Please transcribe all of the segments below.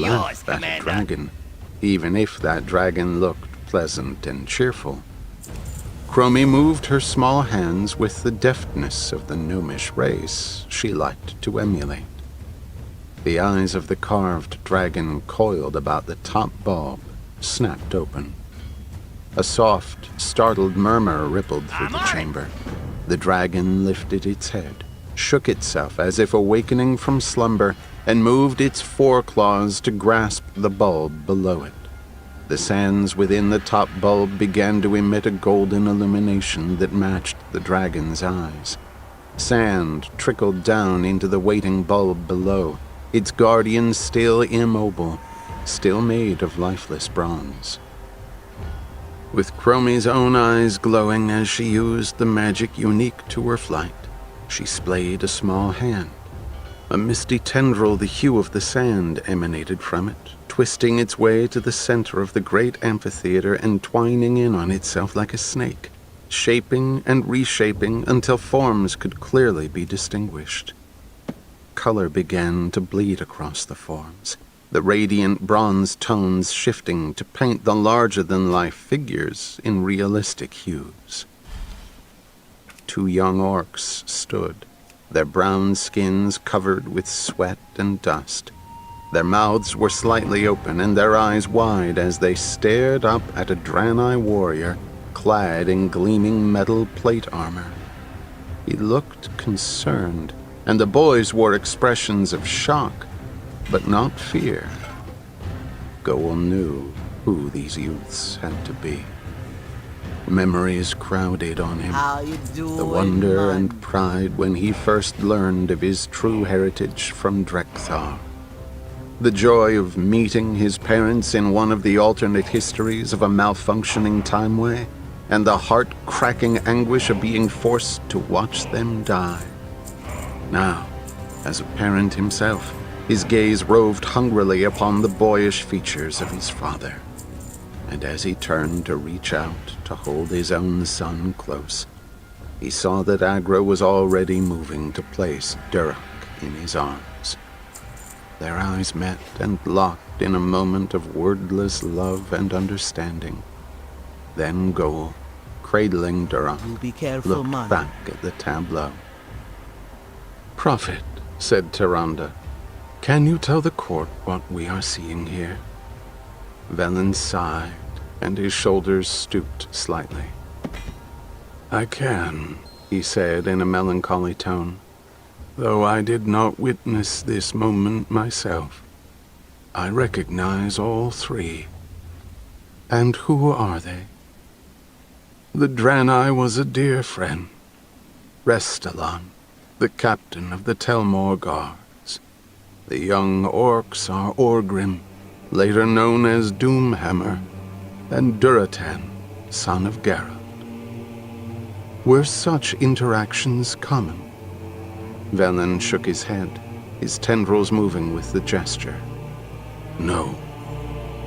laugh at a dragon, even if that dragon looked pleasant and cheerful. Chromie moved her small hands with the deftness of the gnomish race she liked to emulate. The eyes of the carved dragon coiled about the top bulb, snapped open. A soft, startled murmur rippled through the chamber. The dragon lifted its head, shook itself as if awakening from slumber, and moved its foreclaws to grasp the bulb below it. The sands within the top bulb began to emit a golden illumination that matched the dragon's eyes. Sand trickled down into the waiting bulb below, its guardian still immobile, still made of lifeless bronze. With Chromie's own eyes glowing as she used the magic unique to her flight, she splayed a small hand. A misty tendril the hue of the sand emanated from it, twisting its way to the center of the great amphitheater and twining in on itself like a snake, shaping and reshaping until forms could clearly be distinguished. Color began to bleed across the forms, the radiant bronze tones shifting to paint the larger-than-life figures in realistic hues. 2 young orcs stood, their brown skins covered with sweat and dust. Their mouths were slightly open and their eyes wide as they stared up at a Draenei warrior clad in gleaming metal plate armor. He looked concerned, and the boys wore expressions of shock, but not fear. Goel knew who these youths had to be. Memories crowded on him. The wonder and pride when he first learned of his true heritage from Drekthar. The joy of meeting his parents in one of the alternate histories of a malfunctioning timeway, and the heart-cracking anguish of being forced to watch them die. Now, as a parent himself, his gaze roved hungrily upon the boyish features of his father. And as he turned to reach out to hold his own son close, he saw that Agro was already moving to place Durak in his arms. Their eyes met and locked in a moment of wordless love and understanding. Then Goel, cradling Durak, looked back at the tableau. "Prophet," said Tyrande, "can you tell the court what we are seeing here?" Velen sighed, and his shoulders stooped slightly. "I can," he said in a melancholy tone, "though I did not witness this moment myself. I recognize all 3. "And who are they?" "The Draenei was a dear friend. Restalan, the captain of the Telmor Guards. The young orcs are Orgrim, later known as Doomhammer, and Duratan, son of Geralt." Were such interactions common? Velen shook his head, his tendrils moving with the gesture. "No,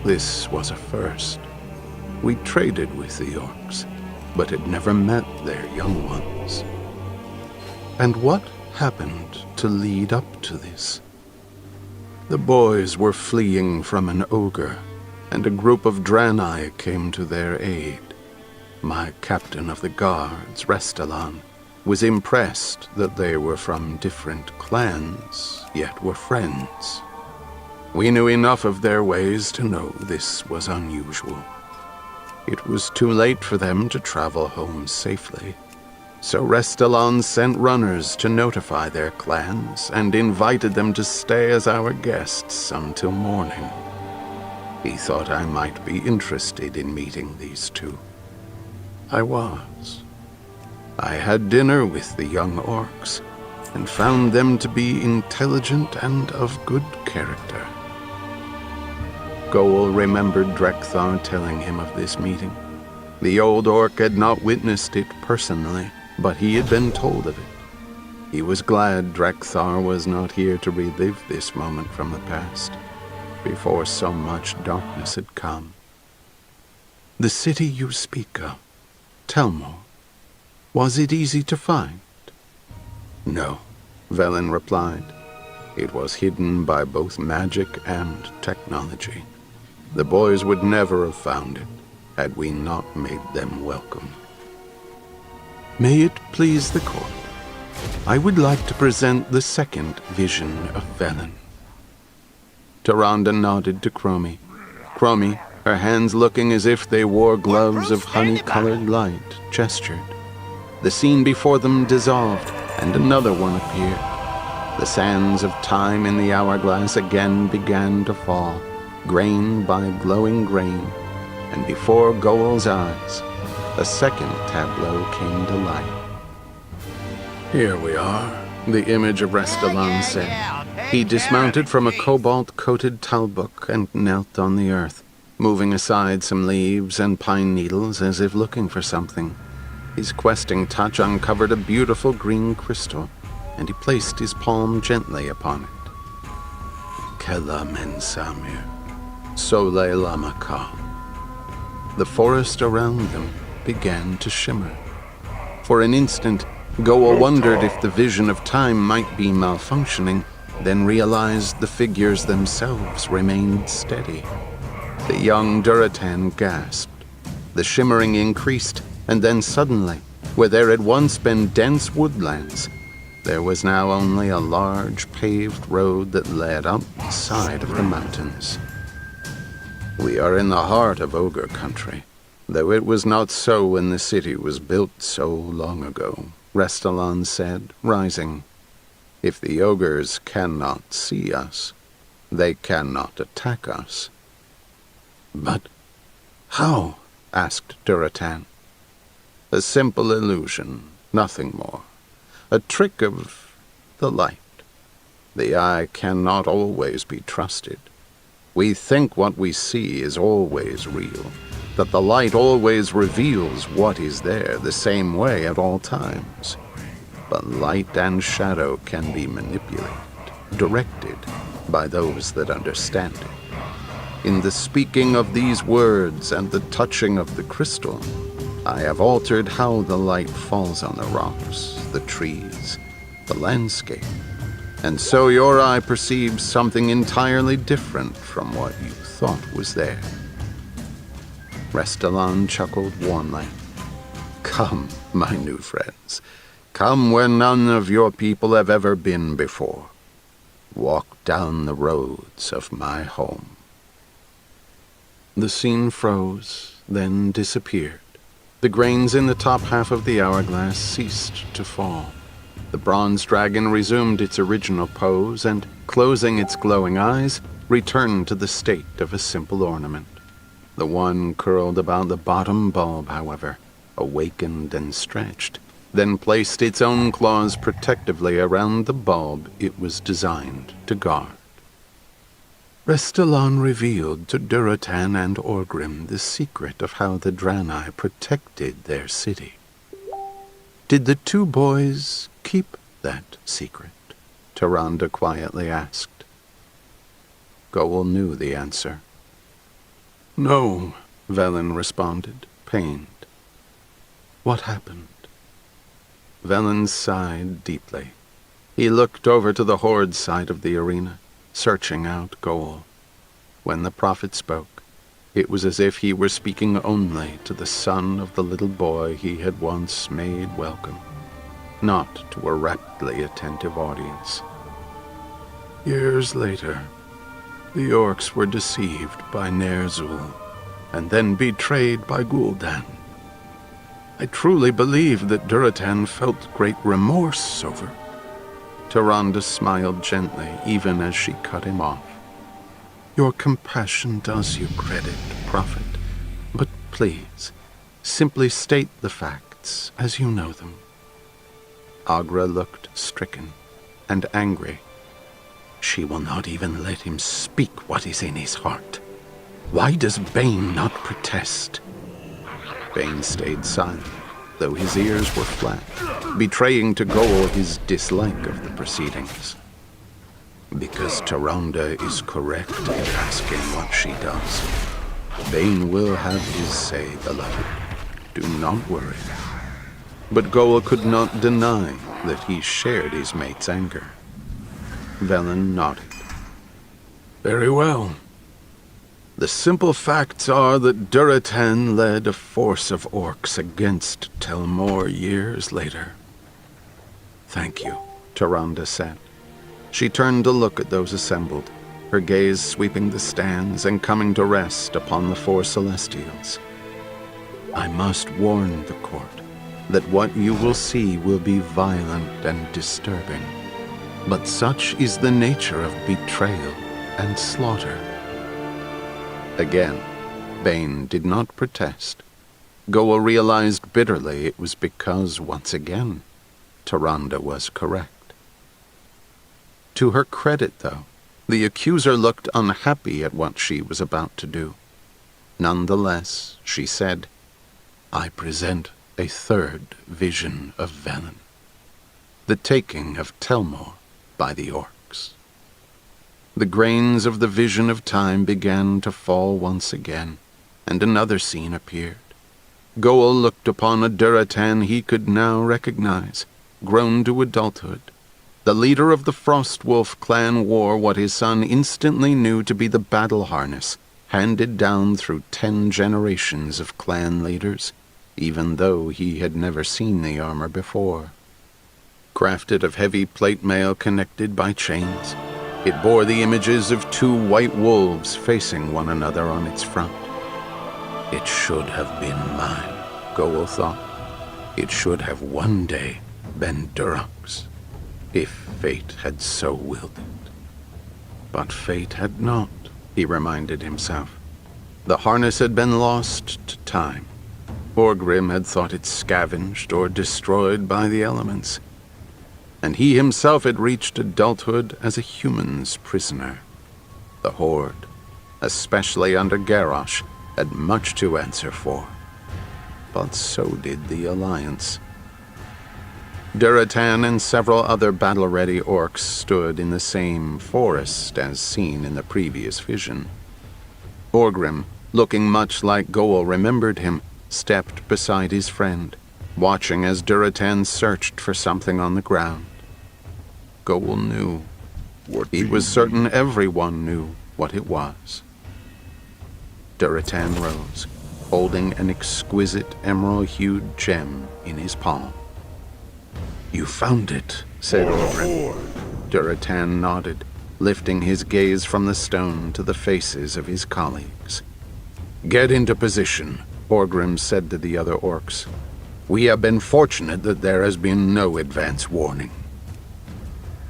this was a first. We traded with the orcs, but had never met their young ones." "And what happened to lead up to this?" "The boys were fleeing from an ogre, and a group of Draenei came to their aid. My captain of the guards, Restalan, was impressed that they were from different clans, yet were friends. We knew enough of their ways to know this was unusual. It was too late for them to travel home safely, so Restalan sent runners to notify their clans and invited them to stay as our guests until morning. He thought I might be interested in meeting these 2. I was. I had dinner with the young orcs and found them to be intelligent and of good character." Goel remembered Drekthar telling him of this meeting. The old orc had not witnessed it personally, but he had been told of it. He was glad Drekthar was not here to relive this moment from the past, before so much darkness had come. "The city you speak of, Telmor, was it easy to find?" "No," Velen replied. It was hidden by both magic and technology. The boys would never have found it had we not made them welcome. May it please the court, I would like to present the second vision of Velen. Tyrande nodded to Chromie. Chromie, her hands looking as if they wore gloves of honey-colored light, gestured. The scene before them dissolved, and another one appeared. The sands of time in the hourglass again began to fall, grain by glowing grain, and before Goel's eyes, a second tableau came to light. Here we are, the image of Restalan said. He dismounted from a cobalt-coated talbuk and knelt on the earth, moving aside some leaves and pine needles as if looking for something. His questing touch uncovered a beautiful green crystal, and he placed his palm gently upon it. Kela men Samir, Sole Lamakal. The forest around them began to shimmer. For an instant, Goel wondered if the vision of time might be malfunctioning, then realized the figures themselves remained steady. The young Duratan gasped. The shimmering increased, and then suddenly, where there had once been dense woodlands, there was now only a large paved road that led up the side of the mountains. We are in the heart of ogre country, though it was not so when the city was built so long ago, Restalan said, rising. If the ogres cannot see us, they cannot attack us. But how? Asked Duratan. A simple illusion, nothing more. A trick of the light. The eye cannot always be trusted. We think what we see is always real, that the light always reveals what is there the same way at all times. But light and shadow can be manipulated, directed by those that understand it. In the speaking of these words and the touching of the crystal, I have altered how the light falls on the rocks, the trees, the landscape, and so your eye perceives something entirely different from what you thought was there. Restalan chuckled warmly. Come, my new friends. Come where none of your people have ever been before. Walk down the roads of my home. The scene froze, then disappeared. The grains in the top half of the hourglass ceased to fall. The bronze dragon resumed its original pose and, closing its glowing eyes, returned to the state of a simple ornament. The one curled about the bottom bulb, however, awakened and stretched, then placed its own claws protectively around the bulb it was designed to guard. Restalan revealed to Duratan and Orgrim the secret of how the Draenei protected their city. Did the two boys keep that secret? Tyrande quietly asked. Goel knew the answer. No, Velen responded, pained. What happened? Velen sighed deeply. He looked over to the horde side of the arena, searching out Goel. When the prophet spoke, it was as if he were speaking only to the son of the little boy he had once made welcome, not to a raptly attentive audience. Years later, the orcs were deceived by Ner'zhul, and then betrayed by Gul'dan. I truly believe that Duratan felt great remorse over. Tyrande smiled gently, even as she cut him off. Your compassion does you credit, Prophet, but please, simply state the facts as you know them. Agra looked stricken and angry. She will not even let him speak what is in his heart. Why does Bane not protest? Bane stayed silent, though his ears were flat, betraying to Goel his dislike of the proceedings. Because Tyrande is correct in asking what she does. Bane will have his say, beloved. Do not worry. But Goel could not deny that he shared his mate's anger. Velen nodded. Very well. The simple facts are that Duratan led a force of orcs against Telmor years later. Thank you, Tyrande said. She turned to look at those assembled, her gaze sweeping the stands and coming to rest upon the four Celestials. I must warn the court that what you will see will be violent and disturbing, but such is the nature of betrayal and slaughter. Again, Bane did not protest. Goa realized bitterly it was because, once again, Tyrande was correct. To her credit, though, the accuser looked unhappy at what she was about to do. Nonetheless, she said, I present a third vision of Velen. The taking of Telmor by the orcs. The grains of the vision of time began to fall once again, and another scene appeared. Goel looked upon a Duratan he could now recognize, grown to adulthood. The leader of the Frostwolf clan wore what his son instantly knew to be the battle harness, handed down through 10 generations of clan leaders, even though he had never seen the armor before. Crafted of heavy plate mail connected by chains, it bore the images of 2 white wolves facing one another on its front. It should have been mine, Goel thought. It should have one day been Durok's, if fate had so willed it. But fate had not, he reminded himself. The harness had been lost to time. Orgrim had thought it scavenged or destroyed by the elements, and he himself had reached adulthood as a human's prisoner. The Horde, especially under Garrosh, had much to answer for. But so did the Alliance. Duratan and several other battle-ready orcs stood in the same forest as seen in the previous vision. Orgrim, looking much like Goel remembered him, stepped beside his friend, watching as Duratan searched for something on the ground. Goel knew. He was certain everyone knew what it was. Duratan rose, holding an exquisite emerald-hued gem in his palm. You found it, said Orgrim. Duratan nodded, lifting his gaze from the stone to the faces of his colleagues. Get into position, Orgrim said to the other orcs. We have been fortunate that there has been no advance warning.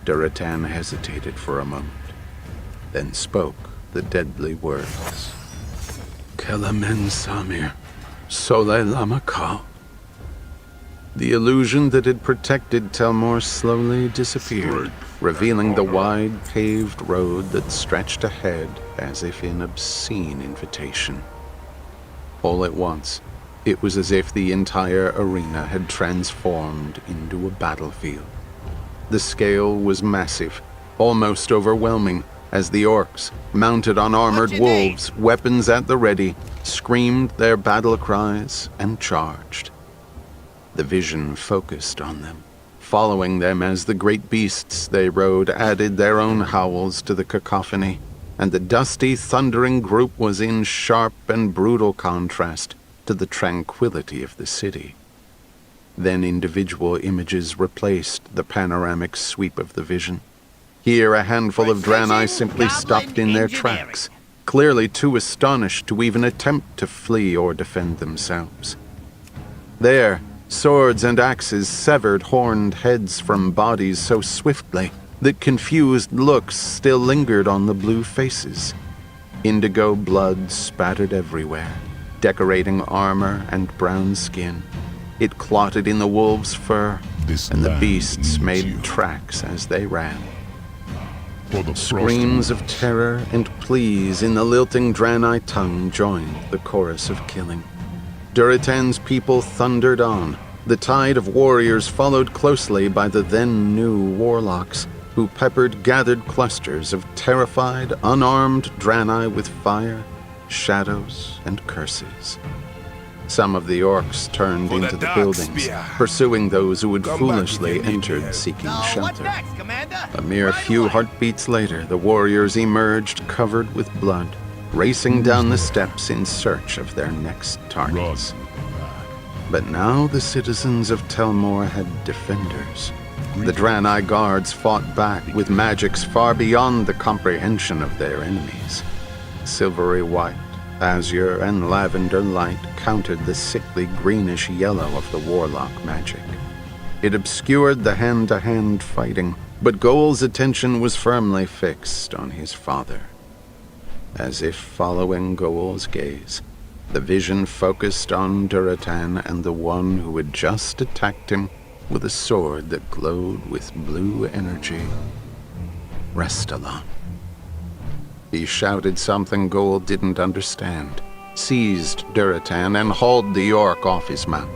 Duratan hesitated for a moment, then spoke the deadly words. Kelamen Samir, Sole Lamakal. The illusion that had protected Telmor slowly disappeared, revealing the wide paved road that stretched ahead as if in obscene invitation. All at once, it was as if the entire arena had transformed into a battlefield. The scale was massive, almost overwhelming, as the orcs, mounted on armored wolves, weapons at the ready, screamed their battle cries and charged. The vision focused on them, following them as the great beasts they rode added their own howls to the cacophony, and the dusty, thundering group was in sharp and brutal contrast to the tranquility of the city. Then individual images replaced the panoramic sweep of the vision. Here a handful of Draenei simply stopped in their tracks, clearly too astonished to even attempt to flee or defend themselves. There, swords and axes severed horned heads from bodies so swiftly that confused looks still lingered on the blue faces. Indigo blood spattered everywhere, decorating armor and brown skin. It clotted in the wolves' fur, and the beasts made tracks as they ran. Screams of terror and pleas in the lilting Draenei tongue joined the chorus of killing. Duratan's people thundered on. The tide of warriors followed closely by the then new warlocks, who peppered gathered clusters of terrified, unarmed Draenei with fire, shadows, and curses. Some of the orcs turned For the into the dark buildings, spear. pursuing those who had Come back if foolishly you need entered help. seeking What shelter. next, Commander? A mere Right few away. heartbeats later, the warriors emerged covered with blood, racing down the steps in search of their next targets. But now the citizens of Telmore had defenders. The Draenei guards fought back with magics far beyond the comprehension of their enemies. Silvery white, azure, and lavender light countered the sickly greenish yellow of the warlock magic. It obscured the hand-to-hand fighting, but Goal's attention was firmly fixed on his father. As if following Goal's gaze, the vision focused on Duratan and the one who had just attacked him with a sword that glowed with blue energy. Restalan. He shouted something Goal didn't understand, seized Duratan, and hauled the orc off his mount.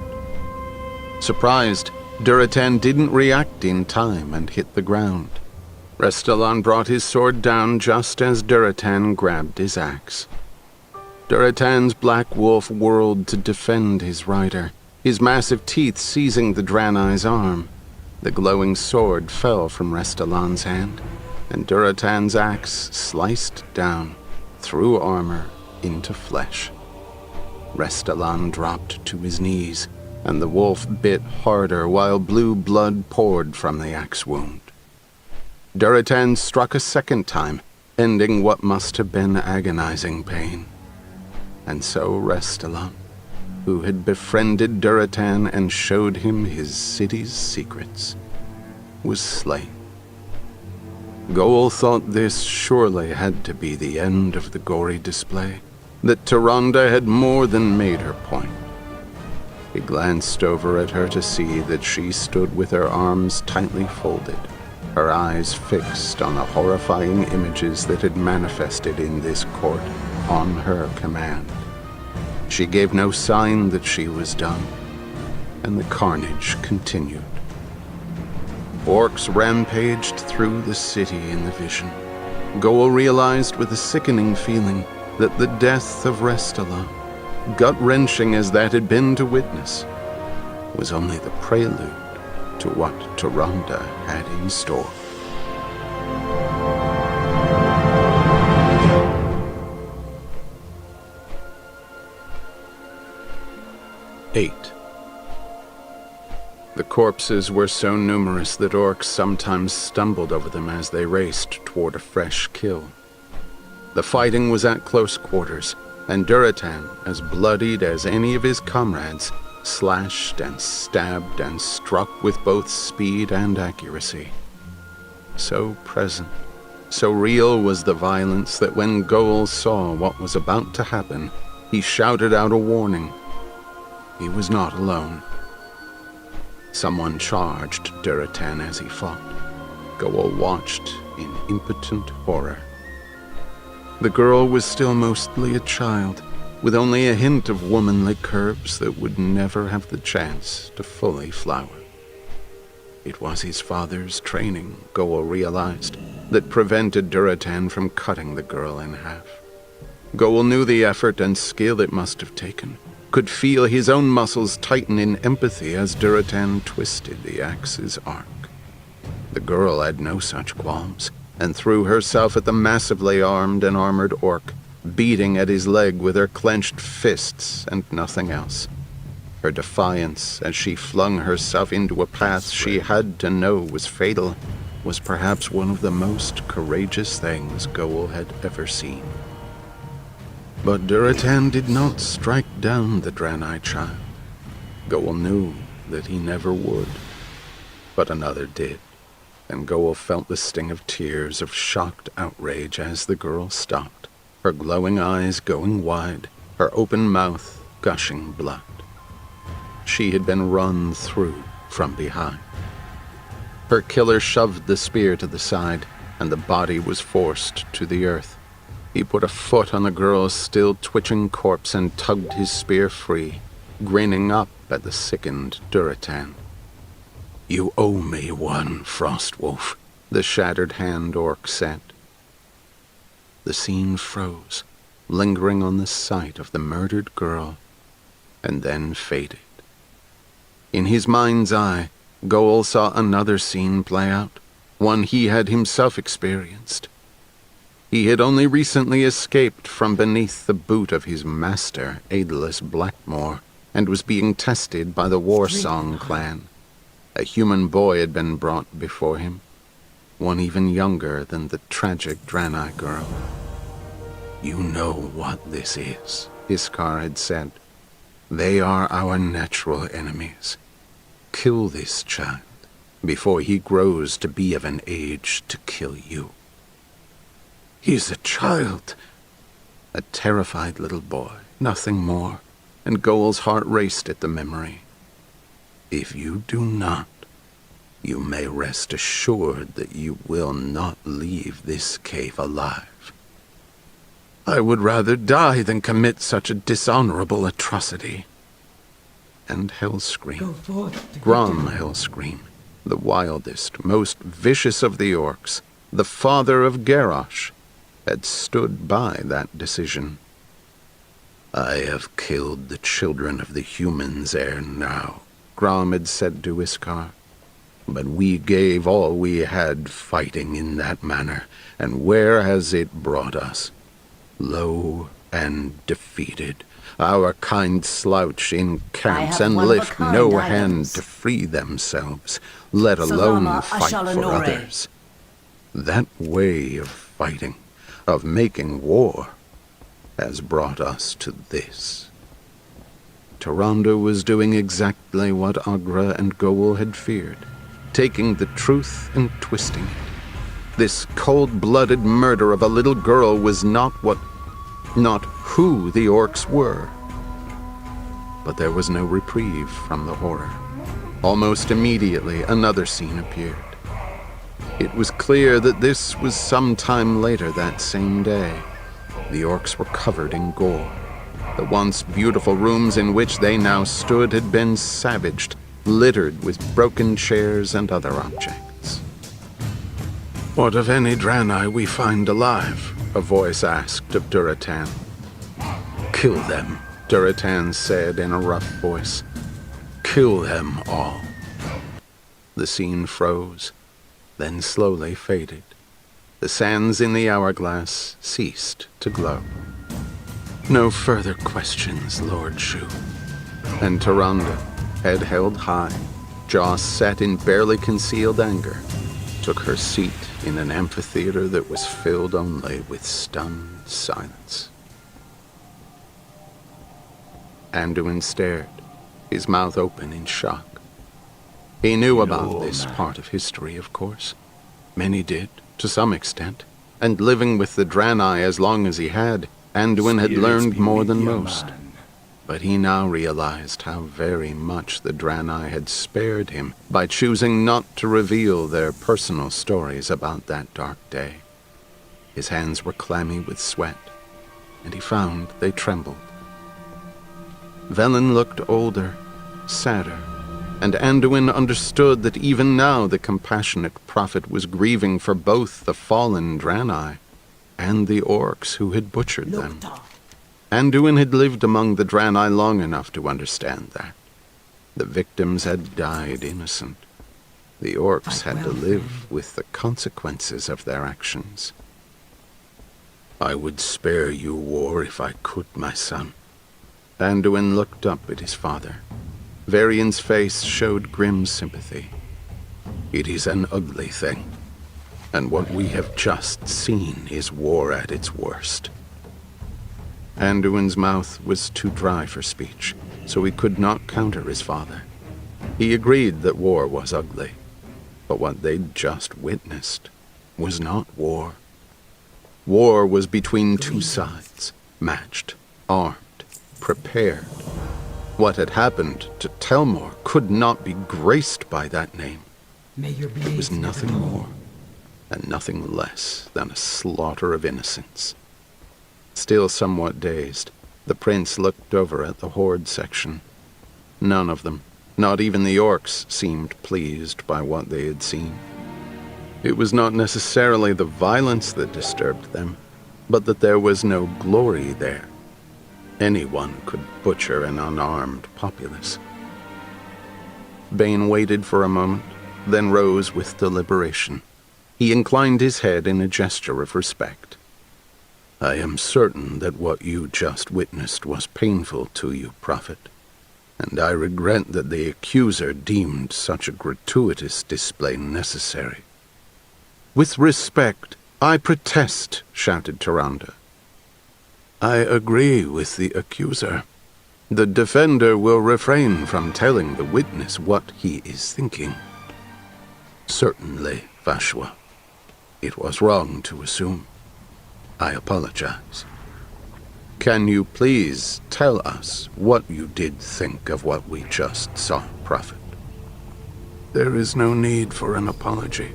Surprised, Duratan didn't react in time and hit the ground. Restalan brought his sword down just as Duratan grabbed his axe. Duratan's black wolf whirled to defend his rider, his massive teeth seizing the Draenei's arm. The glowing sword fell from Restalan's hand, and Duratan's axe sliced down, through armor, into flesh. Restalan dropped to his knees, and the wolf bit harder while blue blood poured from the axe wound. Duratan struck a second time, ending what must have been agonizing pain. And so Restalan, who had befriended Duratan and showed him his city's secrets, was slain. Goal thought this surely had to be the end of the gory display, that Tyrande had more than made her point. He glanced over at her to see that she stood with her arms tightly folded, her eyes fixed on the horrifying images that had manifested in this court on her command. She gave no sign that she was done, and the carnage continued. Orcs rampaged through the city in the vision. Goal realized with a sickening feeling that the death of Restalan, gut-wrenching as that had been to witness, was only the prelude to what Tyrande had in store. Eight. The corpses were so numerous that orcs sometimes stumbled over them as they raced toward a fresh kill. The fighting was at close quarters, and Duratan, as bloodied as any of his comrades, slashed and stabbed and struck with both speed and accuracy. So present, so real was the violence that when Goal saw what was about to happen, he shouted out a warning. He was not alone. Someone charged Duratan as he fought. Goal watched in impotent horror. The girl was still mostly a child, with only a hint of womanly curves that would never have the chance to fully flower. It was his father's training, Goal realized, that prevented Duratan from cutting the girl in half. Goal knew the effort and skill it must have taken, could feel his own muscles tighten in empathy as Duratan twisted the axe's arc. The girl had no such qualms, and threw herself at the massively armed and armored orc, beating at his leg with her clenched fists and nothing else. Her defiance as she flung herself into a path she had to know was fatal was perhaps one of the most courageous things Goal had ever seen. But Duratan did not strike down the Draenei child. Goal knew that he never would. But another did, and Goal felt the sting of tears of shocked outrage as the girl stopped, her glowing eyes going wide, her open mouth gushing blood. She had been run through from behind. Her killer shoved the spear to the side, and the body was forced to the earth. He put a foot on the girl's still twitching corpse and tugged his spear free, grinning up at the sickened Duratan. "You owe me one, Frostwolf," the shattered hand orc said. The scene froze, lingering on the sight of the murdered girl and then faded. In his mind's eye, Goel saw another scene play out, one he had himself experienced. He had only recently escaped from beneath the boot of his master, Aedelus Blackmore, and was being tested by the Warsong clan. A human boy had been brought before him, one even younger than the tragic Draenei girl. "You know what this is," Iskar had said. "They are our natural enemies. Kill this child before he grows to be of an age to kill you." "He's a child." A terrified little boy, nothing more, and Goel's heart raced at the memory. "If you do not, you may rest assured that you will not leave this cave alive." "I would rather die than commit such a dishonorable atrocity." And Hellscream, Grom Hellscream, the wildest, most vicious of the orcs, the father of Garrosh, had stood by that decision. "I have killed the children of the humans ere now," Grom had said to Iskar. "But we gave all we had fighting in that manner, and where has it brought us? Low and defeated. Our kind slouch in camps and lift no hand to free themselves, let alone fight for others. That way of fighting, of making war, has brought us to this." Tyrande was doing exactly what Agra and Goel had feared, taking the truth and twisting it. This cold-blooded murder of a little girl was not who the orcs were. But there was no reprieve from the horror. Almost immediately, another scene appeared. It was clear that this was some time later that same day. The orcs were covered in gore. The once beautiful rooms in which they now stood had been savaged, littered with broken chairs and other objects. "What of any Draenei we find alive?" a voice asked of Duratan. "Kill them," Duratan said in a rough voice. "Kill them all." The scene froze, then slowly faded. The sands in the hourglass ceased to glow. "No further questions, Lord Shu." And Tyrande, head held high, jaw set in barely concealed anger, took her seat in an amphitheater that was filled only with stunned silence. Anduin stared, his mouth open in shock. He knew about this part of history, of course. Many did, to some extent, and living with the Draenei as long as he had, Anduin had learned more than most. But he now realized how very much the Draenei had spared him by choosing not to reveal their personal stories about that dark day. His hands were clammy with sweat, and he found they trembled. Velen looked older, sadder, and Anduin understood that even now the compassionate prophet was grieving for both the fallen Draenei and the orcs who had butchered them. Anduin had lived among the Draenei long enough to understand that. The victims had died innocent. The orcs had to live with the consequences of their actions. "I would spare you war if I could, my son." Anduin looked up at his father. Varian's face showed grim sympathy. "It is an ugly thing, and what we have just seen is war at its worst." Anduin's mouth was too dry for speech, so he could not counter his father. He agreed that war was ugly, but what they'd just witnessed was not war. War was between two sides, matched, armed, prepared. What had happened to Telmor could not be graced by that name. It was nothing more and nothing less than a slaughter of innocents. Still somewhat dazed, the prince looked over at the horde section. None of them, not even the orcs, seemed pleased by what they had seen. It was not necessarily the violence that disturbed them, but that there was no glory there. Anyone could butcher an unarmed populace. Bane waited for a moment, then rose with deliberation. He inclined his head in a gesture of respect. "I am certain that what you just witnessed was painful to you, Prophet, and I regret that the accuser deemed such a gratuitous display necessary." "With respect, I protest," shouted Tyrande. "I agree with the accuser. The defender will refrain from telling the witness what he is thinking." "Certainly, Vashwa. It was wrong to assume. I apologize. Can you please tell us what you did think of what we just saw, Prophet?" "There is no need for an apology.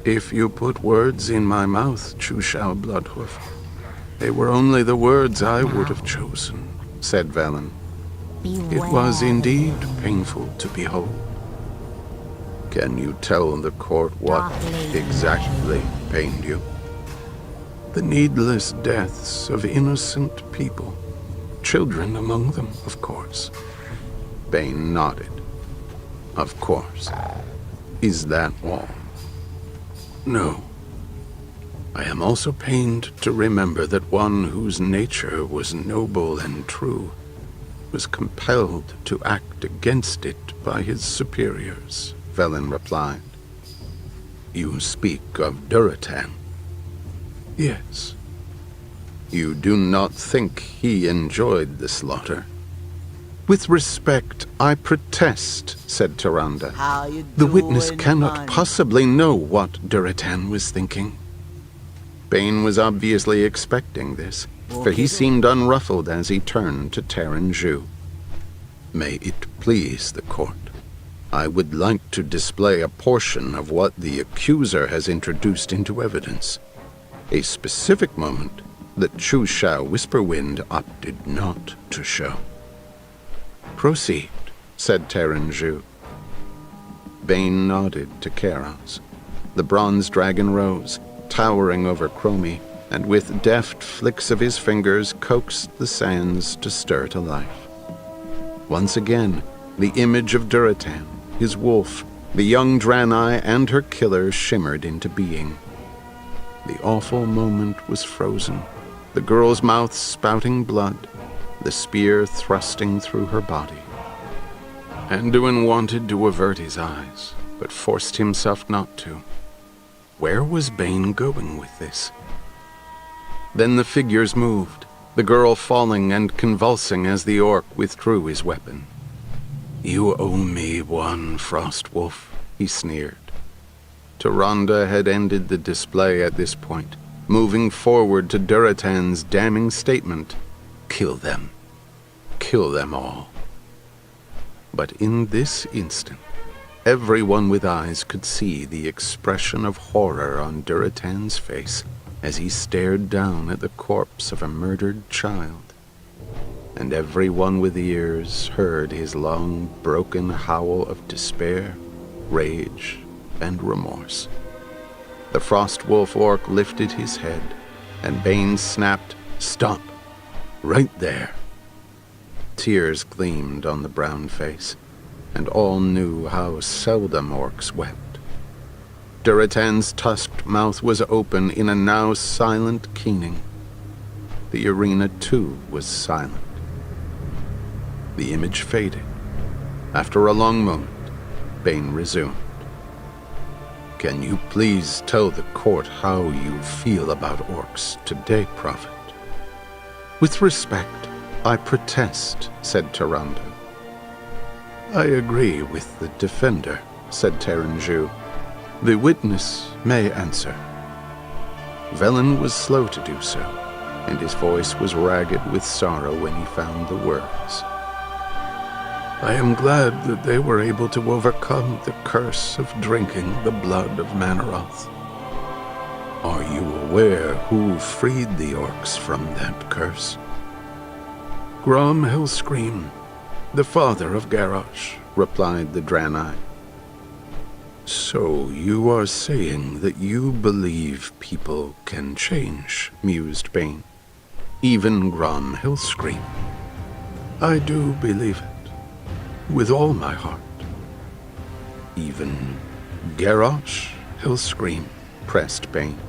If you put words in my mouth, Chushao Bloodhoof, they were only the words I would have chosen," said Velen. "It was indeed painful to behold." "Can you tell the court what exactly pained you?" "The needless deaths of innocent people. Children among them, of course." Bane nodded. "Of course. Is that all?" "No. I am also pained to remember that one whose nature was noble and true was compelled to act against it by his superiors," Velen replied. "You speak of Duratan?" "Yes." "You do not think he enjoyed the slaughter?" "With respect, I protest," said Tyrande. "The witness cannot possibly know what Duratan was thinking." Bane was obviously expecting this, for he seemed unruffled as he turned to Taranju. "May it please the court, I would like to display a portion of what the accuser has introduced into evidence, a specific moment that Chushao Whisperwind opted not to show." "Proceed," said Taranju. Bane nodded to Keros. The bronze dragon rose, towering over Chromie, and with deft flicks of his fingers coaxed the sands to stir to life. Once again, the image of Duratan, his wolf, the young Draenei, and her killer shimmered into being. The awful moment was frozen, the girl's mouth spouting blood, the spear thrusting through her body. Anduin wanted to avert his eyes, but forced himself not to. Where was Bane going with this? Then the figures moved, the girl falling and convulsing as the orc withdrew his weapon. "You owe me one, Frostwolf," he sneered. Tyrande had ended the display at this point, moving forward to Duratan's damning statement, "Kill them. Kill them all." But in this instant, everyone with eyes could see the expression of horror on Duratan's face as he stared down at the corpse of a murdered child. And everyone with ears heard his long, broken howl of despair, rage, and remorse. The Frostwolf orc lifted his head, and Bane snapped, "Stop! Right there!" Tears gleamed on the brown face, and all knew how seldom orcs wept. Duratan's tusked mouth was open in a now silent keening. The arena, too, was silent. The image faded. After a long moment, Bane resumed. "Can you please tell the court how you feel about orcs today, Prophet?" "With respect, I protest," said Tyrande. "I agree with the defender," said Taranju. "The witness may answer." Velen was slow to do so, and his voice was ragged with sorrow when he found the words. "I am glad that they were able to overcome the curse of drinking the blood of Manaroth." "Are you aware who freed the orcs from that curse?" "Grom Hellscream, the father of Garrosh," replied the Draenei. "So you are saying that you believe people can change," mused Bane. Even Grom Hillscream. I do believe it, with all my heart. Even Garrosh Hillscream, pressed Bane.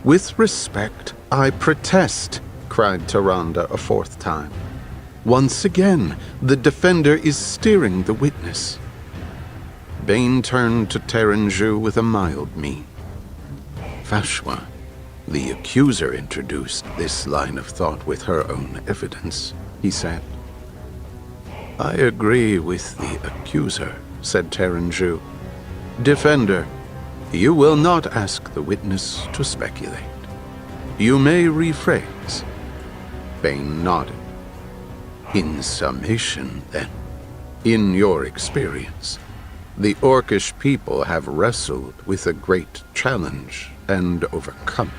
With respect, I protest, cried Tyrande a fourth time. Once again, the defender is steering the witness. Bane turned to Taranju with a mild mien. Fashwa, the accuser, introduced this line of thought with her own evidence, he said. I agree with the accuser, said Taranju. Defender, you will not ask the witness to speculate. You may rephrase. Bane nodded. In summation, then, in your experience, the Orcish people have wrestled with a great challenge and overcome it.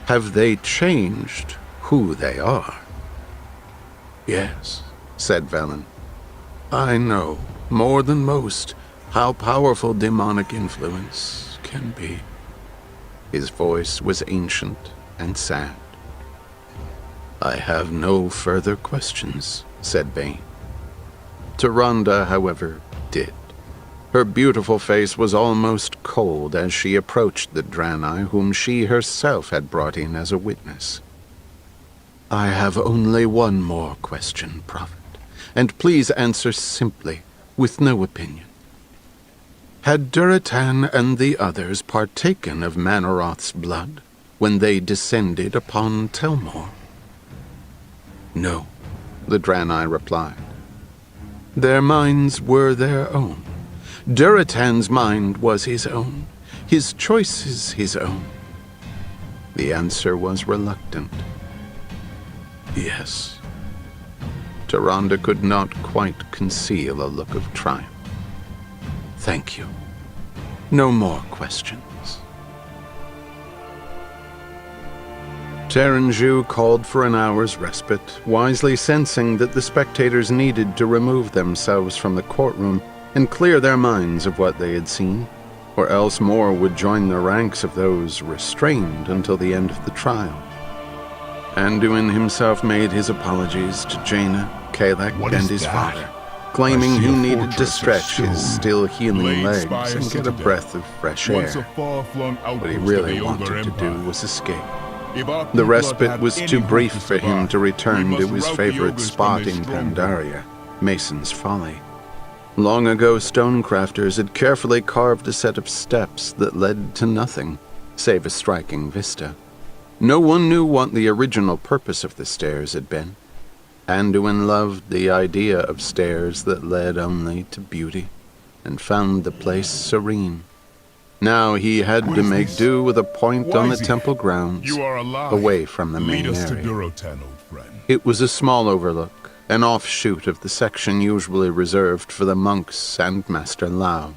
Have they changed who they are? Yes, said Velen. I know, more than most, how powerful demonic influence can be. His voice was ancient and sad. I have no further questions, said Bane. Tyrande, however, did. Her beautiful face was almost cold as she approached the Draenei whom she herself had brought in as a witness. I have only one more question, Prophet, and please answer simply, with no opinion. Had Duratan and the others partaken of Manaroth's blood when they descended upon Telmor? No, the Draenei replied. Their minds were their own. Duratan's mind was his own, his choices his own. The answer was reluctant. Yes. Tyrande could not quite conceal a look of triumph. Thank you. No more questions. Taranju called for an hour's respite, wisely sensing that the spectators needed to remove themselves from the courtroom and clear their minds of what they had seen, or else more would join the ranks of those restrained until the end of the trial. Anduin himself made his apologies to Jaina, Kalak, and his father, claiming he needed to stretch his still healing legs and get a breath of fresh air. What he really wanted to do was escape. The respite was too brief for him to return to his favorite spot in Pandaria, Mason's Folly. Long ago, stonecrafters had carefully carved a set of steps that led to nothing, save a striking vista. No one knew what the original purpose of the stairs had been. Anduin loved the idea of stairs that led only to beauty, and found the place serene. Now he had to make do with a point on the temple grounds, away from the main area. It was a small overlook, an offshoot of the section usually reserved for the monks and Master Lao.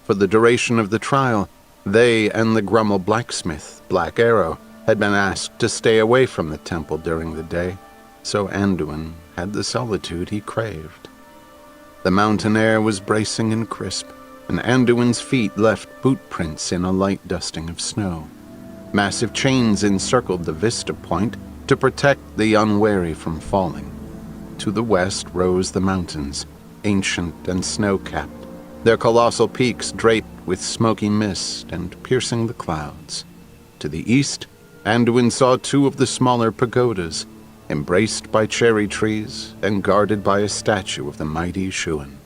For the duration of the trial, they and the Grummel blacksmith, Black Arrow, had been asked to stay away from the temple during the day, so Anduin had the solitude he craved. The mountain air was bracing and crisp, and Anduin's feet left boot prints in a light dusting of snow. Massive chains encircled the vista point to protect the unwary from falling. To the west rose the mountains, ancient and snow-capped, their colossal peaks draped with smoky mist and piercing the clouds. To the east, Anduin saw two of the smaller pagodas, embraced by cherry trees and guarded by a statue of the mighty Shuan.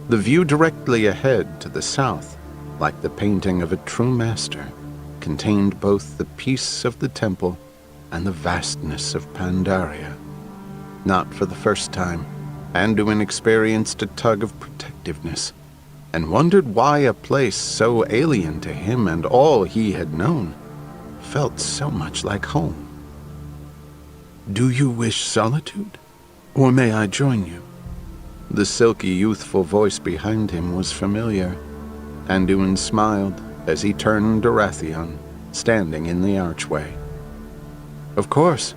The view directly ahead to the south, like the painting of a true master, contained both the peace of the temple and the vastness of Pandaria. Not for the first time, Anduin experienced a tug of protectiveness, and wondered why a place so alien to him and all he had known felt so much like home. Do you wish solitude, or may I join you? The silky, youthful voice behind him was familiar. Anduin smiled as he turned to Wrathion, standing in the archway. Of course,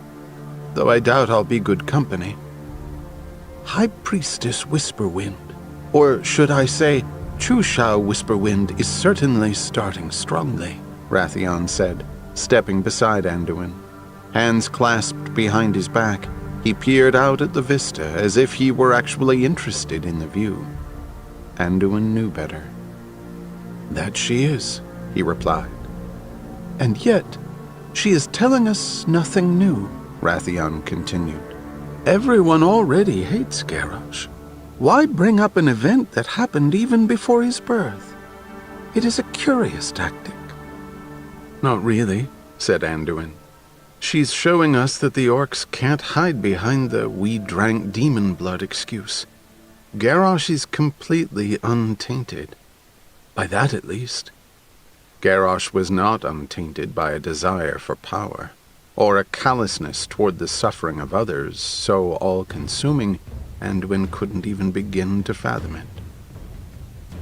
though I doubt I'll be good company. High Priestess Whisperwind, or should I say, Chushao Whisperwind is certainly starting strongly, Wrathion said, stepping beside Anduin. Hands clasped behind his back, he peered out at the vista as if he were actually interested in the view. Anduin knew better. "That she is," he replied. "And yet, she is telling us nothing new," Wrathion continued. "Everyone already hates Garrosh. Why bring up an event that happened even before his birth? It is a curious tactic." "Not really," said Anduin. "She's showing us that the orcs can't hide behind the 'we drank demon blood' excuse. Garrosh is completely untainted. By that, at least." Garrosh was not untainted by a desire for power, or a callousness toward the suffering of others so all-consuming Anduin couldn't even begin to fathom it.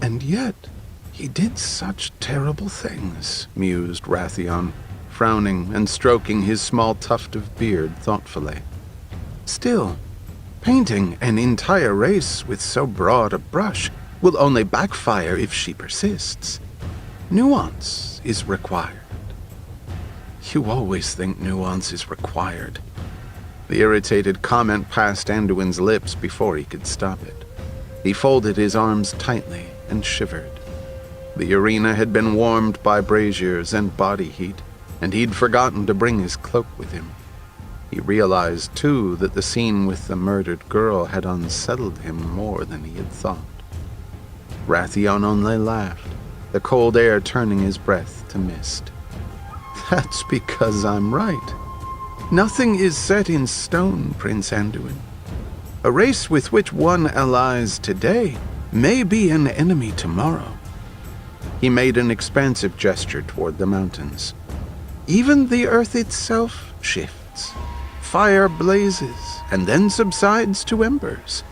"And yet, he did such terrible things," mused Wrathion, frowning and stroking his small tuft of beard thoughtfully. "Still, painting an entire race with so broad a brush will only backfire if she persists. Nuance is required." "You always think nuance is required." The irritated comment passed Anduin's lips before he could stop it. He folded his arms tightly and shivered. The arena had been warmed by braziers and body heat, and he'd forgotten to bring his cloak with him. He realized, too, that the scene with the murdered girl had unsettled him more than he had thought. Wrathion only laughed, the cold air turning his breath to mist. "That's because I'm right. Nothing is set in stone, Prince Anduin. A race with which one allies today may be an enemy tomorrow." He made an expansive gesture toward the mountains. "Even the earth itself shifts. Fire blazes and then subsides to embers.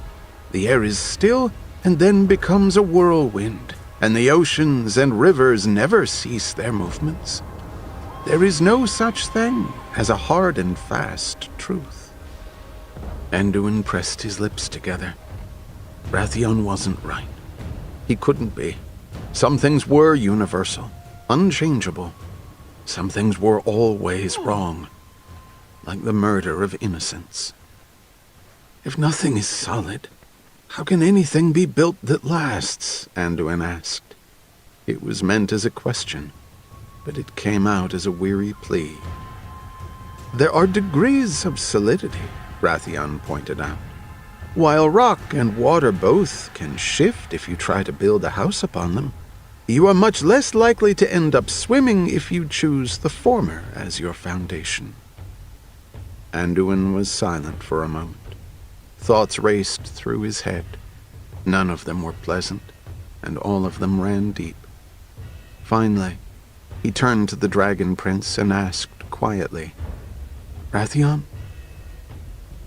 The air is still and then becomes a whirlwind, and the oceans and rivers never cease their movements. There is no such thing as a hard and fast truth." Anduin pressed his lips together. Wrathion wasn't right. He couldn't be. Some things were universal, unchangeable. Some things were always wrong, like the murder of innocents. "If nothing is solid, how can anything be built that lasts?" Anduin asked. It was meant as a question, but it came out as a weary plea. "There are degrees of solidity," Wrathion pointed out. "While rock and water both can shift if you try to build a house upon them, you are much less likely to end up swimming if you choose the former as your foundation." Anduin was silent for a moment. Thoughts raced through his head. None of them were pleasant, and all of them ran deep. Finally, he turned to the Dragon Prince and asked quietly, "Wrathion,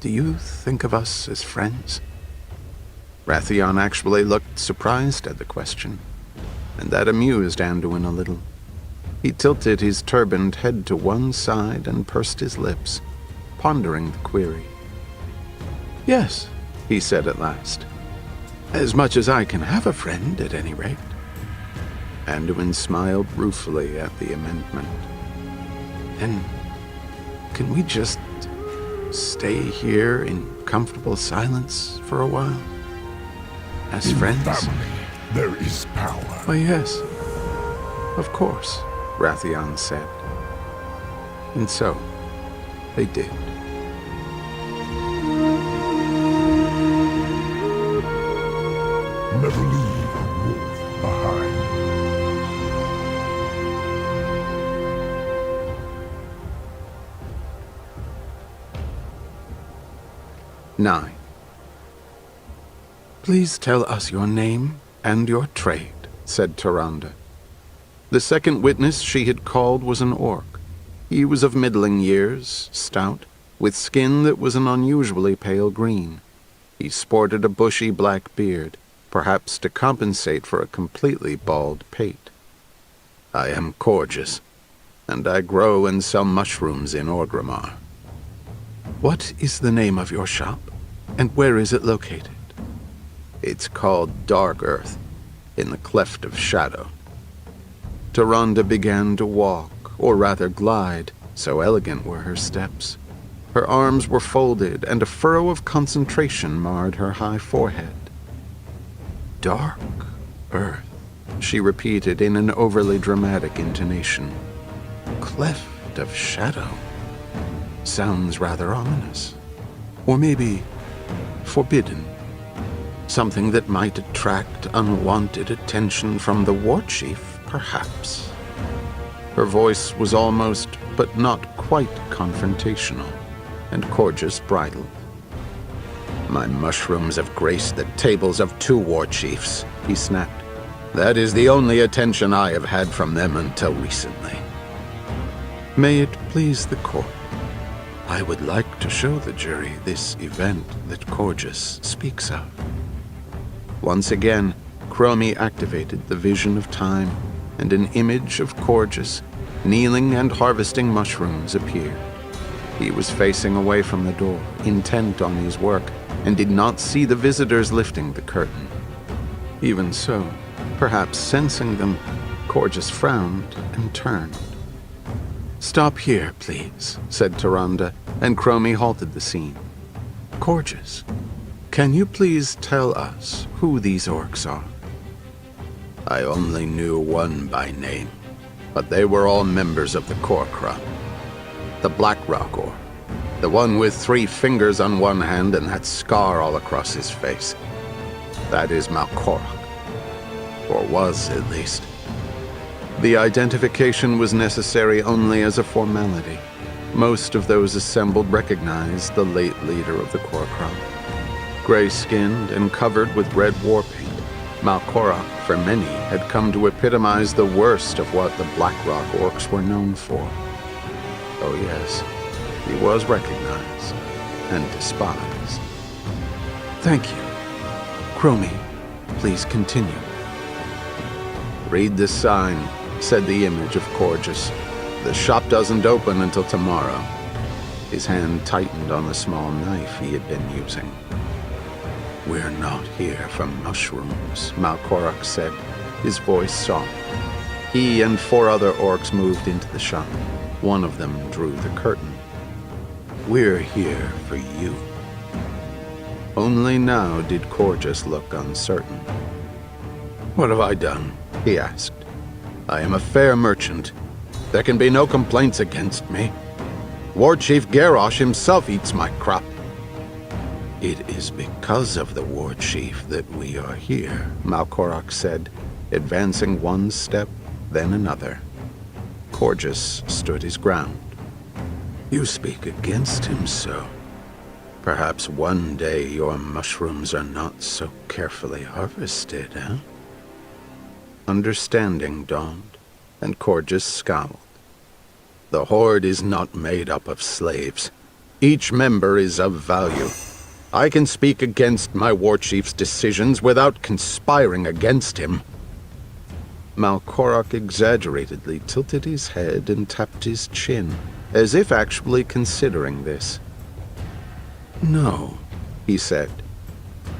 do you think of us as friends?" Wrathion actually looked surprised at the question, and that amused Anduin a little. He tilted his turbaned head to one side and pursed his lips, pondering the query. "Yes," he said at last. "As much as I can have a friend, at any rate." Anduin smiled ruefully at the amendment. "Then, can we just stay here in comfortable silence for a while? As friends?" "In family, there is power." "Why, yes. Of course," Wrathion said. And so, they did. Never leave a wolf behind. "9. Please tell us your name and your trade," said Tyrande. The second witness she had called was an orc. He was of middling years, stout, with skin that was an unusually pale green. He sported a bushy black beard, perhaps to compensate for a completely bald pate. "I am Corgus, and I grow and sell mushrooms in Orgrimmar." "What is the name of your shop, and where is it located?" "It's called Dark Earth, in the Cleft of Shadow." Tyrande began to walk, or rather glide, So elegant were her steps. Her arms were folded, and a furrow of concentration marred her high forehead. Dark earth, she repeated in an overly dramatic intonation. Cleft of shadow. Sounds rather ominous. Or maybe forbidden. Something that might attract unwanted attention from the war chief, perhaps. Her voice was almost, but not quite, confrontational, and Corjus bridled. My mushrooms have graced the tables of 2 war chiefs, he snapped. That is the only attention I have had from them until recently. May it please the court, I would like to show the jury this event that Corjus speaks of. Once again, Chromie activated the vision of time, and an image of Corjus, kneeling and harvesting mushrooms, appeared. He was facing away from the door, intent on his work, and did not see the visitors lifting the curtain. Even so, perhaps sensing them, Corjus frowned and turned. Stop here, please, said Tyrande, and Chromie halted the scene. Corjus, can you please tell us who these orcs are? I only knew one by name, but they were all members of the Korkra. The Blackrock Orc, the one with 3 fingers on one hand and that scar all across his face. That is Malkorak, or was at least. The identification was necessary only as a formality. Most of those assembled recognized the late leader of the Korkra. Gray-skinned and covered with red war paint, Malkorak, for many, had come to epitomize the worst of what the Blackrock orcs were known for. Oh yes, he was recognized and despised. Thank you. Chromie, please continue. Read this sign, said the image of Corjus. The shop doesn't open until tomorrow. His hand tightened on the small knife he had been using. We're not here for mushrooms, Malkorak said, his voice soft. He and 4 other orcs moved into the shop. One of them drew the curtain. We're here for you. Only now did Corjus look uncertain. What have I done? He asked. I am a fair merchant. There can be no complaints against me. War Chief Garrosh himself eats my crop. It is because of the War Chief that we are here, Malkorak said, advancing one step, then another. Corjus stood his ground. You speak against him so. Perhaps one day your mushrooms are not so carefully harvested, eh? Understanding dawned, and Corjus scowled. The Horde is not made up of slaves. Each member is of value. I can speak against my war chief's decisions without conspiring against him. Malkorak exaggeratedly tilted his head and tapped his chin, as if actually considering this. No, he said.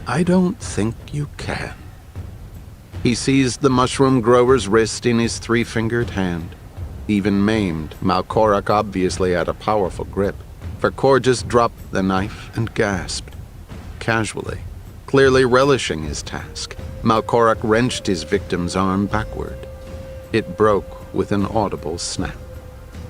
I don't think you can. He seized the mushroom grower's wrist in his 3-fingered hand. Even maimed, Malkorak obviously had a powerful grip, for Corjus dropped the knife and gasped. Casually, clearly relishing his task, Malkorak wrenched his victim's arm backward. It broke with an audible snap.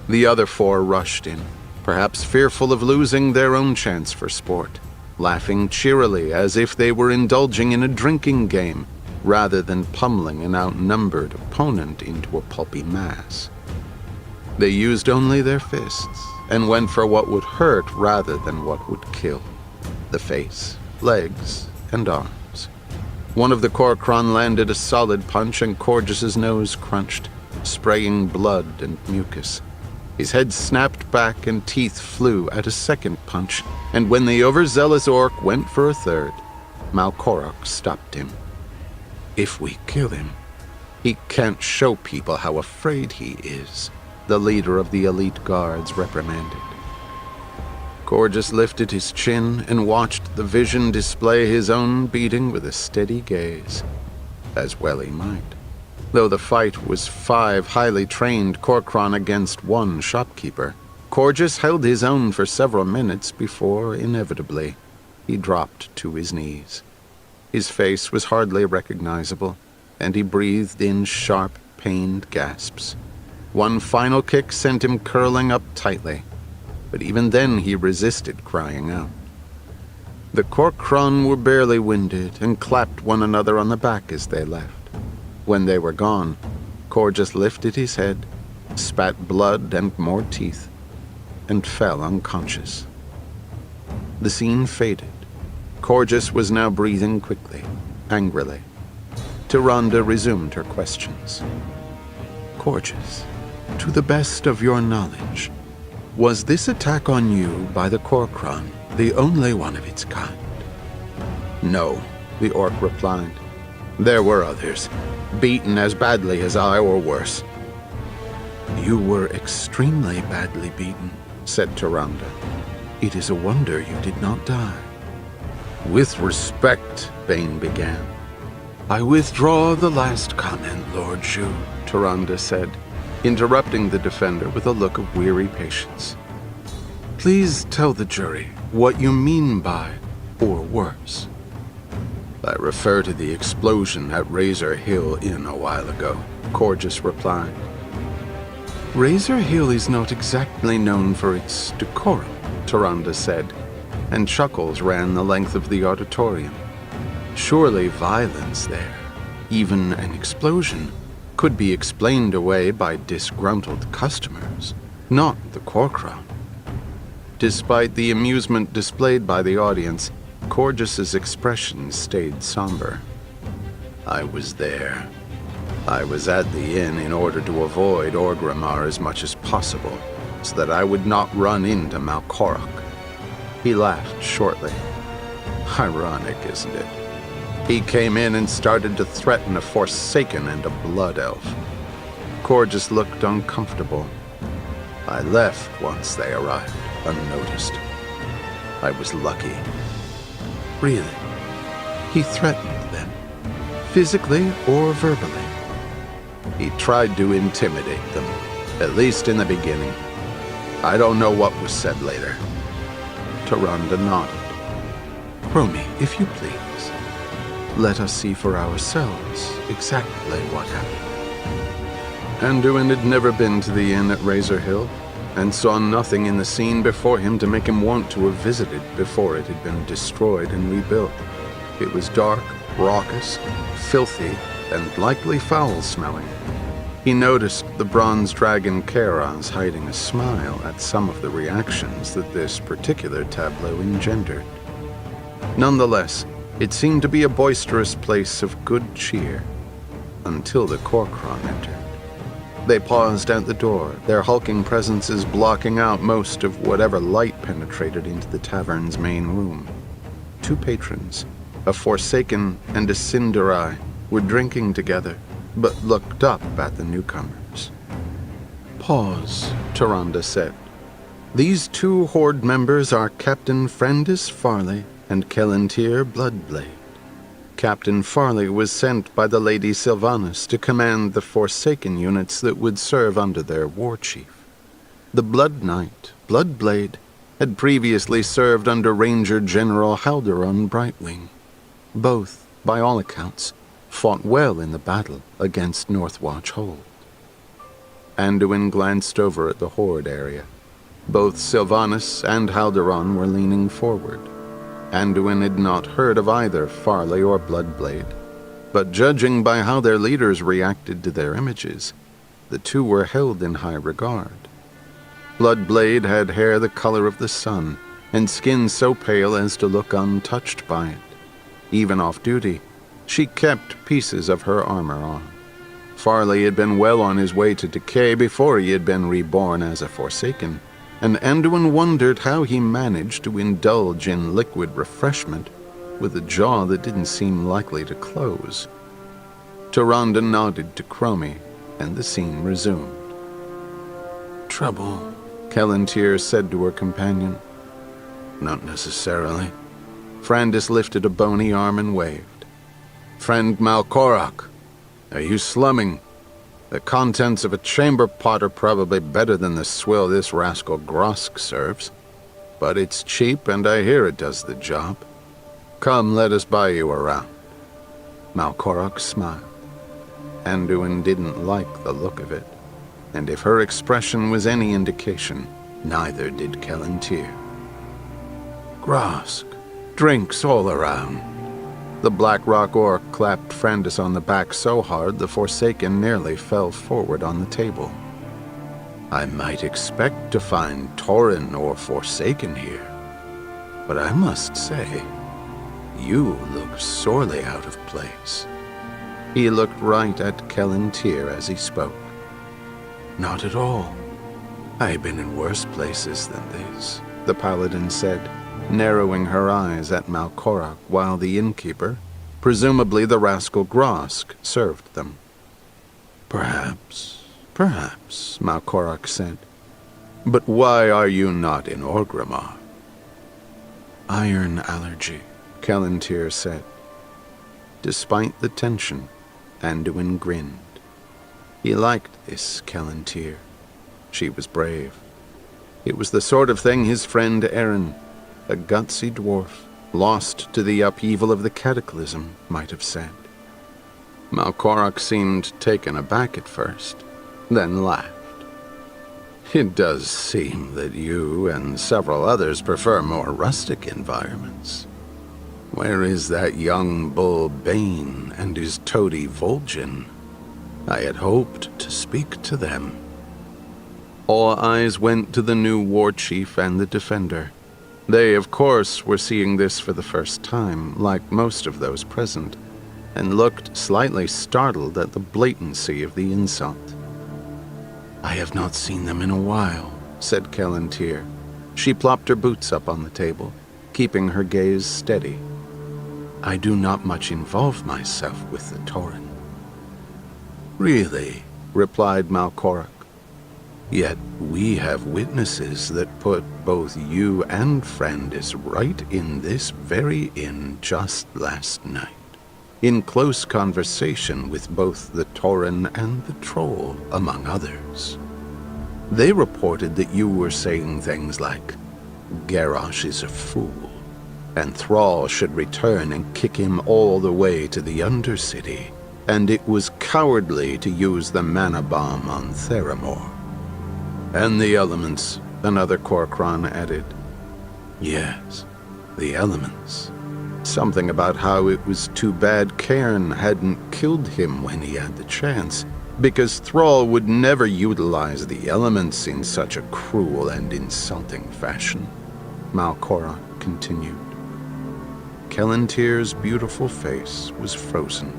The other 4 rushed in, perhaps fearful of losing their own chance for sport, laughing cheerily as if they were indulging in a drinking game, rather than pummeling an outnumbered opponent into a pulpy mass. They used only their fists, and went for what would hurt rather than what would kill. The face, legs, and arms. One of the Korkron landed a solid punch, and Corjus's nose crunched, spraying blood and mucus. His head snapped back and teeth flew at a second punch, and when the overzealous orc went for a third, Malkorak stopped him. If we kill him, he can't show people how afraid he is, the leader of the elite guards reprimanded. Corjus lifted his chin and watched the vision display his own beating with a steady gaze. As well he might, though the fight was 5 highly trained Korkron against 1 shopkeeper. Corgus held his own for several minutes before, inevitably, he dropped to his knees. His face was hardly recognizable, and he breathed in sharp, pained gasps. One final kick sent him curling up tightly, but even then he resisted crying out. The Corcron were barely winded and clapped one another on the back as they left. When they were gone, Corgus lifted his head, spat blood and more teeth, and fell unconscious. The scene faded. Corgus was now breathing quickly, angrily. Tyrande resumed her questions. Corgus, to the best of your knowledge, was this attack on you by the Corcron the only one of its kind? No, the orc replied. There were others, beaten as badly as I or worse. You were extremely badly beaten, said Tyrande. It is a wonder you did not die. With respect, Bane began. I withdraw the last comment, Lord Zhu, Tyrande said, interrupting the defender with a look of weary patience. Please tell the jury what you mean by, or worse. I refer to the explosion at Razor Hill Inn a while ago, Corgus replied. Razor Hill is not exactly known for its decorum, Tyrande said, and chuckles ran the length of the auditorium. Surely violence there, even an explosion, could be explained away by disgruntled customers, not the Corcron. Despite the amusement displayed by the audience, Corgus's expression stayed somber. I was there. I was at the inn in order to avoid Orgrimmar as much as possible, so that I would not run into Malkorak. He laughed shortly. Ironic, isn't it? He came in and started to threaten a Forsaken and a Blood Elf. Corgus looked uncomfortable. I left once they arrived, unnoticed. I was lucky. Really? He threatened them, physically or verbally. He tried to intimidate them, at least in the beginning. I don't know what was said later. Tyrande nodded. Chromie, if you please, let us see for ourselves exactly what happened. Anduin had never been to the inn at Razor Hill, and saw nothing in the scene before him to make him want to have visited before it had been destroyed and rebuilt. It was dark, raucous, filthy, and likely foul-smelling. He noticed the bronze dragon Karaz hiding a smile at some of the reactions that this particular tableau engendered. Nonetheless, it seemed to be a boisterous place of good cheer, until the Corcron entered. They paused at the door, their hulking presences blocking out most of whatever light penetrated into the tavern's main room. Two patrons, a Forsaken and a Cinderai, were drinking together, but looked up at the newcomers. Pause, Tyrande said. These two Horde members are Captain Frandis Farley and Kelantir Bloodblade. Captain Farley was sent by the Lady Sylvanas to command the Forsaken units that would serve under their war chief. The Blood Knight, Bloodblade, had previously served under Ranger General Halderon Brightwing. Both, by all accounts, fought well in the battle against Northwatch Hold. Anduin glanced over at the Horde area. Both Sylvanas and Halderon were leaning forward. Anduin had not heard of either Farley or Bloodblade, but judging by how their leaders reacted to their images, the two were held in high regard. Bloodblade had hair the color of the sun, and skin so pale as to look untouched by it. Even off duty, she kept pieces of her armor on. Farley had been well on his way to decay before he had been reborn as a Forsaken, and Anduin wondered how he managed to indulge in liquid refreshment with a jaw that didn't seem likely to close. Tyrande nodded to Chromie, and the scene resumed. Trouble, Kelantir said to her companion. Not necessarily. Frandis lifted a bony arm and waved. Friend Malkorak, are you slumming? The contents of a chamber pot are probably better than the swill this rascal Grosk serves. But it's cheap, and I hear it does the job. Come, let us buy you around. Malkorok smiled. Anduin didn't like the look of it, and if her expression was any indication, neither did Kelantir. Grosk, drinks all around. The Black Rock Orc clapped Frandis on the back so hard the Forsaken nearly fell forward on the table. I might expect to find Tauren or Forsaken here, but I must say, you look sorely out of place. He looked right at Kelantir as he spoke. Not at all. I've been in worse places than this, the paladin said, narrowing her eyes at Malkorok while the innkeeper, presumably the rascal Grosk, served them. Perhaps, Malkorok said. But why are you not in Orgrimmar? Iron allergy, Kelantir said. Despite the tension, Anduin grinned. He liked this Kelantir. She was brave. It was the sort of thing his friend Eren, a gutsy dwarf, lost to the upheaval of the cataclysm, might have said. Malkorok seemed taken aback at first, then laughed. It does seem that you and several others prefer more rustic environments. Where is that young bull Bane and his toady Vol'jin? I had hoped to speak to them. All eyes went to the new war chief and the defender. They, of course, were seeing this for the first time, like most of those present, and looked slightly startled at the blatancy of the insult. I have not seen them in a while, said Kelantir. She plopped her boots up on the table, keeping her gaze steady. I do not much involve myself with the Tauren. Really, replied Malkorok. Yet we have witnesses that put both you and Frandis right in this very inn just last night, in close conversation with both the Tauren and the Troll, among others. They reported that you were saying things like, Garrosh is a fool, and Thrall should return and kick him all the way to the Undercity, and it was cowardly to use the mana bomb on Theramore. And the elements, another Kor'kron added. Yes, the elements. Something about how it was too bad Cairn hadn't killed him when he had the chance, because Thrall would never utilize the elements in such a cruel and insulting fashion, Malkorok continued. Kelantir's beautiful face was frozen.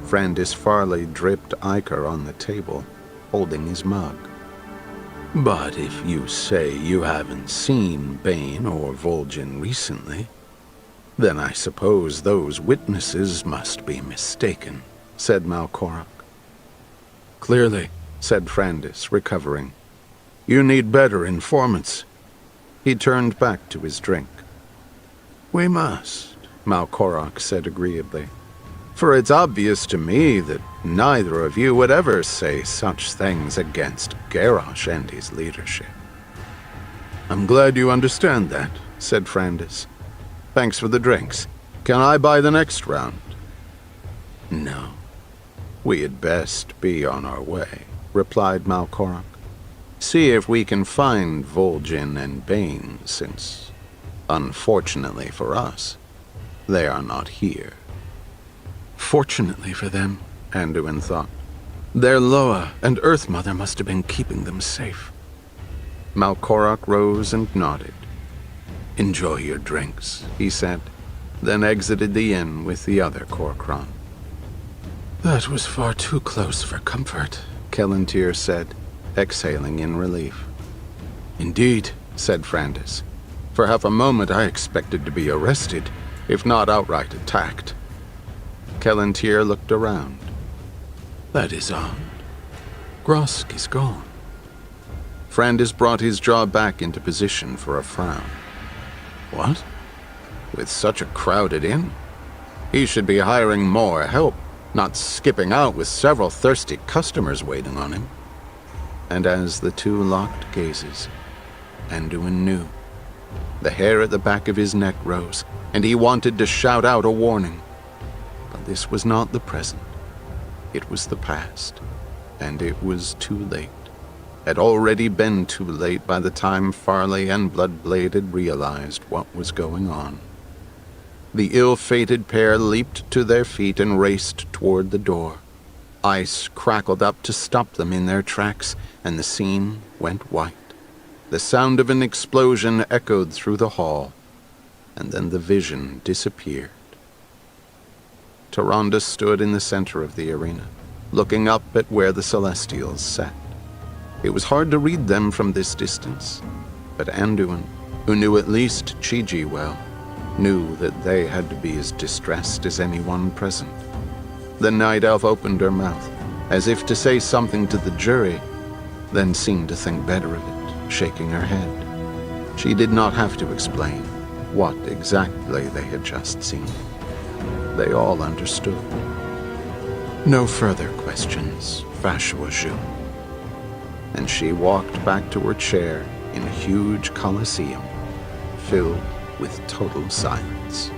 Frandis Farley dripped ichor on the table, holding his mug. But if you say you haven't seen Bane or Vol'jin recently, then I suppose those witnesses must be mistaken, said Malkorok. Clearly, said Frandis, recovering. You need better informants. He turned back to his drink. We must, Malkorok said agreeably. For it's obvious to me that neither of you would ever say such things against Garrosh and his leadership. I'm glad you understand that, said Frandis. Thanks for the drinks. Can I buy the next round? No. We had best be on our way, replied Malkorok. See if we can find Vol'jin and Bane, since, unfortunately for us, they are not here. Fortunately for them, Anduin thought. Their Loa and Earth Mother must have been keeping them safe. Malkorok rose and nodded. Enjoy your drinks, he said, then exited the inn with the other Kor'kron. That was far too close for comfort, Kelantir said, exhaling in relief. Indeed, said Frandis. For half a moment I expected to be arrested, if not outright attacked. Kelantir looked around. That is odd. Grosk is gone. Frandis brought his jaw back into position for a frown. What? With such a crowded inn? He should be hiring more help, not skipping out with several thirsty customers waiting on him. And as the two locked gazes, Anduin knew. The hair at the back of his neck rose, and he wanted to shout out a warning. But this was not the present. It was the past, and it was too late. Had already been too late by the time Farley and Bloodblade had realized what was going on. The ill-fated pair leaped to their feet and raced toward the door. Ice crackled up to stop them in their tracks, and the scene went white. The sound of an explosion echoed through the hall, and then the vision disappeared. Tyrande stood in the center of the arena, looking up at where the Celestials sat. It was hard to read them from this distance, but Anduin, who knew at least Chiji well, knew that they had to be as distressed as anyone present. The Night Elf opened her mouth, as if to say something to the jury, then seemed to think better of it, shaking her head. She did not have to explain what exactly they had just seen. They all understood. No further questions, Fashwaju. And she walked back to her chair in a huge coliseum, filled with total silence.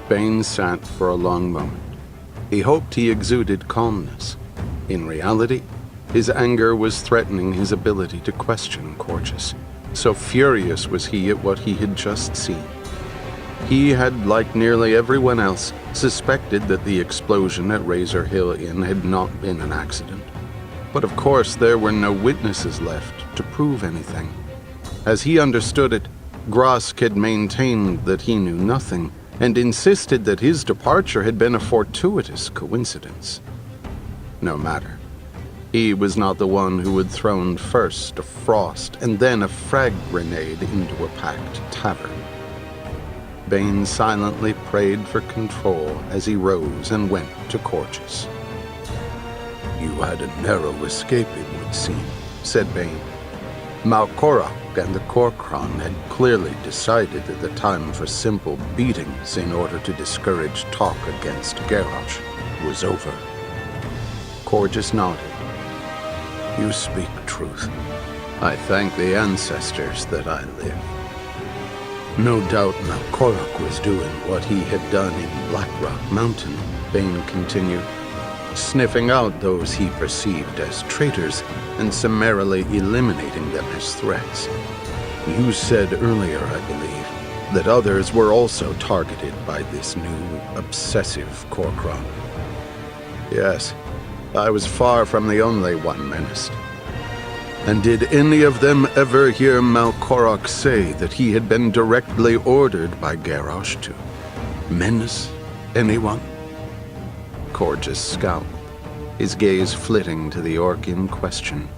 Bane sat for a long moment. He hoped he exuded calmness. In reality, his anger was threatening his ability to question Corchus. So furious was he at what he had just seen. He had, like nearly everyone else, suspected that the explosion at Razor Hill Inn had not been an accident. But of course there were no witnesses left to prove anything. As he understood it, Grosk had maintained that he knew nothing, and insisted that his departure had been a fortuitous coincidence. No matter. He was not the one who had thrown first a frost and then a frag grenade into a packed tavern. Bane silently prayed for control as he rose and went to Corchus. "You had a narrow escape, it would seem," said Bane. Malkorak and the Korkron had clearly decided that the time for simple beatings in order to discourage talk against Garrosh was over. Corchus nodded. "You speak truth. I thank the ancestors that I live." No doubt Malkorak was doing what he had done in Blackrock Mountain, Bane continued, sniffing out those he perceived as traitors and summarily eliminating them as threats. You said earlier, I believe, that others were also targeted by this new, obsessive Korkron. Yes, I was far from the only one menaced. And did any of them ever hear Malkorak say that he had been directly ordered by Garrosh to menace anyone? Corchus scowled, his gaze flitting to the orc in question.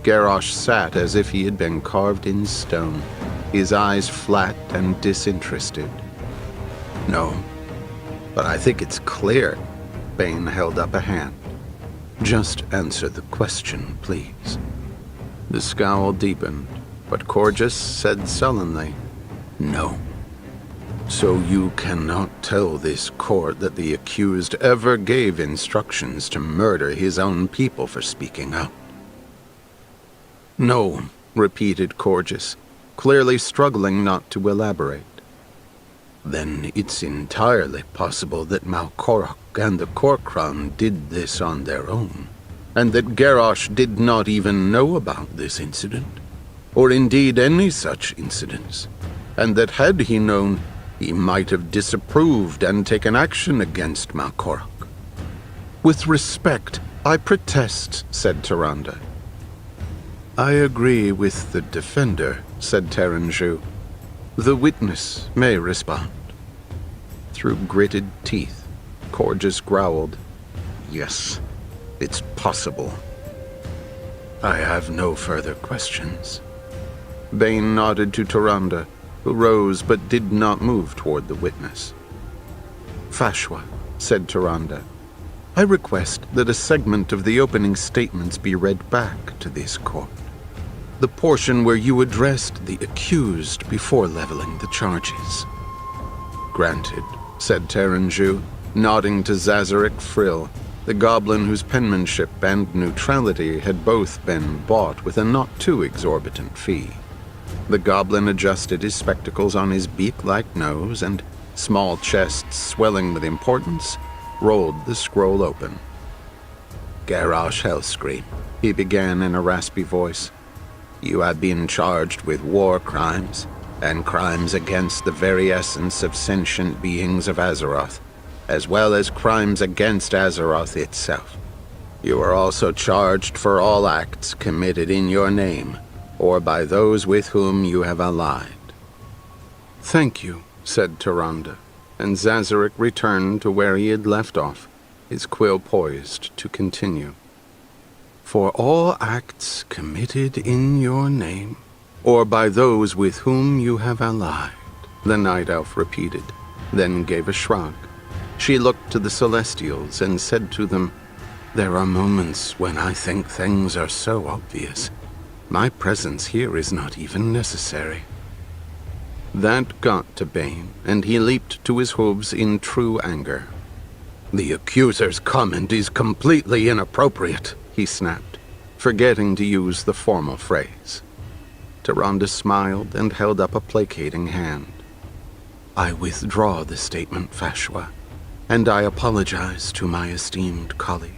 Garrosh sat as if he had been carved in stone, his eyes flat and disinterested. "No, but I think it's clear." Bane held up a hand. "Just answer the question, please." The scowl deepened, but Corchus said sullenly, "No." "So you cannot tell this court that the accused ever gave instructions to murder his own people for speaking out?" "No," repeated Corchus, clearly struggling not to elaborate. "Then it's entirely possible that Malkorak and the Korkron did this on their own, and that Garrosh did not even know about this incident, or indeed any such incidents, and that had he known, he might have disapproved and taken action against Malkorak." "With respect, I protest," said Tyrande. "I agree with the defender," said Taranju. "The witness may respond." Through gritted teeth, Corchus growled, "Yes, it's possible. I have no further questions." Bane nodded to Tyrande, who rose but did not move toward the witness. "Fashwa," said Tyrande, "I request that a segment of the opening statements be read back to this court. The portion where you addressed the accused before leveling the charges." "Granted," said Taranju, nodding to Zazarek Frill, the goblin whose penmanship and neutrality had both been bought with a not too exorbitant fee. The goblin adjusted his spectacles on his beak-like nose and, small chest swelling with importance, rolled the scroll open. "Garrosh Hellscream," he began in a raspy voice, "you have been charged with war crimes and crimes against the very essence of sentient beings of Azeroth, as well as crimes against Azeroth itself. You are also charged for all acts committed in your name or by those with whom you have allied." "Thank you," said Tyrande, and Zazarek returned to where he had left off, his quill poised to continue. "For all acts committed in your name, or by those with whom you have allied," the Night Elf repeated, then gave a shrug. She looked to the Celestials and said to them, "There are moments when I think things are so obvious. My presence here is not even necessary." That got to Bane, and he leaped to his hooves in true anger. "The accuser's comment is completely inappropriate," he snapped, forgetting to use the formal phrase. Tyrande smiled and held up a placating hand. "I withdraw the statement, Fashwa, and I apologize to my esteemed colleague.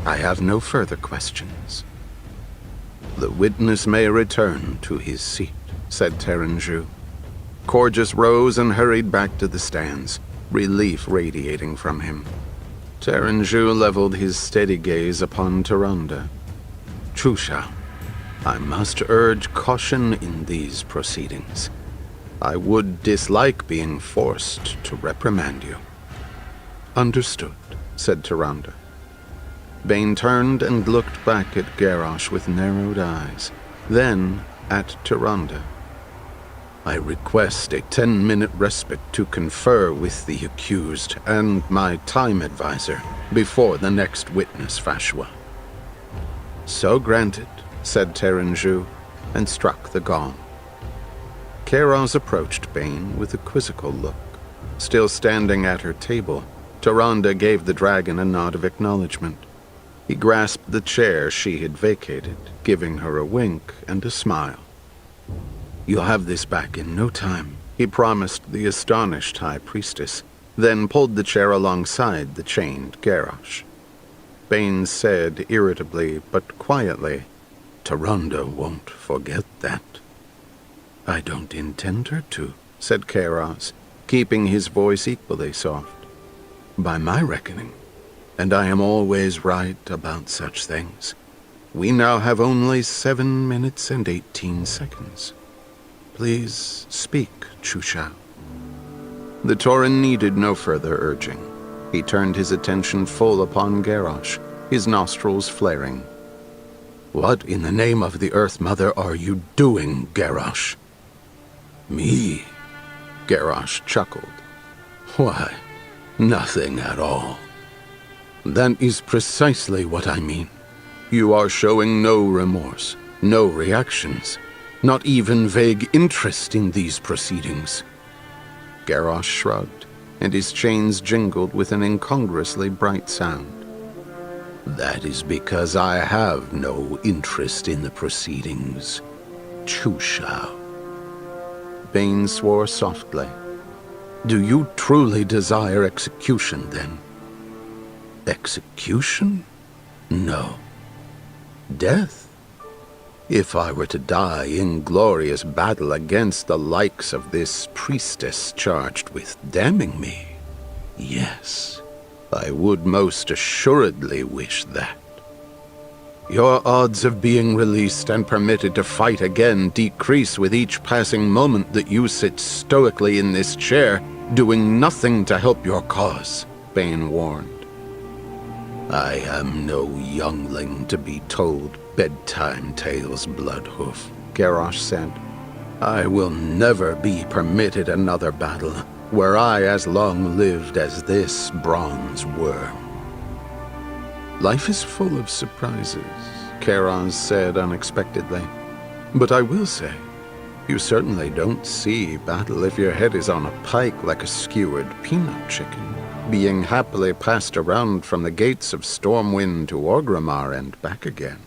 I have no further questions." "The witness may return to his seat," said Taranju. Corjus rose and hurried back to the stands, relief radiating from him. Taranju leveled his steady gaze upon Tyrande. "Chusha, I must urge caution in these proceedings. I would dislike being forced to reprimand you." "Understood," said Tyrande. Bane turned and looked back at Garrosh with narrowed eyes, then at Tyrande. "I request a 10-minute respite to confer with the accused and my time advisor before the next witness, Fashwa." "So granted," said Taranju, and struck the gong. Kairos approached Bane with a quizzical look. Still standing at her table, Tyrande gave the dragon a nod of acknowledgement. He grasped the chair she had vacated, giving her a wink and a smile. "You'll have this back in no time," he promised the astonished High Priestess, then pulled the chair alongside the chained Garrosh. Bane said irritably but quietly, "Tyrande won't forget that." "I don't intend her to," said Kairos, keeping his voice equally soft. "By my reckoning, and I am always right about such things, we now have only 7 minutes and 18 seconds. Please speak, Chusha." The Tauren needed no further urging. He turned his attention full upon Garrosh, his nostrils flaring. "What in the name of the Earth Mother are you doing, Garrosh?" "Me?" Garrosh chuckled. "Why, nothing at all." "That is precisely what I mean. You are showing no remorse, no reactions, not even vague interest in these proceedings." Garrosh shrugged, and his chains jingled with an incongruously bright sound. "That is because I have no interest in the proceedings, Chusha." Bane swore softly. "Do you truly desire execution, then?" "Execution? No. Death? If I were to die in glorious battle against the likes of this priestess charged with damning me, yes, I would most assuredly wish that. Your odds of being released and permitted to fight again decrease with each passing moment that you sit stoically in this chair, doing nothing to help your cause," Bane warned. "I am no youngling to be told bedtime tales, Bloodhoof," Garrosh said. "I will never be permitted another battle, were I as long-lived as this bronze worm." "Life is full of surprises," Karaz said unexpectedly. "But I will say, you certainly don't see battle if your head is on a pike like a skewered peanut chicken, being happily passed around from the gates of Stormwind to Orgrimmar and back again."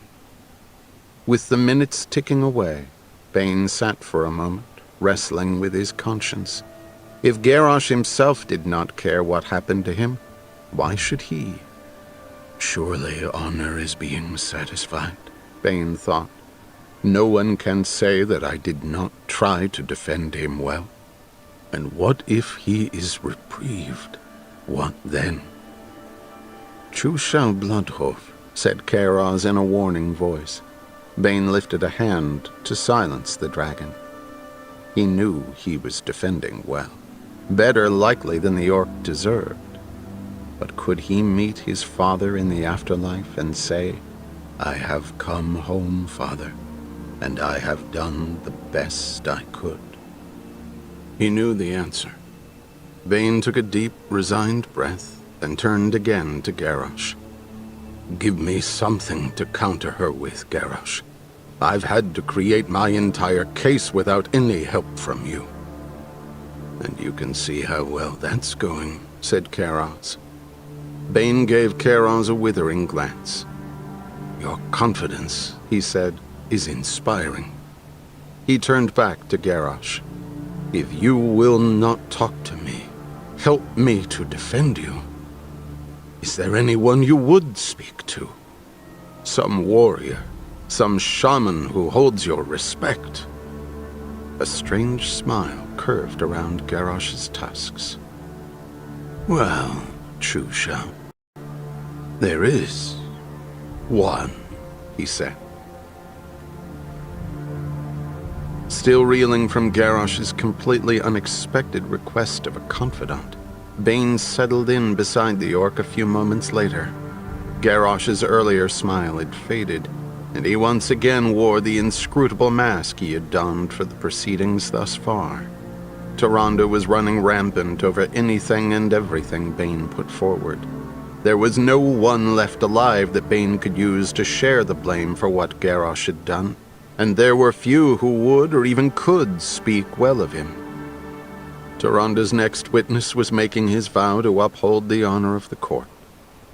With the minutes ticking away, Bane sat for a moment, wrestling with his conscience. If Garrosh himself did not care what happened to him, why should he? "Surely honor is being satisfied," Bane thought. "No one can say that I did not try to defend him well. And what if he is reprieved? What then?" "Chusha Bloodhoof," said Karaz in a warning voice. Bane lifted a hand to silence the dragon. He knew he was defending well, better likely than the orc deserved. But could he meet his father in the afterlife and say, "I have come home, father, and I have done the best I could"? He knew the answer. Bane took a deep, resigned breath and turned again to Garrosh. "Give me something to counter her with, Garrosh. I've had to create my entire case without any help from you." "And you can see how well that's going," said Karaz. Bane gave Karaz a withering glance. "Your confidence," he said, "is inspiring." He turned back to Garrosh. "If you will not talk to me, help me to defend you, is there anyone you would speak to? Some warrior, some shaman who holds your respect?" A strange smile curved around Garrosh's tusks. "Well, Chusha, there is one," he said. Still reeling from Garrosh's completely unexpected request of a confidant, Bane settled in beside the orc a few moments later. Garrosh's earlier smile had faded, and he once again wore the inscrutable mask he had donned for the proceedings thus far. Tyrande was running rampant over anything and everything Bane put forward. There was no one left alive that Bane could use to share the blame for what Garrosh had done, and there were few who would or even could speak well of him. Tyrande's next witness was making his vow to uphold the honor of the court.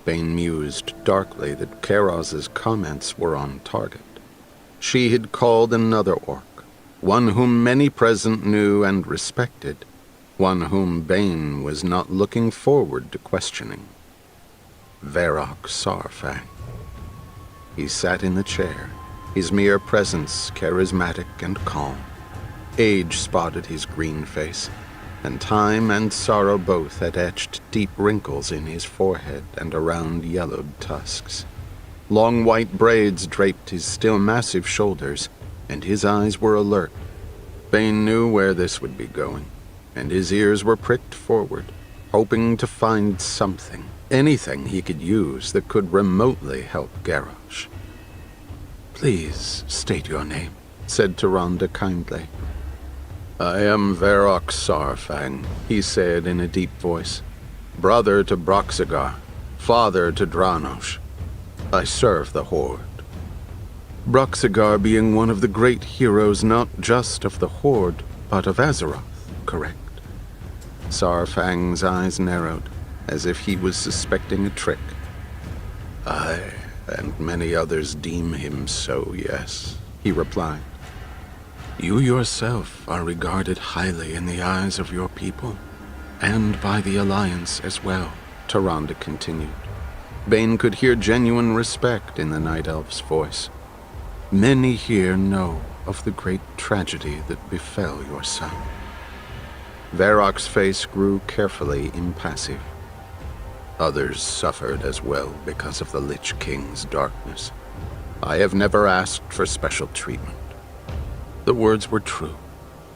Bane mused darkly that Karaz's comments were on target. She had called another orc, one whom many present knew and respected, one whom Bane was not looking forward to questioning. Varrock Saurfang. He sat in the chair, his mere presence charismatic and calm. Age spotted his green face, and time and sorrow both had etched deep wrinkles in his forehead and around yellowed tusks. Long white braids draped his still massive shoulders, and his eyes were alert. Bane knew where this would be going, and his ears were pricked forward, hoping to find something, anything he could use that could remotely help Garrosh. "Please state your name," said Tyrande kindly. "I am Varrock Saurfang," he said in a deep voice. "Brother to Broxagar, father to Dranosh. I serve the Horde." Broxagar being one of the great heroes not just of the Horde, but of Azeroth, correct? Saurfang's eyes narrowed, as if he was suspecting a trick. "I, and many others deem him so, yes," he replied. "You yourself are regarded highly in the eyes of your people, and by the Alliance as well," Tyrande continued. Bane could hear genuine respect in the Night Elf's voice. "Many here know of the great tragedy that befell your son." Varrock's face grew carefully impassive. "Others suffered as well because of the Lich King's darkness. I have never asked for special treatment." The words were true.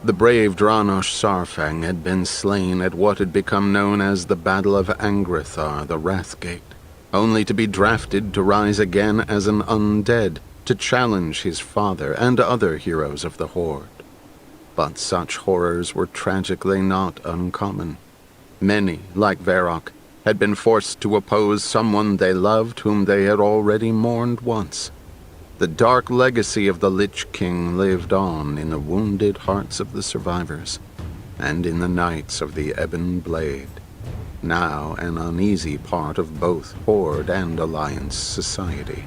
The brave Dranosh Saurfang had been slain at what had become known as the Battle of Angrithar, the Wrathgate, only to be drafted to rise again as an undead, to challenge his father and other heroes of the Horde. But such horrors were tragically not uncommon. Many, like Varrock, had been forced to oppose someone they loved whom they had already mourned once. The dark legacy of the Lich King lived on in the wounded hearts of the survivors, and in the Knights of the Ebon Blade, now an uneasy part of both Horde and Alliance society.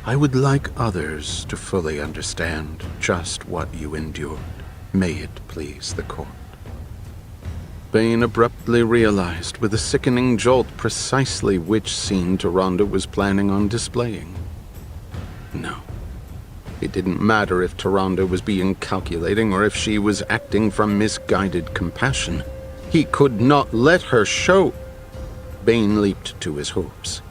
I would like others to fully understand just what you endured. May it please the court. Bane abruptly realized with a sickening jolt precisely which scene Tyrande was planning on displaying. No. It didn't matter if Tyrande was being calculating or if she was acting from misguided compassion. He could not let her show. Bane leaped to his hopes.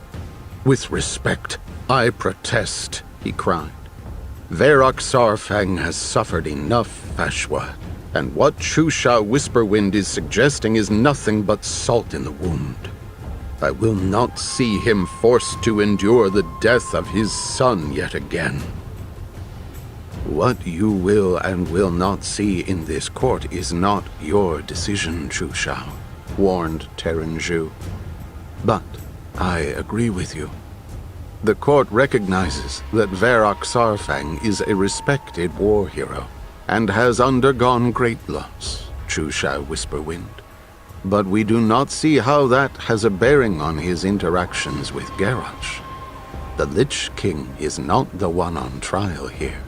"With respect, I protest," he cried. "Varrock Saurfang has suffered enough, Fashwa, and what Chusha Whisperwind is suggesting is nothing but salt in the wound. I will not see him forced to endure the death of his son yet again." "What you will and will not see in this court is not your decision, Chusha," warned Terenju. "But I agree with you. The court recognizes that Varrock Saurfang is a respected war hero and has undergone great loss, Chusha Whisperwind. But we do not see how that has a bearing on his interactions with Garrosh. The Lich King is not the one on trial here."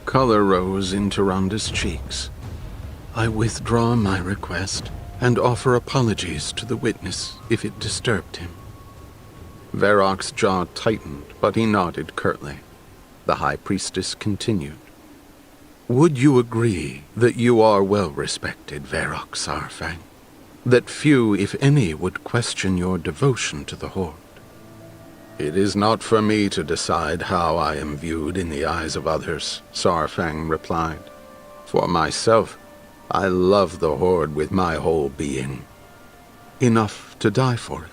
Color rose in Tyrande's cheeks. "I withdraw my request and offer apologies to the witness if it disturbed him." Varrock's jaw tightened, but he nodded curtly. The High Priestess continued. "Would you agree that you are well respected, Varrock Saurfang? That few, if any, would question your devotion to the Horde?" "It is not for me to decide how I am viewed in the eyes of others," Saurfang replied. "For myself, I love the Horde with my whole being." "Enough to die for it?"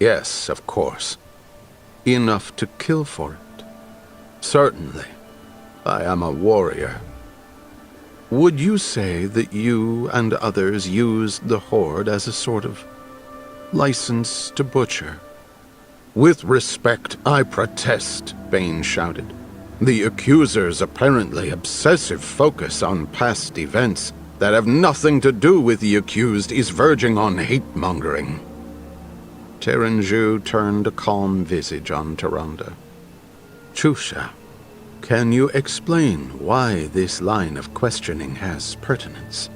"Yes, of course." "Enough to kill for it?" "Certainly. I am a warrior." "Would you say that you and others used the Horde as a sort of license to butcher?" "With respect, I protest," Bane shouted. "The accuser's apparently obsessive focus on past events that have nothing to do with the accused is verging on hate-mongering." Terenju turned a calm visage on Tyrande. "Chusha, can you explain why this line of questioning has pertinence?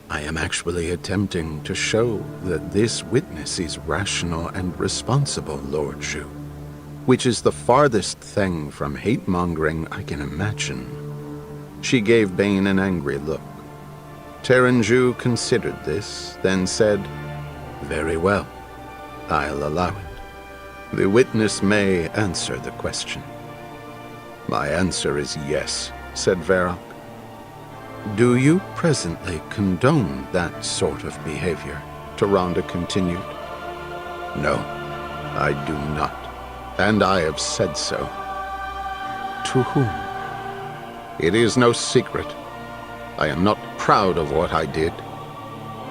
I am actually attempting to show that this witness is rational and responsible, Lord Zhu, which is the farthest thing from hate-mongering I can imagine." She gave Bane an angry look. Terenju considered this, then said, "Very well. I'll allow it. The witness may answer the question." "My answer is yes," said Varrock. "Do you presently condone that sort of behavior?" Tyrande continued. "No, I do not, and I have said so." "To whom?" "It is no secret. I am not proud of what I did."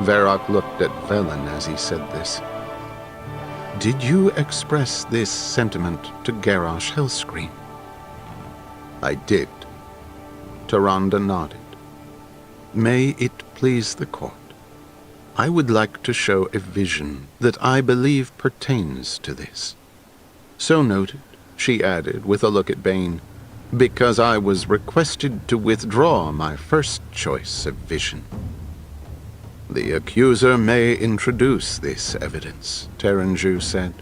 Varrock looked at Velen as he said this. "Did you express this sentiment to Garrosh Hellscream?" "I did." Tyrande nodded. "May it please the court, I would like to show a vision that I believe pertains to this. So noted," she added with a look at Bane, "because I was requested to withdraw my first choice of vision." "The accuser may introduce this evidence," Terenju said.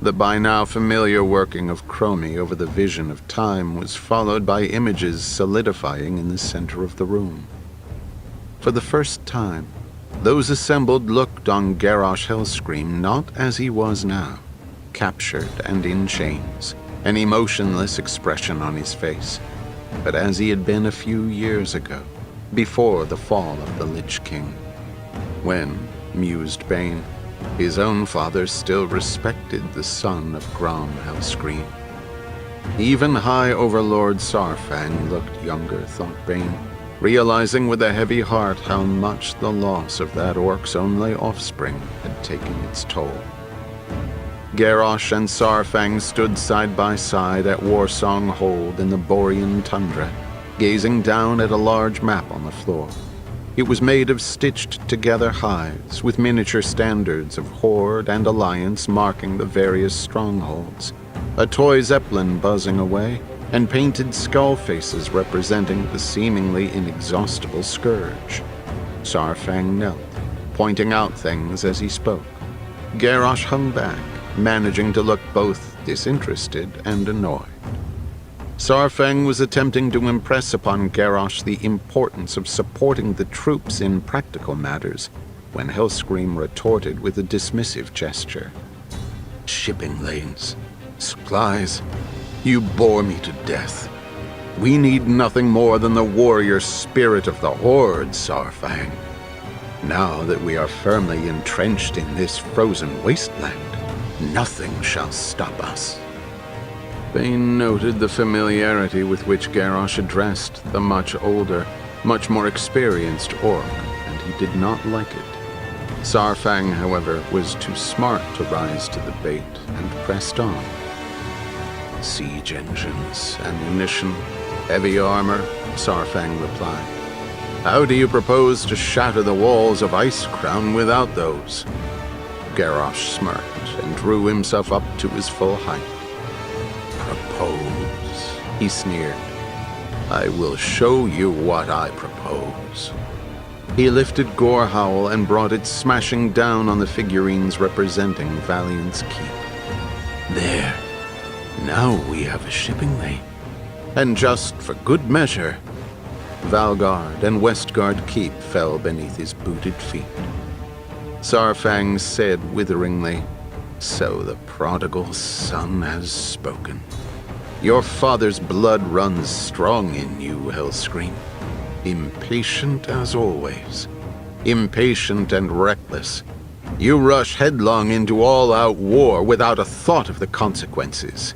The by now familiar working of Chromie over the vision of time was followed by images solidifying in the center of the room. For the first time, those assembled looked on Garrosh Hellscream not as he was now, captured and in chains, an emotionless expression on his face, but as he had been a few years ago, before the fall of the Lich King, when, mused Bane, his own father still respected the son of Grom Hellscream, Even High Overlord Sarfang looked younger, thought Bane, realizing with a heavy heart how much the loss of that orc's only offspring had taken its toll. Garrosh and Sarfang stood side by side at Warsong Hold in the Borean tundra, gazing down at a large map on the floor. It was made of stitched-together hives, with miniature standards of Horde and Alliance marking the various strongholds, a toy zeppelin buzzing away, and painted skull faces representing the seemingly inexhaustible Scourge. Sarfang knelt, pointing out things as he spoke. Garrosh hung back, managing to look both disinterested and annoyed. Sarfang was attempting to impress upon Garrosh the importance of supporting the troops in practical matters, when Hellscream retorted with a dismissive gesture. "Shipping lanes, supplies, you bore me to death. We need nothing more than the warrior spirit of the Horde, Sarfang. Now that we are firmly entrenched in this frozen wasteland, nothing shall stop us." Bane noted the familiarity with which Garrosh addressed the much older, much more experienced orc, and he did not like it. Sarfang, however, was too smart to rise to the bait and pressed on. "Siege engines, ammunition, heavy armor," Sarfang replied. "How do you propose to shatter the walls of Icecrown without those?" Garrosh smirked and drew himself up to his full height. "Propose," he sneered. "I will show you what I propose." He lifted Gorehowl and brought it smashing down on the figurines representing Valiant's keep. "There. Now we have a shipping lane. And just for good measure, Valgard and Westguard Keep fell beneath his booted feet. Sarfang said witheringly, "So the prodigal son has spoken. Your father's blood runs strong in you, Hellscream. Impatient as always. Impatient and reckless. You rush headlong into all-out war without a thought of the consequences.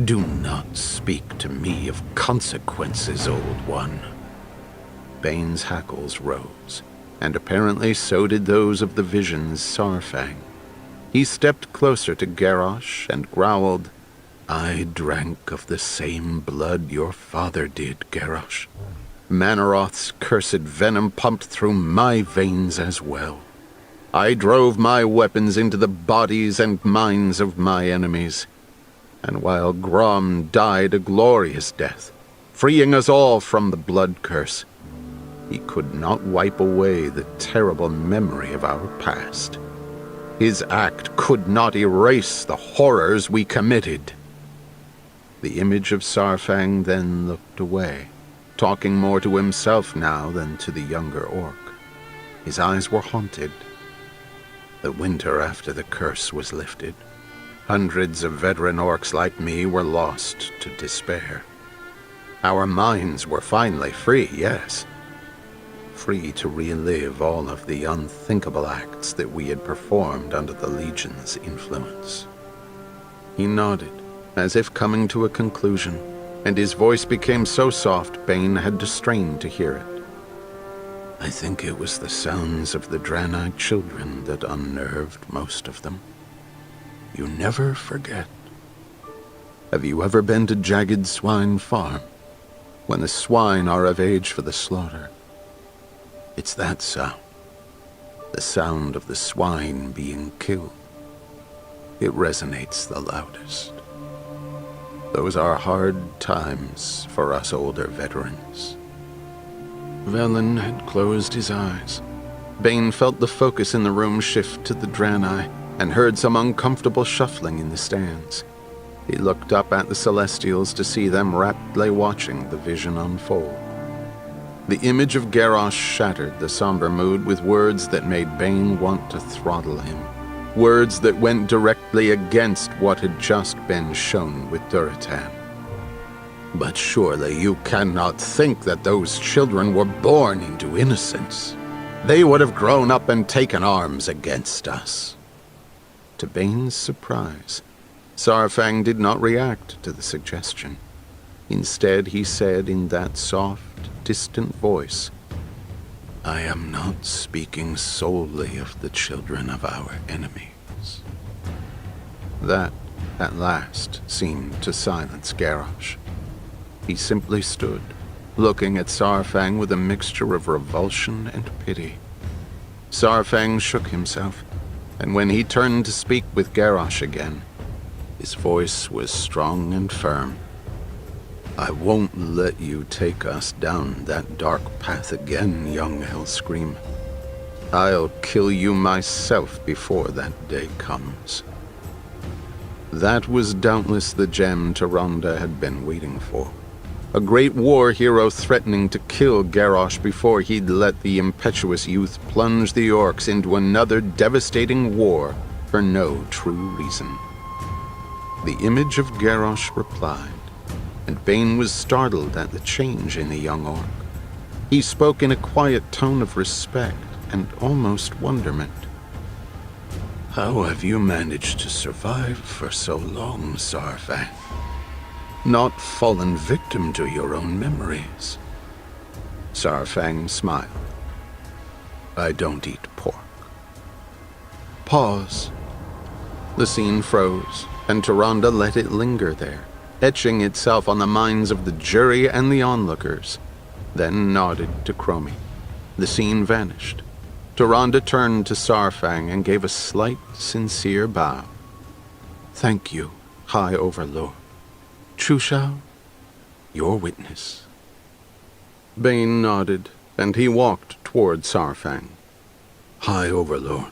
Do not speak to me of consequences, old one." Bane's hackles rose, and apparently so did those of the vision's Sarfang. He stepped closer to Garrosh and growled, "I drank of the same blood your father did, Garrosh. Manaroth's cursed venom pumped through my veins as well. I drove my weapons into the bodies and minds of my enemies. And while Grom died a glorious death, freeing us all from the blood curse, he could not wipe away the terrible memory of our past. His act could not erase the horrors we committed." The image of Sarfang then looked away, talking more to himself now than to the younger orc. His eyes were haunted. The winter after the curse was lifted, hundreds of veteran orcs like me were lost to despair. Our minds were finally free, yes. Free to relive all of the unthinkable acts that we had performed under the Legion's influence. He nodded, as if coming to a conclusion, and his voice became so soft Bane had to strain to hear it. "I think it was the sounds of the Draenei children that unnerved most of them. You never forget. Have you ever been to Jagged Swine Farm, when the swine are of age for the slaughter? It's that sound. The sound of the swine being killed. It resonates the loudest. Those are hard times for us older veterans." Velen had closed his eyes. Bane felt the focus in the room shift to the Draenei, and heard some uncomfortable shuffling in the stands. He looked up at the Celestials to see them raptly watching the vision unfold. The image of Garrosh shattered the somber mood with words that made Bane want to throttle him. Words that went directly against what had just been shown with Duratan. "But surely you cannot think that those children were born into innocence. They would have grown up and taken arms against us." To Bane's surprise, Saurfang did not react to the suggestion. Instead, he said in that soft, distant voice, "I am not speaking solely of the children of our enemies." That, at last, seemed to silence Garrosh. He simply stood, looking at Saurfang with a mixture of revulsion and pity. Saurfang shook himself, and when he turned to speak with Garrosh again, his voice was strong and firm. "I won't let you take us down that dark path again, young Hellscream. I'll kill you myself before that day comes." That was doubtless the gem Tyrande had been waiting for. A great war hero threatening to kill Garrosh before he'd let the impetuous youth plunge the orcs into another devastating war for no true reason. The image of Garrosh replied, and Bane was startled at the change in the young orc. He spoke in a quiet tone of respect and almost wonderment. "How have you managed to survive for so long, Saurfang? Not fallen victim to your own memories?" Saurfang smiled. "I don't eat pork." Pause. The scene froze, and Tyrande let it linger there, etching itself on the minds of the jury and the onlookers, then nodded to Chromie. The scene vanished. Tyrande turned to Saurfang and gave a slight, sincere bow. "Thank you, High Overlord. Chushao, your witness." Bane nodded, and he walked toward Saurfang. "High Overlord,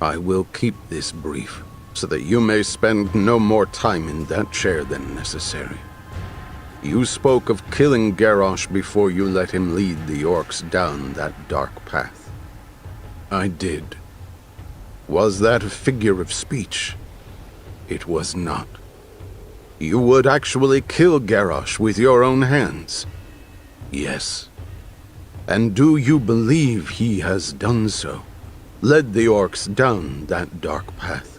I will keep this brief, so that you may spend no more time in that chair than necessary. You spoke of killing Garrosh before you let him lead the orcs down that dark path." "I did." "Was that a figure of speech?" "It was not." "You would actually kill Garrosh with your own hands?" "Yes." "And do you believe he has done so? Led the orcs down that dark path?"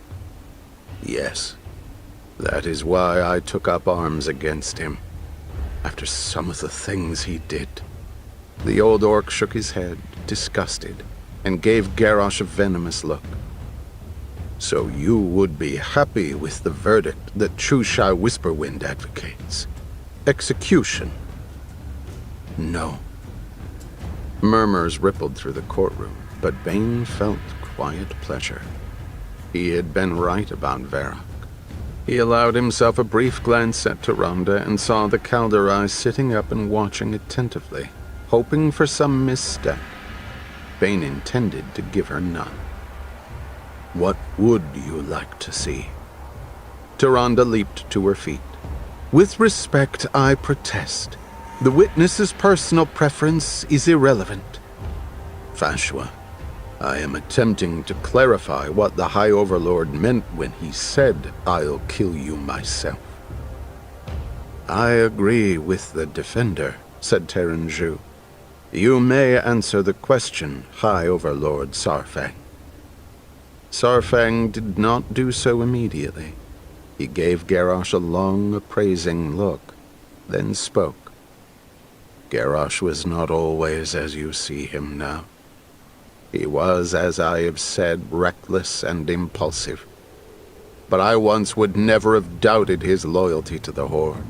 "Yes. That is why I took up arms against him, after some of the things he did." The old orc shook his head, disgusted, and gave Garrosh a venomous look. "So you would be happy with the verdict that Chushai Whisperwind advocates? Execution?" "No." Murmurs rippled through the courtroom, but Bane felt quiet pleasure. He had been right about Varrock. He allowed himself a brief glance at Tyrande and saw the Kaldorei sitting up and watching attentively, hoping for some misstep. Bane intended to give her none. "What would you like to see?" Tyrande leaped to her feet. "With respect, I protest. The witness's personal preference is irrelevant." "Fashwa, I am attempting to clarify what the High Overlord meant when he said, 'I'll kill you myself.'" "I agree with the defender," said Terenju. "You may answer the question, High Overlord Saurfang." Saurfang did not do so immediately. He gave Garrosh a long, appraising look, then spoke. "Garrosh was not always as you see him now. He was, as I have said, reckless and impulsive. But I once would never have doubted his loyalty to the Horde.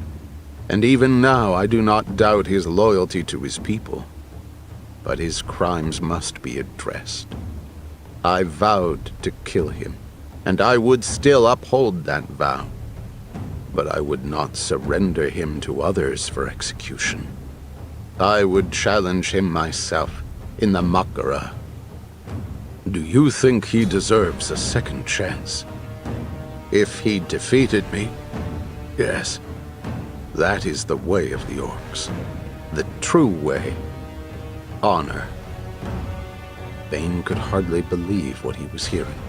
And even now I do not doubt his loyalty to his people. But his crimes must be addressed. I vowed to kill him, and I would still uphold that vow. But I would not surrender him to others for execution. I would challenge him myself in the Makara. Do you think he deserves a second chance? If he defeated me, yes. That is the way of the orcs. The true way. Honor. Bane could hardly believe what he was hearing.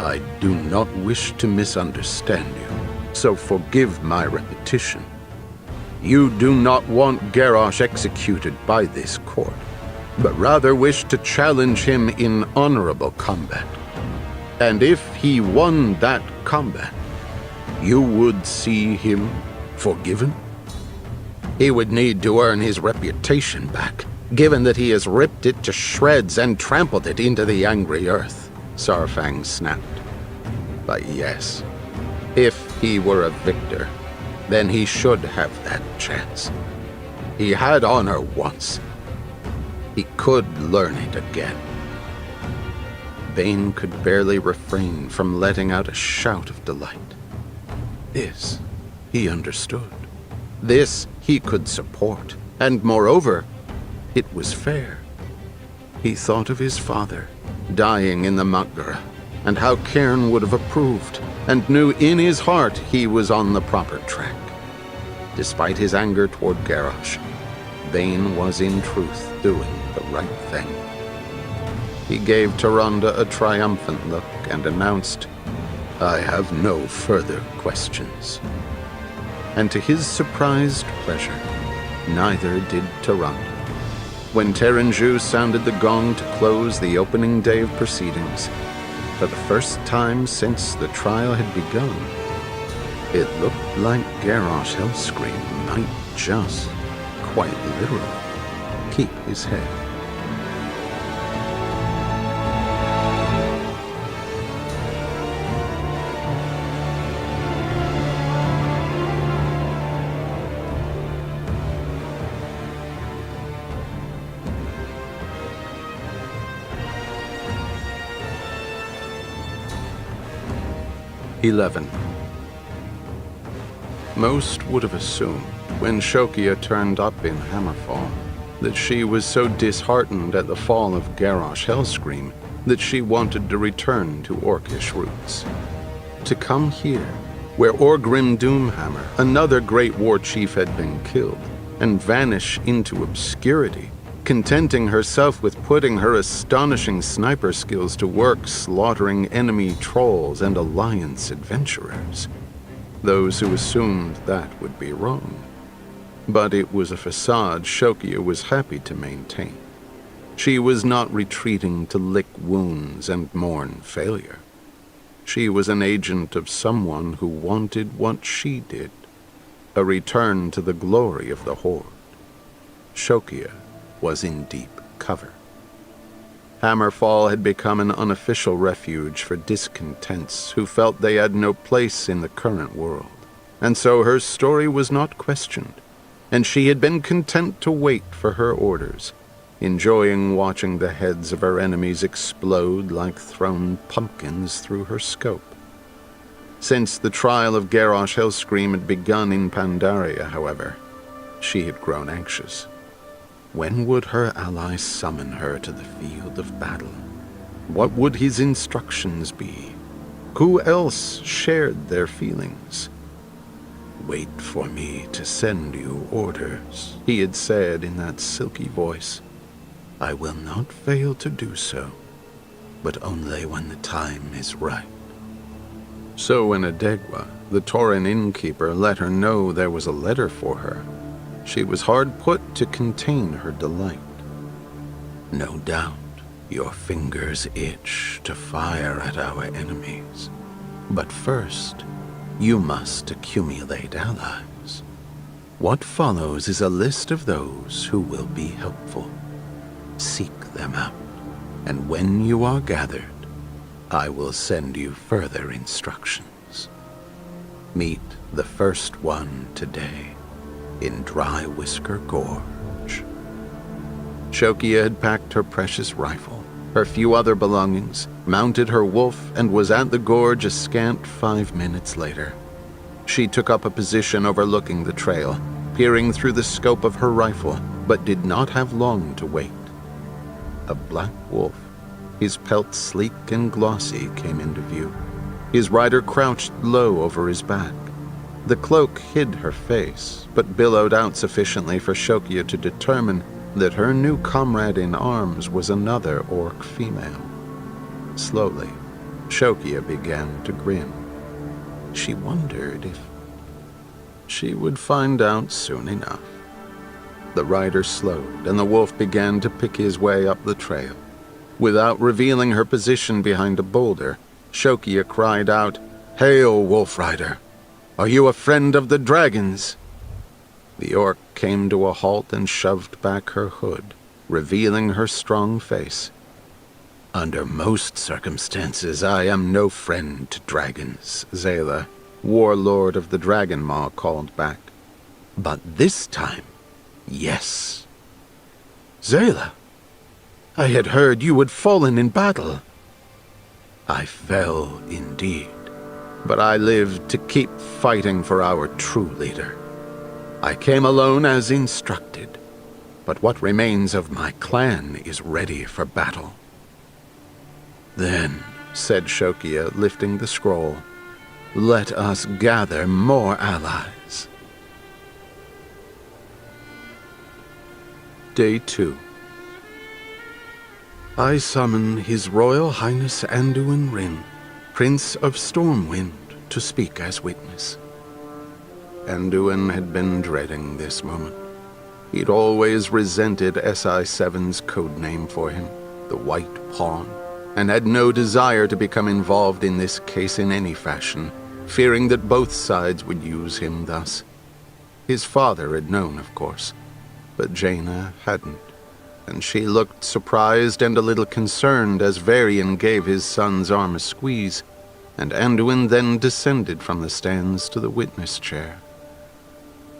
I do not wish to misunderstand you, so forgive my repetition. You do not want Garrosh executed by this court, but rather wish to challenge him in honorable combat. And if he won that combat, you would see him forgiven? He would need to earn his reputation back, given that he has ripped it to shreds and trampled it into the angry earth, Sarfang snapped. But yes, if he were a victor, then he should have that chance. He had honor once. He could learn it again. Bane could barely refrain from letting out a shout of delight. This he understood. This he could support, and moreover, it was fair. He thought of his father, dying in the Mak'gora, and how Cairn would have approved, and knew in his heart he was on the proper track. Despite his anger toward Garrosh, Bane was in truth doing the right thing. He gave Tyrande a triumphant look and announced, "I have no further questions." And to his surprised pleasure, neither did Tyrande. When Terenju sounded the gong to close the opening day of proceedings, for the first time since the trial had begun, it looked like Garrosh Hellscream might just, quite literally, keep his head. "11. Most would have assumed, when Shokia turned up in Hammerfall, that she was so disheartened at the fall of Garrosh Hellscream that she wanted to return to Orcish roots. To come here, where Orgrim Doomhammer, another great war chief, had been killed, and vanish into obscurity, contenting herself with putting her astonishing sniper skills to work slaughtering enemy trolls and alliance adventurers. Those who assumed that would be wrong. But it was a facade Shokia was happy to maintain. She was not retreating to lick wounds and mourn failure. She was an agent of someone who wanted what she did, a return to the glory of the Horde. Shokia was in deep cover. Hammerfall had become an unofficial refuge for discontents who felt they had no place in the current world, and so her story was not questioned, and she had been content to wait for her orders, enjoying watching the heads of her enemies explode like thrown pumpkins through her scope. Since the trial of Garrosh Hellscream had begun in Pandaria, however, she had grown anxious. When would her ally summon her to the field of battle? What would his instructions be? Who else shared their feelings? "Wait for me to send you orders," he had said in that silky voice. "I will not fail to do so, but only when the time is right." So when Adegwa, the Tauren innkeeper, let her know there was a letter for her, she was hard put to contain her delight. "No doubt your fingers itch to fire at our enemies, but first you must accumulate allies. What follows is a list of those who will be helpful. Seek them out, and when you are gathered, I will send you further instructions. Meet the first one today in Dry Whisker Gorge." Shokia had packed her precious rifle, her few other belongings, mounted her wolf, and was at the gorge a scant 5 minutes later. She took up a position overlooking the trail, peering through the scope of her rifle, but did not have long to wait. A black wolf, his pelt sleek and glossy, came into view. His rider crouched low over his back. The cloak hid her face, but billowed out sufficiently for Shokia to determine that her new comrade in arms was another orc female. Slowly, Shokia began to grin. She wondered if she would find out soon enough. The rider slowed, and the wolf began to pick his way up the trail. Without revealing her position behind a boulder, Shokia cried out, "Hail, Wolf Rider! Are you a friend of the dragons? The orc came to a halt and shoved back her hood, revealing her strong face. Under most circumstances, I am no friend to dragons, Zayla, warlord of the Dragon Maw, called back. But this time, yes. Zayla, I had heard you had fallen in battle. I fell indeed, but I lived to keep fighting for our true leader. I came alone as instructed, but what remains of my clan is ready for battle. Then, said Shokia, lifting the scroll, let us gather more allies. Day 2. I summon His Royal Highness Anduin Rin, Prince of Stormwind, to speak as witness. Anduin had been dreading this moment. He'd always resented SI-7's codename for him, the White Pawn, and had no desire to become involved in this case in any fashion, fearing that both sides would use him thus. His father had known, of course, but Jaina hadn't, and she looked surprised and a little concerned as Varian gave his son's arm a squeeze, and Anduin then descended from the stands to the witness chair.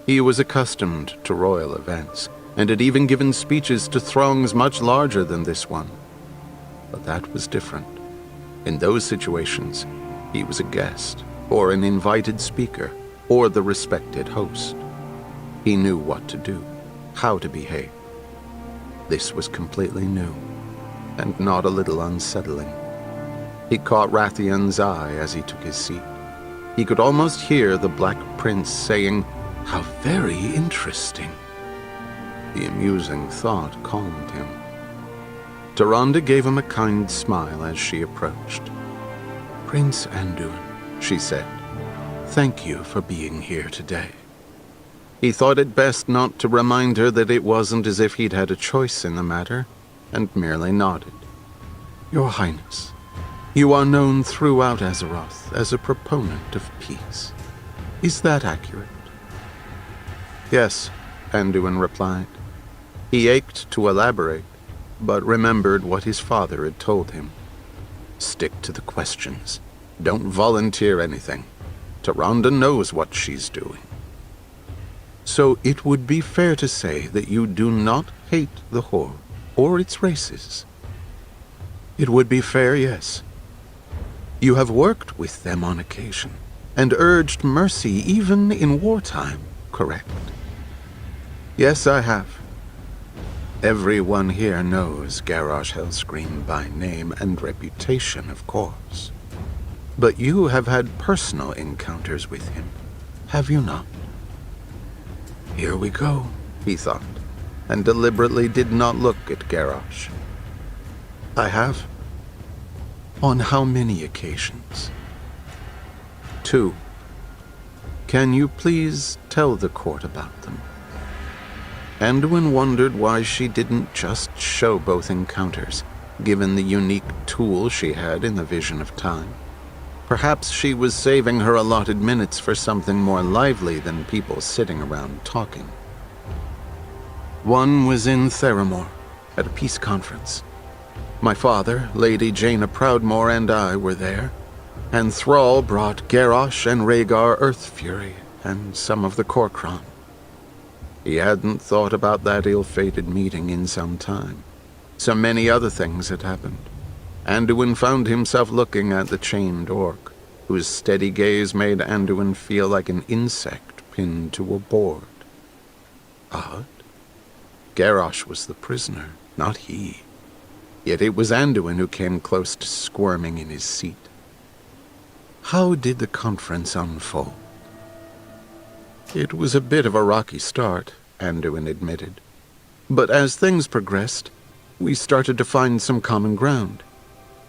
He was accustomed to royal events, and had even given speeches to throngs much larger than this one. But that was different. In those situations, he was a guest, or an invited speaker, or the respected host. He knew what to do, how to behave. This was completely new, and not a little unsettling. He caught Rathian's eye as he took his seat. He could almost hear the Black Prince saying, "How very interesting." The amusing thought calmed him. Tyrande gave him a kind smile as she approached. "Prince Anduin," she said, "thank you for being here today." He thought it best not to remind her that it wasn't as if he'd had a choice in the matter, and merely nodded. "Your Highness, you are known throughout Azeroth as a proponent of peace. Is that accurate?" "Yes," Anduin replied. He ached to elaborate, but remembered what his father had told him. "Stick to the questions. Don't volunteer anything. Tyrande knows what she's doing." "So it would be fair to say that you do not hate the Horde or its races?" "It would be fair, yes." "You have worked with them on occasion, and urged mercy even in wartime, correct?" "Yes, I have." "Everyone here knows Garrosh Hellscream by name and reputation, of course. But you have had personal encounters with him, have you not?" "Here we go," he thought, and deliberately did not look at Garrosh. "I have." "On how many occasions?" "2. Can you please tell the court about them?" Anduin wondered why she didn't just show both encounters, given the unique tool she had in the Vision of Time. Perhaps she was saving her allotted minutes for something more lively than people sitting around talking. "One was in Theramore, at a peace conference. My father, Lady Jaina Proudmoore, and I were there, and Thrall brought Garrosh and Rhaegar Earthfury, and some of the Kor'kron. He hadn't thought about that ill-fated meeting in some time. So many other things had happened. Anduin found himself looking at the chained orc, whose steady gaze made Anduin feel like an insect pinned to a board. Odd. Garrosh was the prisoner, not he. Yet it was Anduin who came close to squirming in his seat. How did the conference unfold? It was a bit of a rocky start, Anduin admitted. But as things progressed, we started to find some common ground.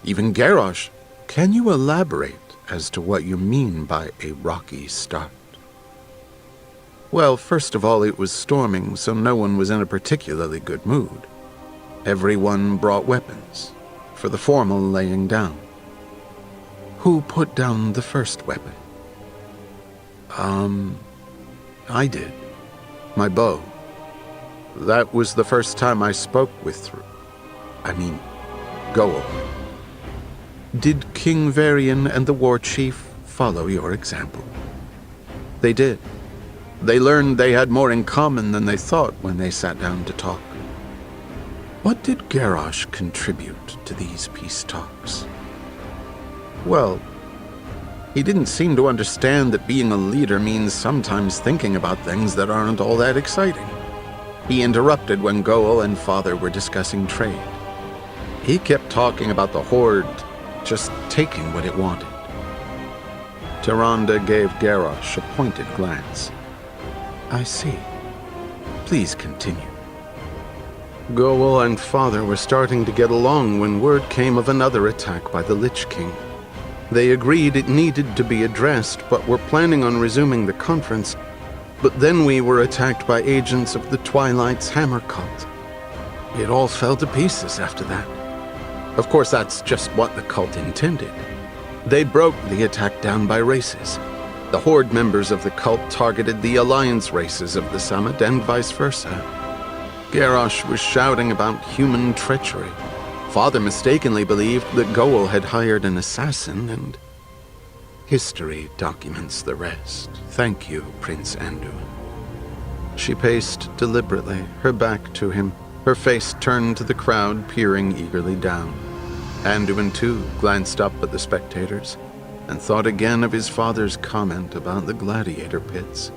Even Garrosh, can you elaborate as to what you mean by a rocky start? Well, first of all, it was storming, so no one was in a particularly good mood. Everyone brought weapons, for the formal laying down. Who put down the first weapon? I did. My bow. That was the first time I spoke with Goel. Did King Varian and the war chief follow your example? They did. They learned they had more in common than they thought when they sat down to talk. What did Garrosh contribute to these peace talks? Well, he didn't seem to understand that being a leader means sometimes thinking about things that aren't all that exciting. He interrupted when Goel and Father were discussing trade. He kept talking about the Horde just taking what it wanted. Tyrande gave Garrosh a pointed glance. I see. Please continue. Goel and Father were starting to get along when word came of another attack by the Lich King. They agreed it needed to be addressed, but were planning on resuming the conference. But then we were attacked by agents of the Twilight's Hammer Cult. It all fell to pieces after that. Of course, that's just what the cult intended. They broke the attack down by races. The Horde members of the cult targeted the Alliance races of the summit and vice versa. Garrosh was shouting about human treachery. Father mistakenly believed that Goel had hired an assassin, and history documents the rest. Thank you, Prince Anduin. She paced deliberately, her back to him, her face turned to the crowd, peering eagerly down. Anduin, too, glanced up at the spectators and thought again of his father's comment about the gladiator pits.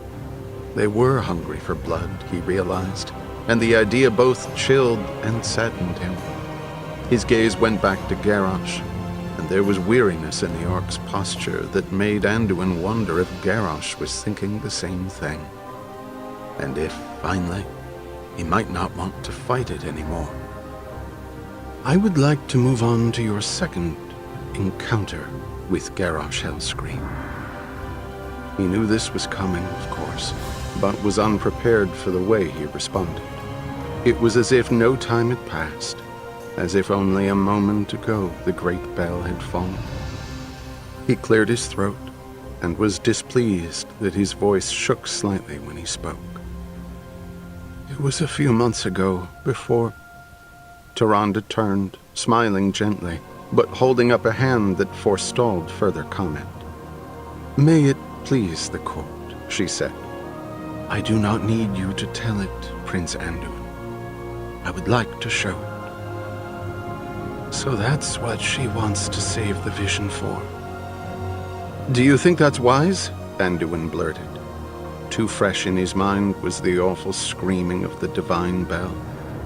They were hungry for blood, he realized, and the idea both chilled and saddened him. His gaze went back to Garrosh, and there was weariness in the orc's posture that made Anduin wonder if Garrosh was thinking the same thing. And if, finally, he might not want to fight it anymore. I would like to move on to your second encounter with Garrosh Hellscream. He knew this was coming, of course, but was unprepared for the way he responded. It was as if no time had passed, as if only a moment ago the great bell had fallen. He cleared his throat and was displeased that his voice shook slightly when he spoke. It was a few months ago, before... Tyrande turned, smiling gently, but holding up a hand that forestalled further comment. May it please the court, she said. I do not need you to tell it, Prince Anduin. I would like to show it. So that's what she wants to save the vision for. Do you think that's wise? Anduin blurted. Too fresh in his mind was the awful screaming of the divine bell,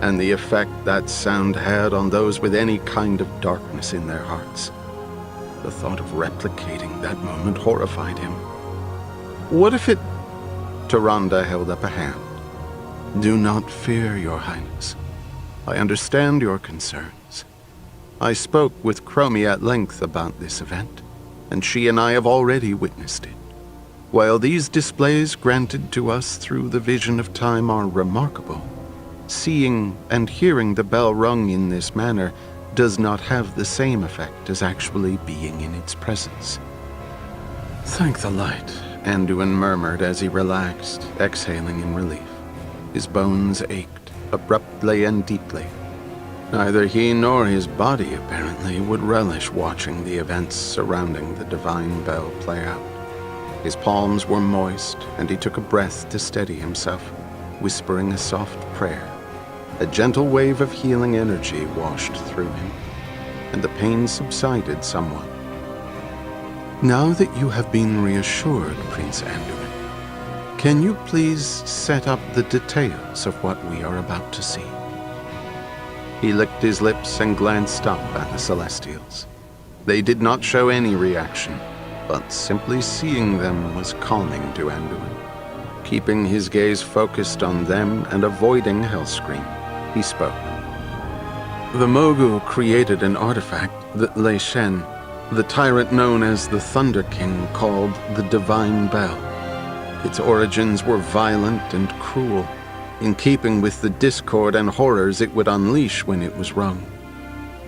and the effect that sound had on those with any kind of darkness in their hearts. The thought of replicating that moment horrified him. What if it... Tyrande held up a hand. Do not fear, Your Highness. I understand your concerns. I spoke with Chromie at length about this event, and she and I have already witnessed it. While these displays granted to us through the vision of time are remarkable, seeing and hearing the bell rung in this manner does not have the same effect as actually being in its presence. Thank the light, Anduin murmured as he relaxed, exhaling in relief. His bones ached, abruptly and deeply. Neither he nor his body, apparently, would relish watching the events surrounding the divine bell play out. His palms were moist, and he took a breath to steady himself, whispering a soft prayer. A gentle wave of healing energy washed through him, and the pain subsided somewhat. Now that you have been reassured, Prince Anduin, can you please set up the details of what we are about to see? He licked his lips and glanced up at the Celestials. They did not show any reaction, but simply seeing them was calming to Anduin. Keeping his gaze focused on them and avoiding Hellscream, he spoke. The Mogu created an artifact that Lei Shen, the tyrant known as the Thunder King, called the Divine Bell. Its origins were violent and cruel, in keeping with the discord and horrors it would unleash when it was rung.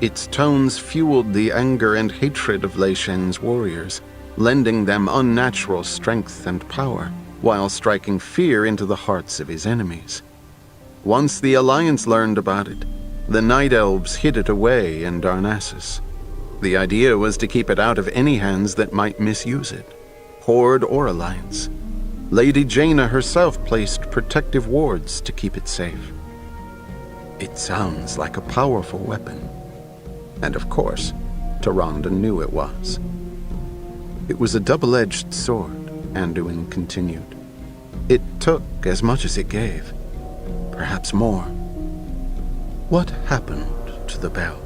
Its tones fueled the anger and hatred of Lei Shen's warriors, lending them unnatural strength and power, while striking fear into the hearts of his enemies. Once the Alliance learned about it, the Night Elves hid it away in Darnassus. The idea was to keep it out of any hands that might misuse it, Horde or Alliance. Lady Jaina herself placed protective wards to keep it safe. It sounds like a powerful weapon. And of course, Tyrande knew it was. It was a double-edged sword, Anduin continued. It took as much as it gave, perhaps more. What happened to the bell?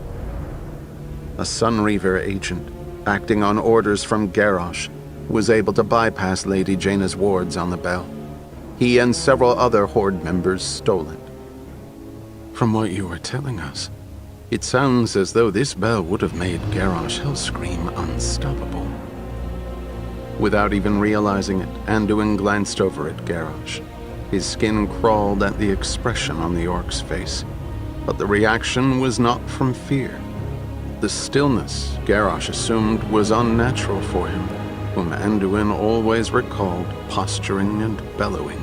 A Sunreaver agent, acting on orders from Garrosh, was able to bypass Lady Jaina's wards on the bell. He and several other Horde members stole it. From what you were telling us, it sounds as though this bell would have made Garrosh Hellscream unstoppable. Without even realizing it, Anduin glanced over at Garrosh. His skin crawled at the expression on the orc's face, but the reaction was not from fear. The stillness Garrosh assumed was unnatural for him, whom Anduin always recalled posturing and bellowing.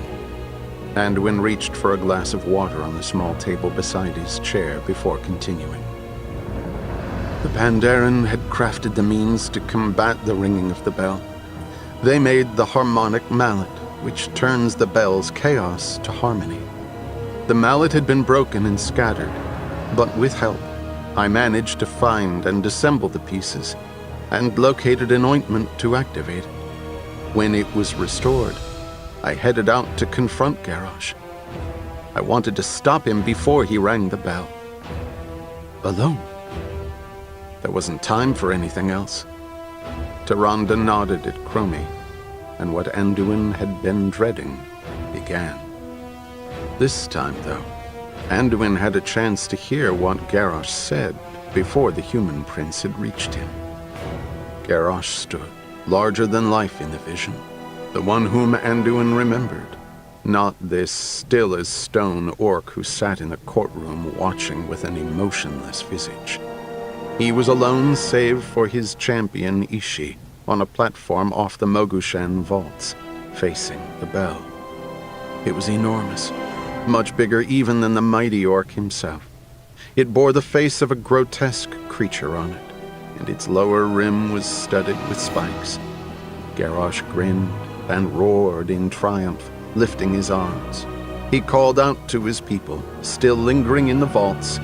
Anduin reached for a glass of water on the small table beside his chair before continuing. The Pandaren had crafted the means to combat the ringing of the bell. They made the harmonic mallet, which turns the bell's chaos to harmony. The mallet had been broken and scattered, but with help, I managed to find and assemble the pieces, and located an ointment to activate it. When it was restored, I headed out to confront Garrosh. I wanted to stop him before he rang the bell. Alone. There wasn't time for anything else. Tyrande nodded at Chromie, and what Anduin had been dreading began. This time, though, Anduin had a chance to hear what Garrosh said before the human prince had reached him. Garrosh stood, larger than life in the vision, the one whom Anduin remembered, not this still-as-stone orc who sat in the courtroom watching with an emotionless visage. He was alone save for his champion Ishi, on a platform off the Mogushan vaults, facing the bell. It was enormous, much bigger even than the mighty orc himself. It bore the face of a grotesque creature on it, and its lower rim was studded with spikes. Garrosh grinned and roared in triumph, lifting his arms. He called out to his people, still lingering in the vaults.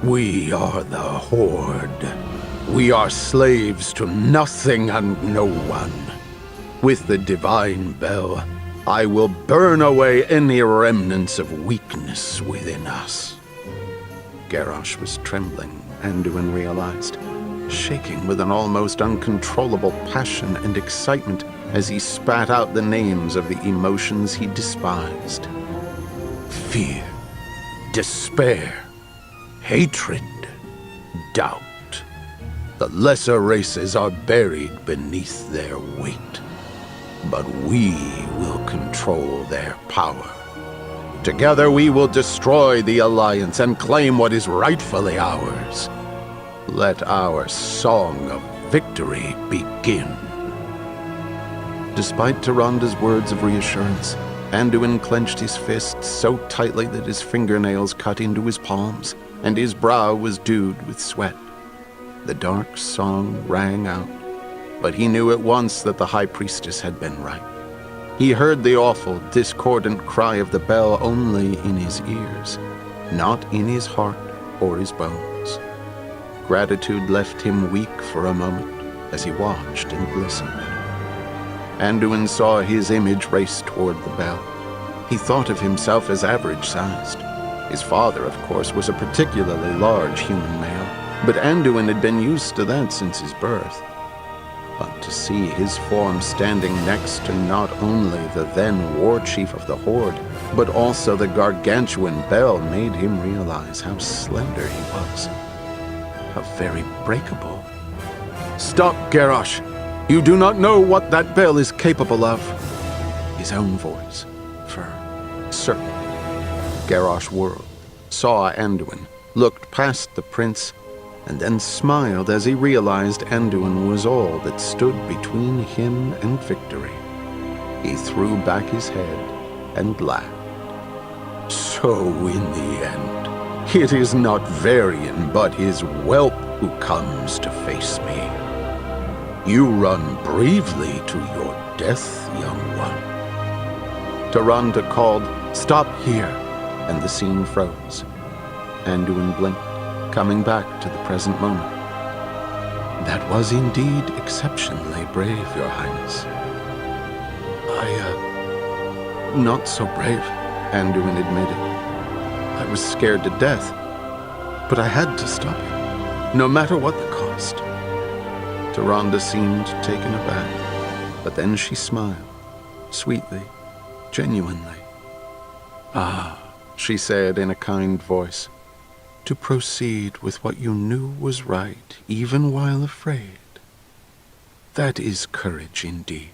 "We are the Horde. We are slaves to nothing and no one. With the divine bell, I will burn away any remnants of weakness within us." Garrosh was trembling, Anduin realized, shaking with an almost uncontrollable passion and excitement as he spat out the names of the emotions he despised. Fear, despair, hatred, doubt. The lesser races are buried beneath their weight, but we will control their power. Together we will destroy the Alliance and claim what is rightfully ours. Let our song of victory begin. Despite Tyrande's words of reassurance, Anduin clenched his fists so tightly that his fingernails cut into his palms, and his brow was dewed with sweat. The dark song rang out, but he knew at once that the High Priestess had been right. He heard the awful, discordant cry of the bell only in his ears, not in his heart or his bones. Gratitude left him weak for a moment as he watched and listened. Anduin saw his image race toward the bell. He thought of himself as average-sized. His father, of course, was a particularly large human male, but Anduin had been used to that since his birth. But to see his form standing next to not only the then war chief of the Horde, but also the gargantuan bell made him realize how slender he was. How very breakable. "Stop, Garrosh! You do not know what that bell is capable of." His own voice, firm, certain. Garrosh whirled, saw Anduin, looked past the prince, and then smiled as he realized Anduin was all that stood between him and victory. He threw back his head and laughed. So in the end, it is not Varian but his whelp who comes to face me. You run bravely to your death, young one. Tyrande called, "Stop here," and the scene froze. Anduin blinked, coming back to the present moment. That was indeed exceptionally brave, Your Highness. Not so brave, Anduin admitted. I was scared to death, but I had to stop him, no matter what the cost. Tyrande seemed taken aback, but then she smiled, sweetly, genuinely. "Ah," she said in a kind voice, "to proceed with what you knew was right, even while afraid. That is courage indeed."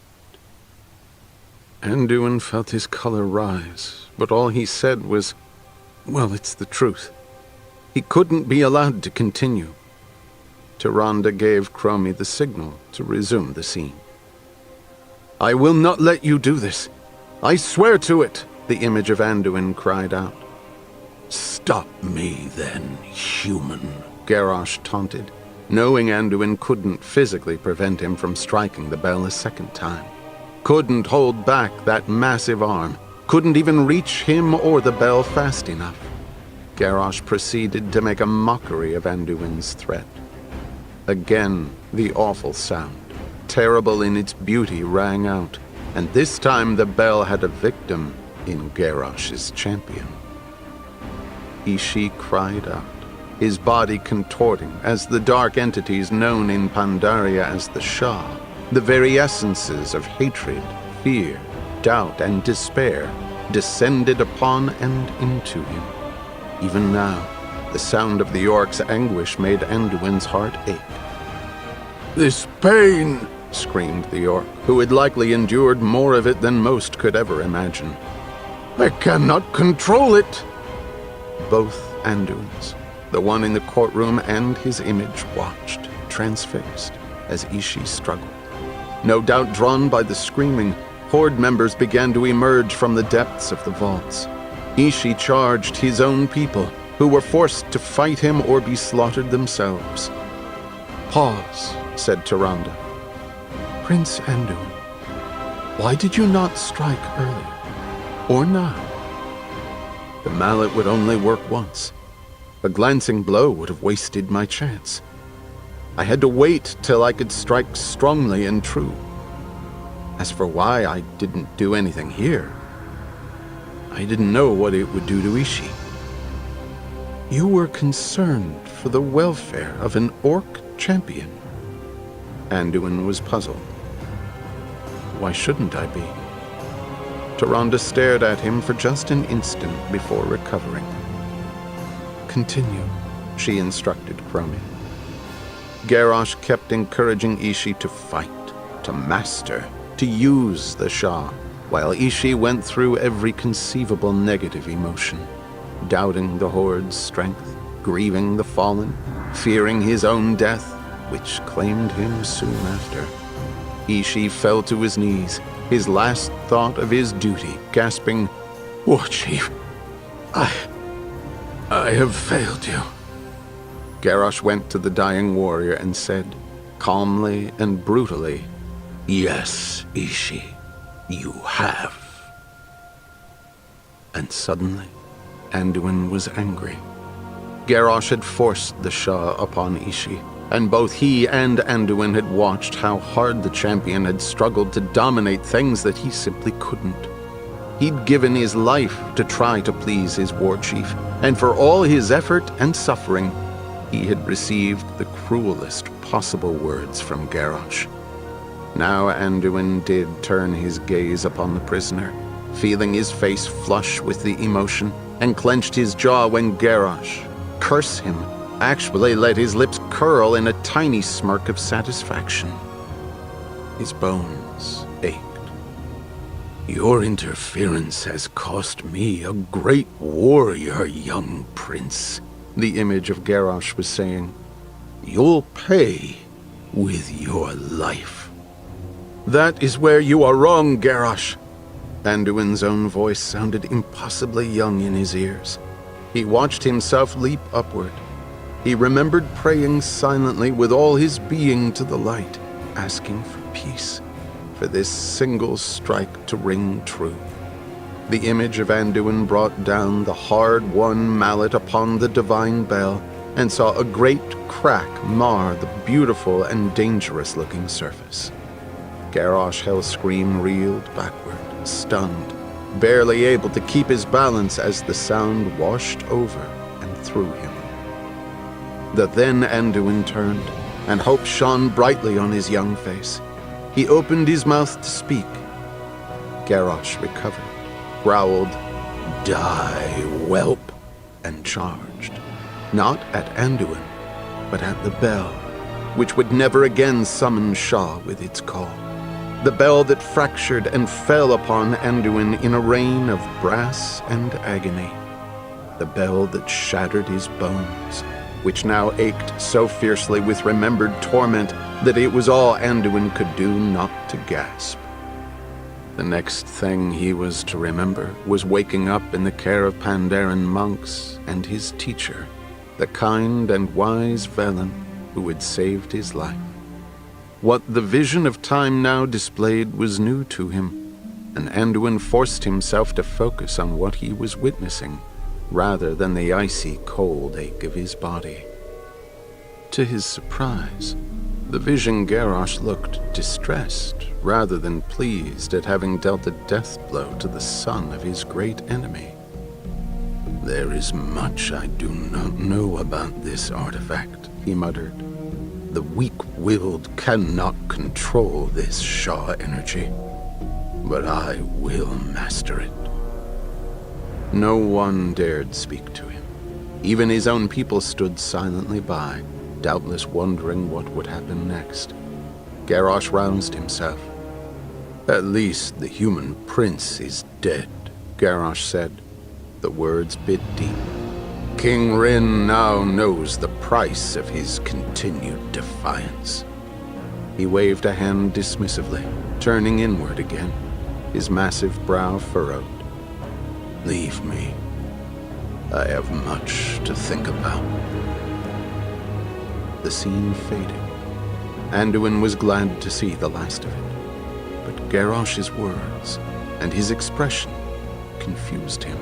Anduin felt his color rise, but all he said was, "Well, it's the truth." He couldn't be allowed to continue. Tyrande gave Chromie the signal to resume the scene. "I will not let you do this. I swear to it," the image of Anduin cried out. "Stop me then, human," Garrosh taunted, knowing Anduin couldn't physically prevent him from striking the bell a second time. Couldn't hold back that massive arm, couldn't even reach him or the bell fast enough. Garrosh proceeded to make a mockery of Anduin's threat. Again, the awful sound, terrible in its beauty, rang out, and this time the bell had a victim in Garrosh's champion. Ishi cried out, his body contorting as the dark entities known in Pandaria as the Shah, the very essences of hatred, fear, doubt, and despair, descended upon and into him. Even now, the sound of the orc's anguish made Anduin's heart ache. "This pain!" screamed the orc, who had likely endured more of it than most could ever imagine. "I cannot control it!" Both Anduins, the one in the courtroom and his image, watched, transfixed, as Ishi struggled. No doubt drawn by the screaming, Horde members began to emerge from the depths of the vaults. Ishi charged his own people, who were forced to fight him or be slaughtered themselves. "Pause," said Tyrande. "Prince Anduin, why did you not strike earlier? Or now?" The mallet would only work once. A glancing blow would have wasted my chance. I had to wait till I could strike strongly and true. As for why I didn't do anything here, I didn't know what it would do to Ishi. You were concerned for the welfare of an orc champion. Anduin was puzzled. Why shouldn't I be? Tyrande stared at him for just an instant before recovering. "Continue," she instructed Chromie. Garrosh kept encouraging Ishi to fight, to master, to use the Shah, while Ishi went through every conceivable negative emotion, doubting the Horde's strength, grieving the fallen, fearing his own death, which claimed him soon after. Ishi fell to his knees, his last thought of his duty, gasping, "War Chief, I have failed you." Garrosh went to the dying warrior and said, calmly and brutally, "Yes, Ishi, you have." And suddenly, Anduin was angry. Garrosh had forced the Shah upon Ishi, and both he and Anduin had watched how hard the champion had struggled to dominate things that he simply couldn't. He'd given his life to try to please his war chief, and for all his effort and suffering, he had received the cruelest possible words from Garrosh. Now Anduin did turn his gaze upon the prisoner, feeling his face flush with the emotion, and clenched his jaw when Garrosh, curse him, actually let his lips curl in a tiny smirk of satisfaction. His bones ached. "Your interference has cost me a great warrior, young prince," the image of Garrosh was saying. You'll pay with your life." "That is where you are wrong, Garrosh." Anduin's own voice sounded impossibly young in his ears. He watched himself leap upward. He remembered praying silently with all his being to the light, asking for peace, for this single strike to ring true. The image of Anduin brought down the hard-won mallet upon the divine bell and saw a great crack mar the beautiful and dangerous-looking surface. Garrosh Hellscream reeled backward, stunned, barely able to keep his balance as the sound washed over and through him. The then Anduin turned, and hope shone brightly on his young face. He opened his mouth to speak. Garrosh recovered, growled, "Die, whelp," and charged, not at Anduin, but at the bell, which would never again summon Shah with its call. The bell that fractured and fell upon Anduin in a rain of brass and agony. The bell that shattered his bones, which now ached so fiercely with remembered torment that it was all Anduin could do not to gasp. The next thing he was to remember was waking up in the care of Pandaren monks and his teacher, the kind and wise Velen who had saved his life. What the vision of time now displayed was new to him, and Anduin forced himself to focus on what he was witnessing, rather than the icy cold ache of his body. To his surprise, the vision Garrosh looked distressed, rather than pleased at having dealt a death blow to the son of his great enemy. "There is much I do not know about this artifact," he muttered. "The weak-willed cannot control this Shah energy, but I will master it." No one dared speak to him. Even his own people stood silently by, doubtless wondering what would happen next. Garrosh roused himself. "At least the human prince is dead," Garrosh said. The words bit deep. "King Rin now knows the price of his continued defiance." He waved a hand dismissively, turning inward again, his massive brow furrowed. "Leave me. I have much to think about." The scene faded. Anduin was glad to see the last of it, but Garrosh's words and his expression confused him.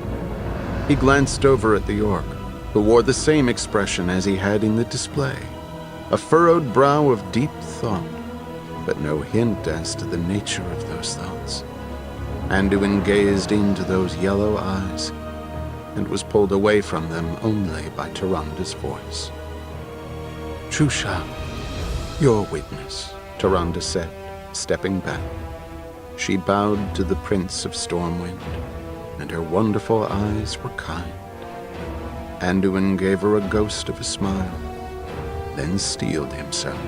He glanced over at the orc, who wore the same expression as he had in the display, a furrowed brow of deep thought, but no hint as to the nature of those thoughts. Anduin gazed into those yellow eyes, and was pulled away from them only by Tyranda's voice. "Trusha, your witness," Tyranda said, stepping back. She bowed to the Prince of Stormwind, and her wonderful eyes were kind. Anduin gave her a ghost of a smile, then steeled himself.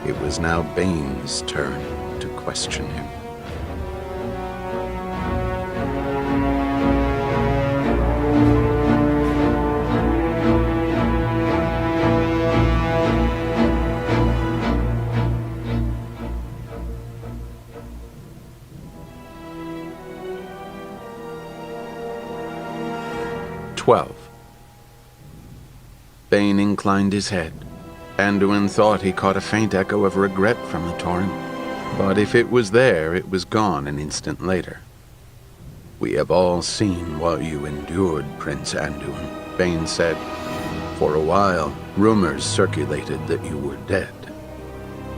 It was now Bane's turn to question him. Bane inclined his head. Anduin thought he caught a faint echo of regret from the torrent, but if it was there, it was gone an instant later. "We have all seen what you endured, Prince Anduin," Bane said. "For a while, rumors circulated that you were dead.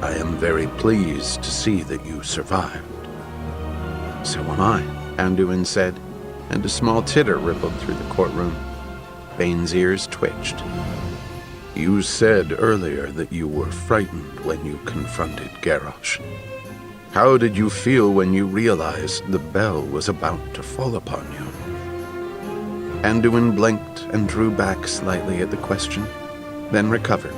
I am very pleased to see that you survived." "So am I," Anduin said, and a small titter rippled through the courtroom. Bane's ears twitched. "You said earlier that you were frightened when you confronted Garrosh. How did you feel when you realized the bell was about to fall upon you?" Anduin blinked and drew back slightly at the question, then recovered.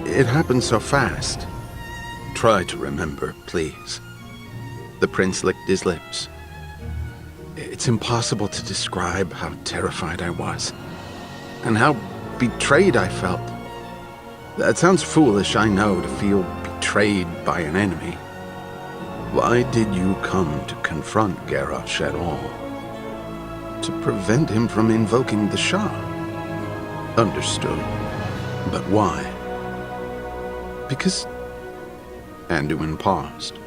It happened so fast." "Try to remember, please." The prince licked his lips. "It's impossible to describe how terrified I was. and how betrayed I felt. That sounds foolish, I know, to feel betrayed by an enemy. Why did you come to confront Garrosh at all? To prevent him from invoking the Shah. Understood. But why? Because... Anduin paused.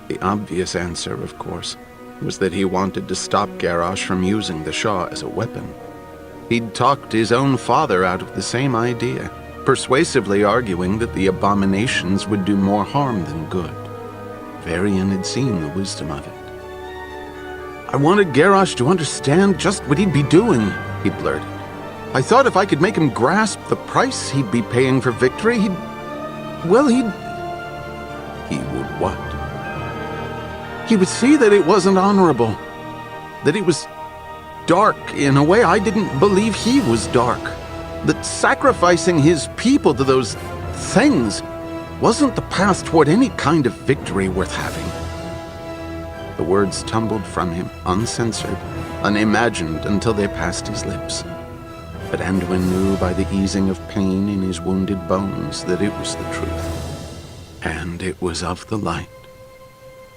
The obvious answer, of course, was that he wanted to stop Garrosh from using the Shah as a weapon. He'd talked his own father out of the same idea, persuasively arguing that the abominations would do more harm than good. Varian had seen the wisdom of it. I wanted Garrosh to understand just what he'd be doing, he blurted. I thought if I could make him grasp the price he'd be paying for victory, He would what? He would see that it wasn't honorable. That it was dark in a way I didn't believe he was dark. That sacrificing his people to those things wasn't the path toward any kind of victory worth having. The words tumbled from him, uncensored, unimagined until they passed his lips. But Anduin knew by the easing of pain in his wounded bones that it was the truth. And it was of the light.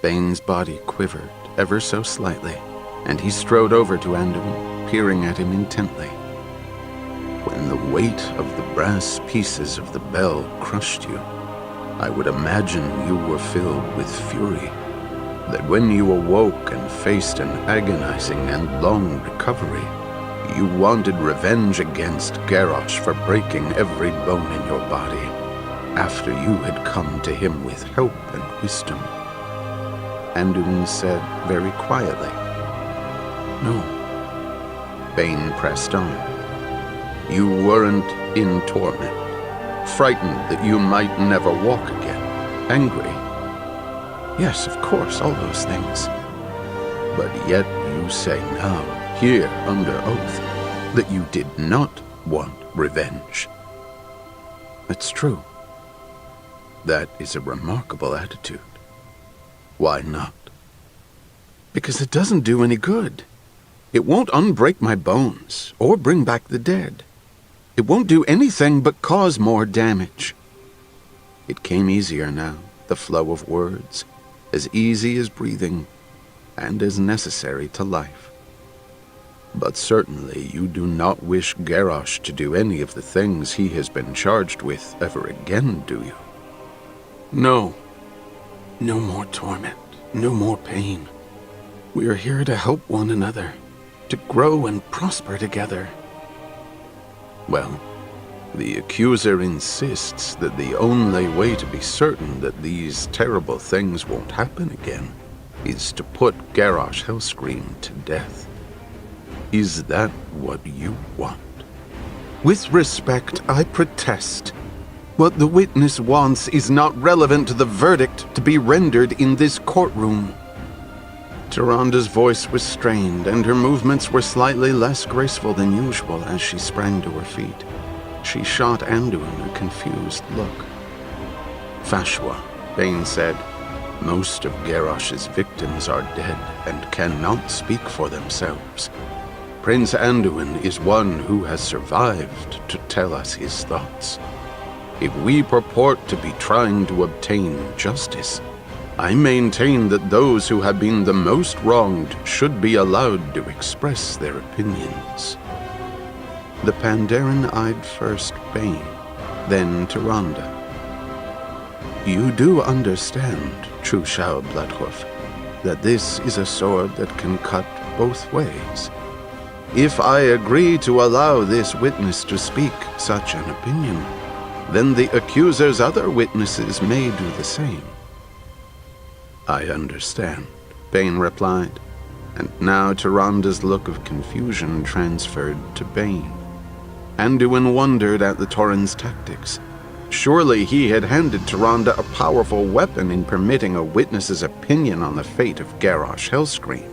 Bane's body quivered ever so slightly, and he strode over to Anduin, peering at him intently. When the weight of the brass pieces of the bell crushed you, I would imagine you were filled with fury. That when you awoke and faced an agonizing and long recovery, you wanted revenge against Garrosh for breaking every bone in your body, after you had come to him with help and wisdom. Anduin said very quietly, No. Bane pressed on. You weren't in torment, frightened that you might never walk again, angry. Yes, of course, all those things. But yet you say now, here under oath, that you did not want revenge. It's true. That is a remarkable attitude. Why not? Because it doesn't do any good. It won't unbreak my bones or bring back the dead. It won't do anything but cause more damage. It came easier now, the flow of words, as easy as breathing, and as necessary to life. But certainly you do not wish Garrosh to do any of the things he has been charged with ever again, do you? No. No more torment, no more pain. We are here to help one another, to grow and prosper together. Well, the accuser insists that the only way to be certain that these terrible things won't happen again is to put Garrosh Hellscream to death. Is that what you want? With respect, I protest. What the witness wants is not relevant to the verdict to be rendered in this courtroom. Tyranda's voice was strained, and her movements were slightly less graceful than usual as she sprang to her feet. She shot Anduin a confused look. Fashwa, Bane said, most of Garrosh's victims are dead and cannot speak for themselves. Prince Anduin is one who has survived to tell us his thoughts. If we purport to be trying to obtain justice, I maintain that those who have been the most wronged should be allowed to express their opinions. The Pandaren eyed first Bane, then Tyrande. You do understand, True Shao Bloodhoof, that this is a sword that can cut both ways. If I agree to allow this witness to speak such an opinion, then the accuser's other witnesses may do the same. I understand, Bane replied, and now Tyranda's look of confusion transferred to Bane. Anduin wondered at the Tauren's tactics. Surely he had handed Tyrande a powerful weapon in permitting a witness's opinion on the fate of Garrosh Hellscream.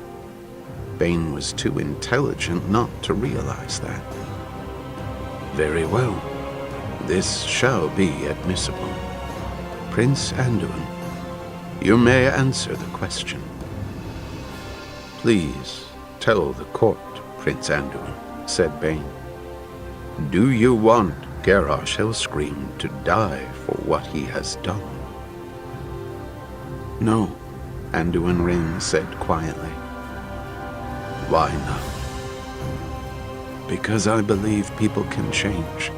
Bane was too intelligent not to realize that. Very well. This shall be admissible. Prince Anduin, you may answer the question. Please tell the court, Prince Anduin, said Bane. Do you want Garrosh Hellscream to die for what he has done? No, Anduin Wrynn said quietly. Why not? Because I believe people can change.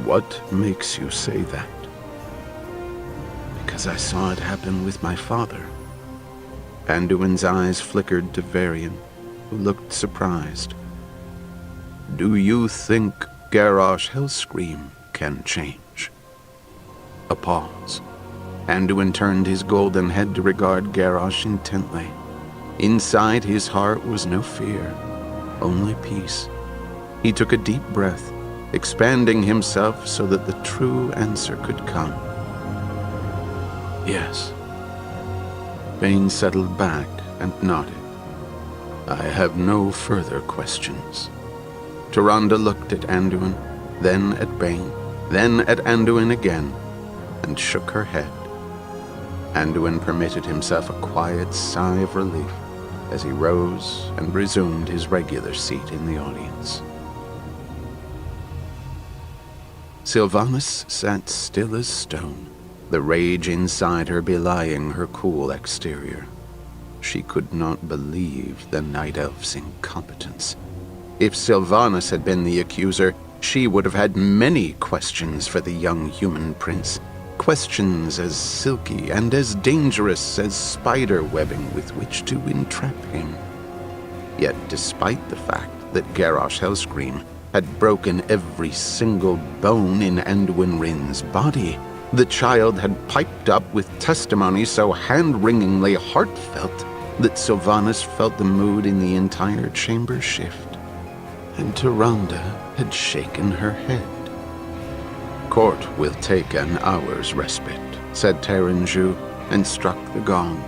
What makes you say that? Because I saw it happen with my father. Anduin's eyes flickered to Varian, who looked surprised. Do you think Garrosh Hellscream can change? A pause. Anduin turned his golden head to regard Garrosh intently. Inside his heart was no fear, only peace. He took a deep breath, expanding himself so that the true answer could come. Yes. Bane settled back and nodded. I have no further questions. Tyrande looked at Anduin, then at Bane, then at Anduin again, and shook her head. Anduin permitted himself a quiet sigh of relief as he rose and resumed his regular seat in the audience. Sylvanas sat still as stone, the rage inside her belying her cool exterior. She could not believe the Night Elf's incompetence. If Sylvanas had been the accuser, she would have had many questions for the young human prince. Questions as silky and as dangerous as spider webbing with which to entrap him. Yet despite the fact that Garrosh Hellscream had broken every single bone in Anduin Wrynn's body, the child had piped up with testimony so hand-wringingly heartfelt that Sylvanas felt the mood in the entire chamber shift. And Tyrande had shaken her head. Court will take an hour's respite, said Taranju, and struck the gong.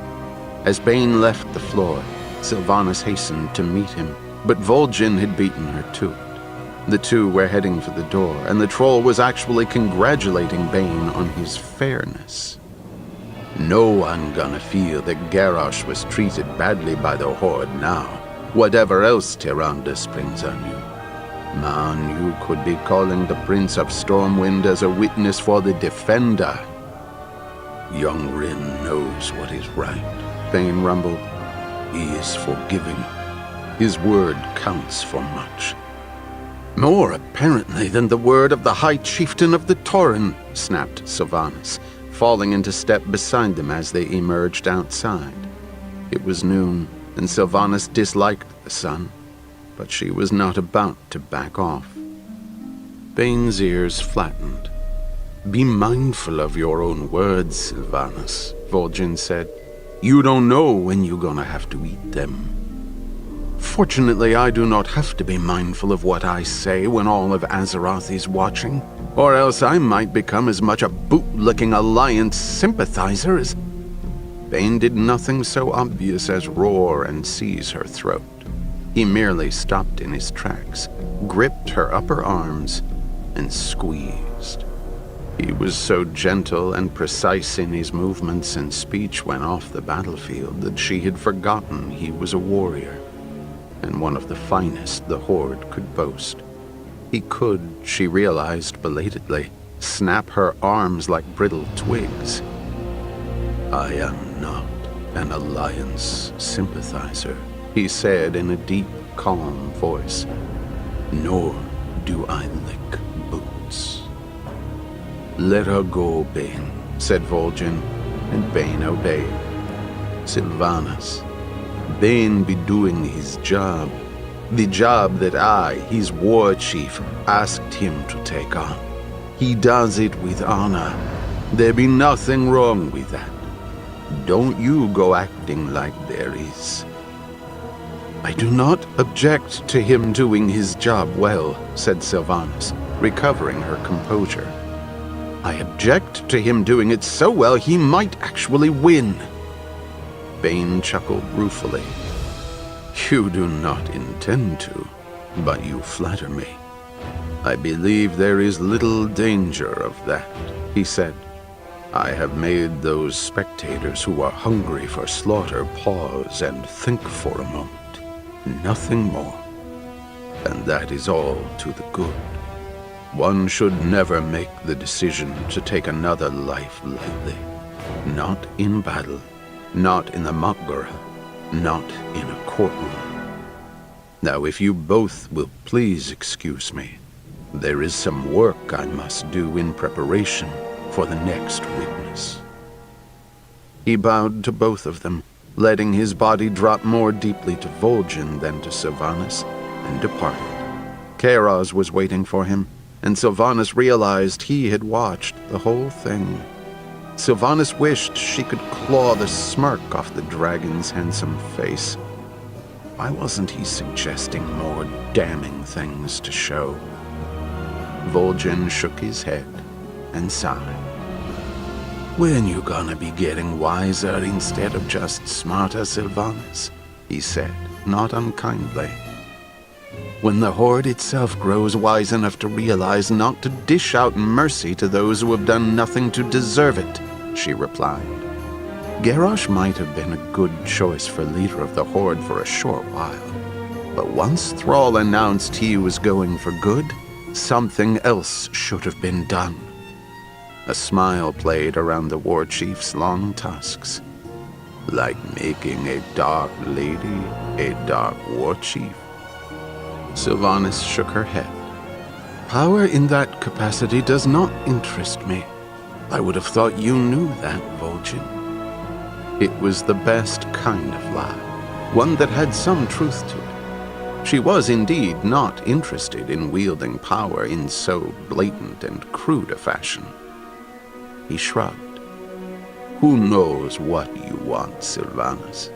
As Bane left the floor, Sylvanas hastened to meet him, but Vol'jin had beaten her to it. The two were heading for the door, and the troll was actually congratulating Bane on his fairness. No one gonna feel that Garrosh was treated badly by the Horde now, whatever else Tyrande springs on you. Man, you could be calling the Prince of Stormwind as a witness for the Defender. Young Wrynn knows what is right, Bane rumbled. He is forgiving. His word counts for much. More, apparently, than the word of the High Chieftain of the Tauren, snapped Sylvanas, falling into step beside them as they emerged outside. It was noon, and Sylvanas disliked the sun, but she was not about to back off. Bane's ears flattened. Be mindful of your own words, Sylvanas, Vol'jin said. You don't know when you're gonna have to eat them. Fortunately, I do not have to be mindful of what I say when all of Azeroth is watching, or else I might become as much a bootlicking Alliance sympathizer as... Bane did nothing so obvious as roar and seize her throat. He merely stopped in his tracks, gripped her upper arms, and squeezed. He was so gentle and precise in his movements and speech when off the battlefield that she had forgotten he was a warrior, and one of the finest the Horde could boast. He could, she realized belatedly, snap her arms like brittle twigs. I am not an Alliance sympathizer, he said in a deep, calm voice. Nor do I lick boots. Let her go, Bane, said Vol'jin, and Bane obeyed. Sylvanas, Bane be doing his job, the job that I, his war chief, asked him to take on. He does it with honor. There be nothing wrong with that. Don't you go acting like there is. I do not object to him doing his job well, said Sylvanas, recovering her composure. I object to him doing it so well he might actually win. Bane chuckled ruefully. You do not intend to, but you flatter me. I believe there is little danger of that, he said. I have made those spectators who are hungry for slaughter pause and think for a moment. Nothing more. and that is all to the good. One should never make the decision to take another life lightly. Not in battle, not in the Mak'gora, not in a courtroom. Now, if you both will please excuse me, there is some work I must do in preparation for the next witness. He bowed to both of them, letting his body drop more deeply to Vol'jin than to Sylvanas, and departed. Kairos was waiting for him, and Sylvanas realized he had watched the whole thing. Sylvanas wished she could claw the smirk off the dragon's handsome face. Why wasn't he suggesting more damning things to show? Vol'jin shook his head and sighed. "When you gonna be getting wiser instead of just smarter, Sylvanas?" he said, not unkindly. "When the Horde itself grows wise enough to realize not to dish out mercy to those who have done nothing to deserve it," she replied. Garrosh might have been a good choice for leader of the Horde for a short while, but once Thrall announced he was going for good, something else should have been done. A smile played around the war chief's long tusks. "Like making a dark lady a dark war chief?" Sylvanas shook her head. "Power in that capacity does not interest me. I would have thought you knew that, Vol'jin." It was the best kind of lie, one that had some truth to it. She was indeed not interested in wielding power in so blatant and crude a fashion. He shrugged. "Who knows what you want, Sylvanas?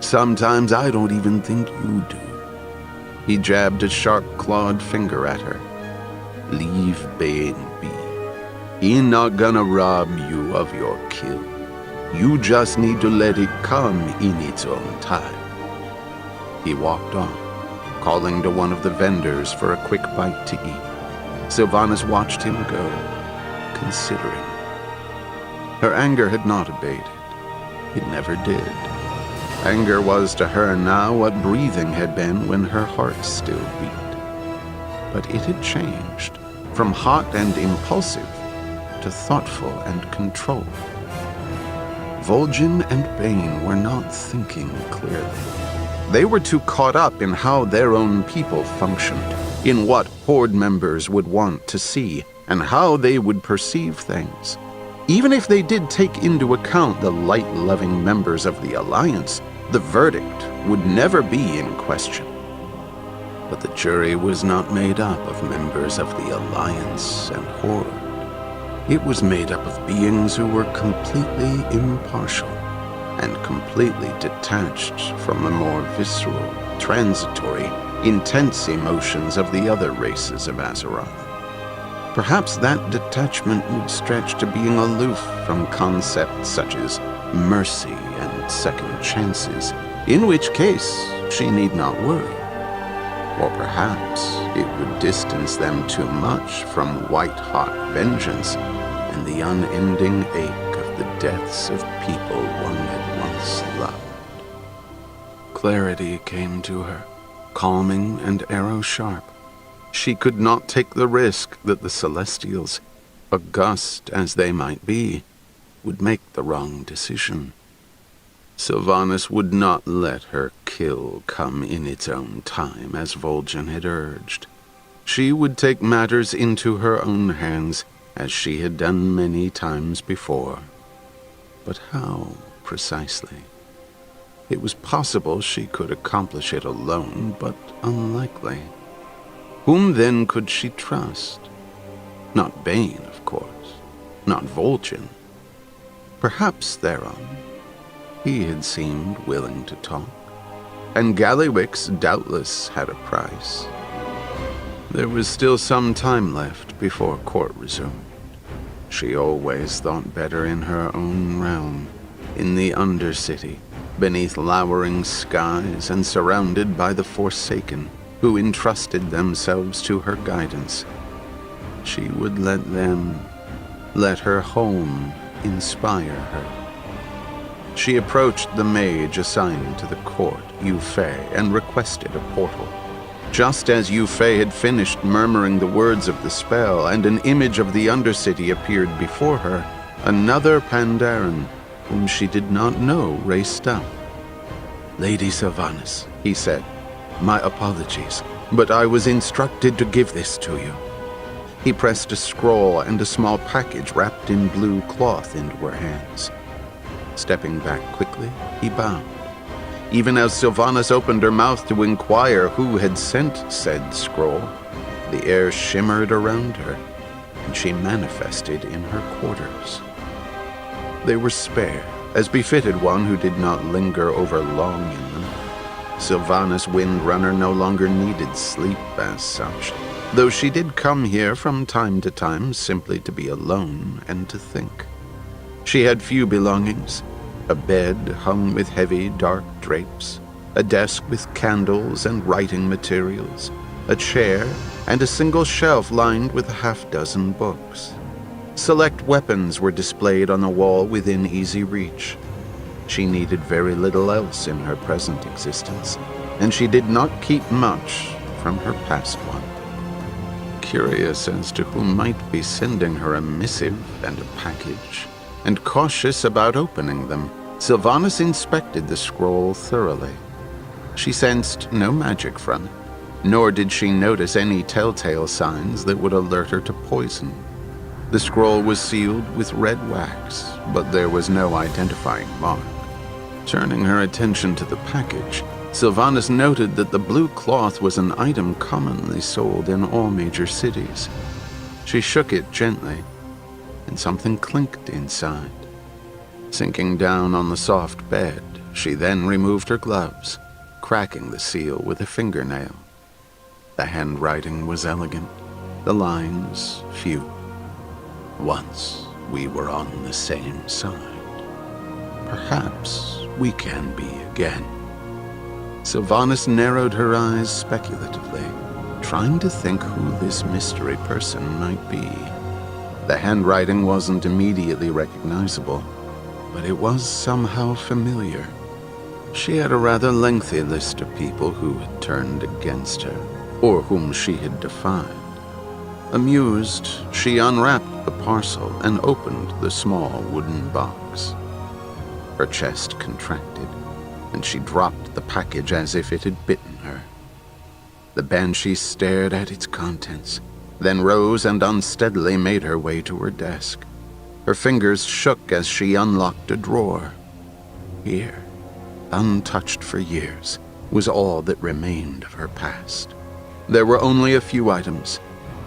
Sometimes I don't even think you do." He jabbed a sharp-clawed finger at her. "Leave Bane be. He not gonna rob you of your kill. You just need to let it come in its own time." He walked on, calling to one of the vendors for a quick bite to eat. Sylvanas watched him go, considering. Her anger had not abated. It never did. Anger was to her now what breathing had been when her heart still beat. But it had changed from hot and impulsive to thoughtful and controlled. Vol'jin and Bane were not thinking clearly. They were too caught up in how their own people functioned, in what Horde members would want to see, and how they would perceive things. Even if they did take into account the light-loving members of the Alliance, the verdict would never be in question. But the jury was not made up of members of the Alliance and Horde. It was made up of beings who were completely impartial and completely detached from the more visceral, transitory, intense emotions of the other races of Azeroth. Perhaps that detachment would stretch to being aloof from concepts such as mercy and second chances, in which case she need not worry. Or perhaps it would distance them too much from white-hot vengeance and the unending ache of the deaths of people one had once loved. Clarity came to her, calming and arrow-sharp. She could not take the risk that the Celestials, august as they might be, would make the wrong decision. Sylvanas would not let her kill come in its own time, as Vol'jin had urged. She would take matters into her own hands, as she had done many times before. But how, precisely? It was possible she could accomplish it alone, but unlikely. Whom then could she trust? Not Bane, of course. Not Vol'jin. Perhaps Theron. He had seemed willing to talk. And Gallywix doubtless had a price. There was still some time left before court resumed. She always thought better in her own realm, in the Undercity, beneath lowering skies and surrounded by the Forsaken, who entrusted themselves to her guidance. She would let them, let her home inspire her. She approached the mage assigned to the court, Yu Fei, and requested a portal. Just as Yufei had finished murmuring the words of the spell and an image of the Undercity appeared before her, another Pandaren, whom she did not know, raced up. "Lady Sylvanas," he said, "my apologies, but I was instructed to give this to you." He pressed a scroll and a small package wrapped in blue cloth into her hands. Stepping back quickly, he bowed. Even as Sylvanas opened her mouth to inquire who had sent said scroll, the air shimmered around her, and she manifested in her quarters. They were spare, as befitted one who did not linger over long in them. Sylvanas Windrunner no longer needed sleep as such, though she did come here from time to time simply to be alone and to think. She had few belongings: a bed hung with heavy, dark drapes, a desk with candles and writing materials, a chair, and a single shelf lined with a half-dozen books. Select weapons were displayed on the wall within easy reach. She needed very little else in her present existence, and she did not keep much from her past one. Curious as to who might be sending her a missive and a package, and cautious about opening them, Sylvanas inspected the scroll thoroughly. She sensed no magic from it, nor did she notice any telltale signs that would alert her to poison. The scroll was sealed with red wax, but there was no identifying mark. Turning her attention to the package, Sylvanas noted that the blue cloth was an item commonly sold in all major cities. She shook it gently, and something clinked inside. Sinking down on the soft bed, she then removed her gloves, cracking the seal with a fingernail. The handwriting was elegant, the lines few. "Once we were on the same side. Perhaps we can be again." Sylvanas narrowed her eyes speculatively, trying to think who this mystery person might be. The handwriting wasn't immediately recognizable, but it was somehow familiar. She had a rather lengthy list of people who had turned against her, or whom she had defied. Amused, she unwrapped the parcel and opened the small wooden box. Her chest contracted, and she dropped the package as if it had bitten her. The banshee stared at its contents, then rose and unsteadily made her way to her desk. Her fingers shook as she unlocked a drawer. Here, untouched for years, was all that remained of her past. There were only a few items: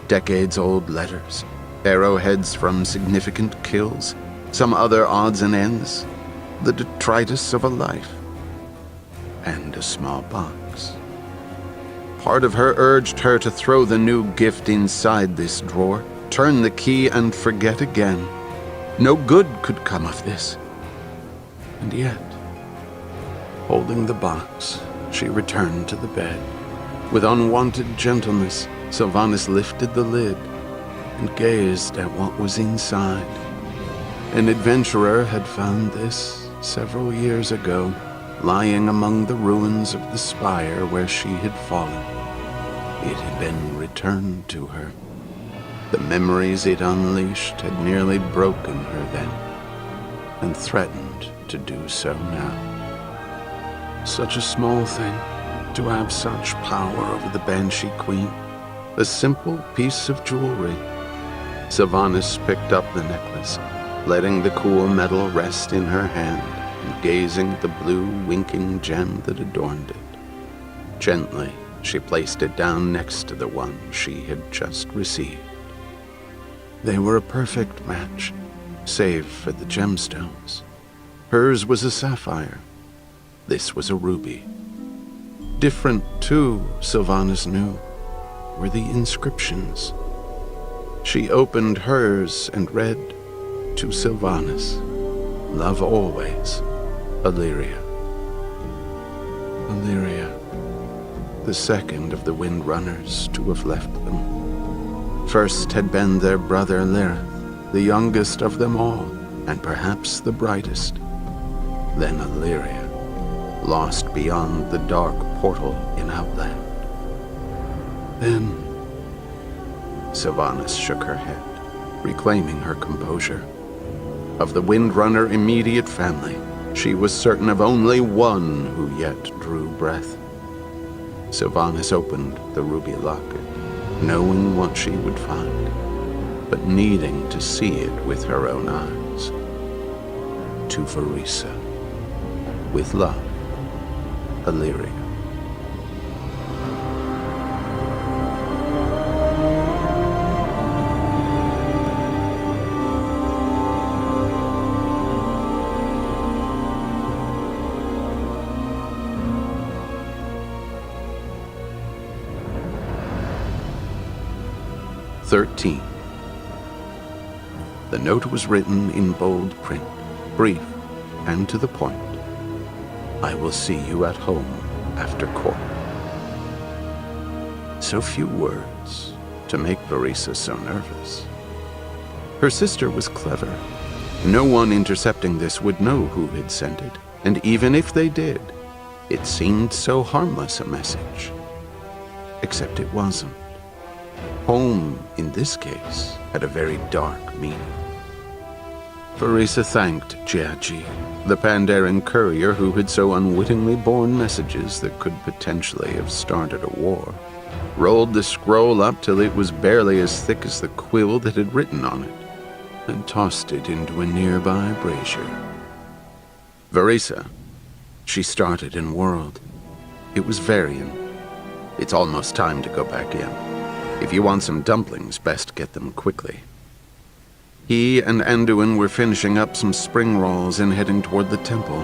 decades-old letters, arrowheads from significant kills, some other odds and ends, the detritus of a life, and a small box. Part of her urged her to throw the new gift inside this drawer, turn the key, and forget again. No good could come of this. And yet, holding the box, she returned to the bed. With unwonted gentleness, Sylvanas lifted the lid and gazed at what was inside. An adventurer had found this several years ago, lying among the ruins of the spire where she had fallen. It had been returned to her. The memories it unleashed had nearly broken her then, and threatened to do so now. Such a small thing, to have such power over the Banshee Queen. A simple piece of jewelry. Sylvanas picked up the necklace, letting the cool metal rest in her hand and gazing at the blue winking gem that adorned it. Gently, she placed it down next to the one she had just received. They were a perfect match, save for the gemstones. Hers was a sapphire. This was a ruby. Different, too, Sylvanas knew, were the inscriptions. She opened hers and read, "To Sylvanas, love always, Illyria." Illyria, the second of the Windrunners to have left them. First had been their brother Lirith, the youngest of them all, and perhaps the brightest. Then Illyria, lost beyond the dark portal in Outland. Then Sylvanas shook her head, reclaiming her composure. Of the Windrunner immediate family, she was certain of only one who yet drew breath. Sylvanas opened the ruby locket, knowing what she would find, but needing to see it with her own eyes. To Verisa. With love, Illyria. The note was written in bold print, brief and to the point. I will see you at home after court. So few words to make Verisa so nervous. Her sister was clever. No one intercepting this would know who had sent it, and even if they did, it seemed so harmless a message. Except it wasn't. Home, in this case, had a very dark meaning. Verisa thanked Jiaji, the Pandaren courier who had so unwittingly borne messages that could potentially have started a war, rolled the scroll up till it was barely as thick as the quill that had written on it, and tossed it into a nearby brazier. Verisa, she started in world. It was Varian. It's almost time to go back in. If you want some dumplings, best get them quickly. He and Anduin were finishing up some spring rolls and heading toward the temple.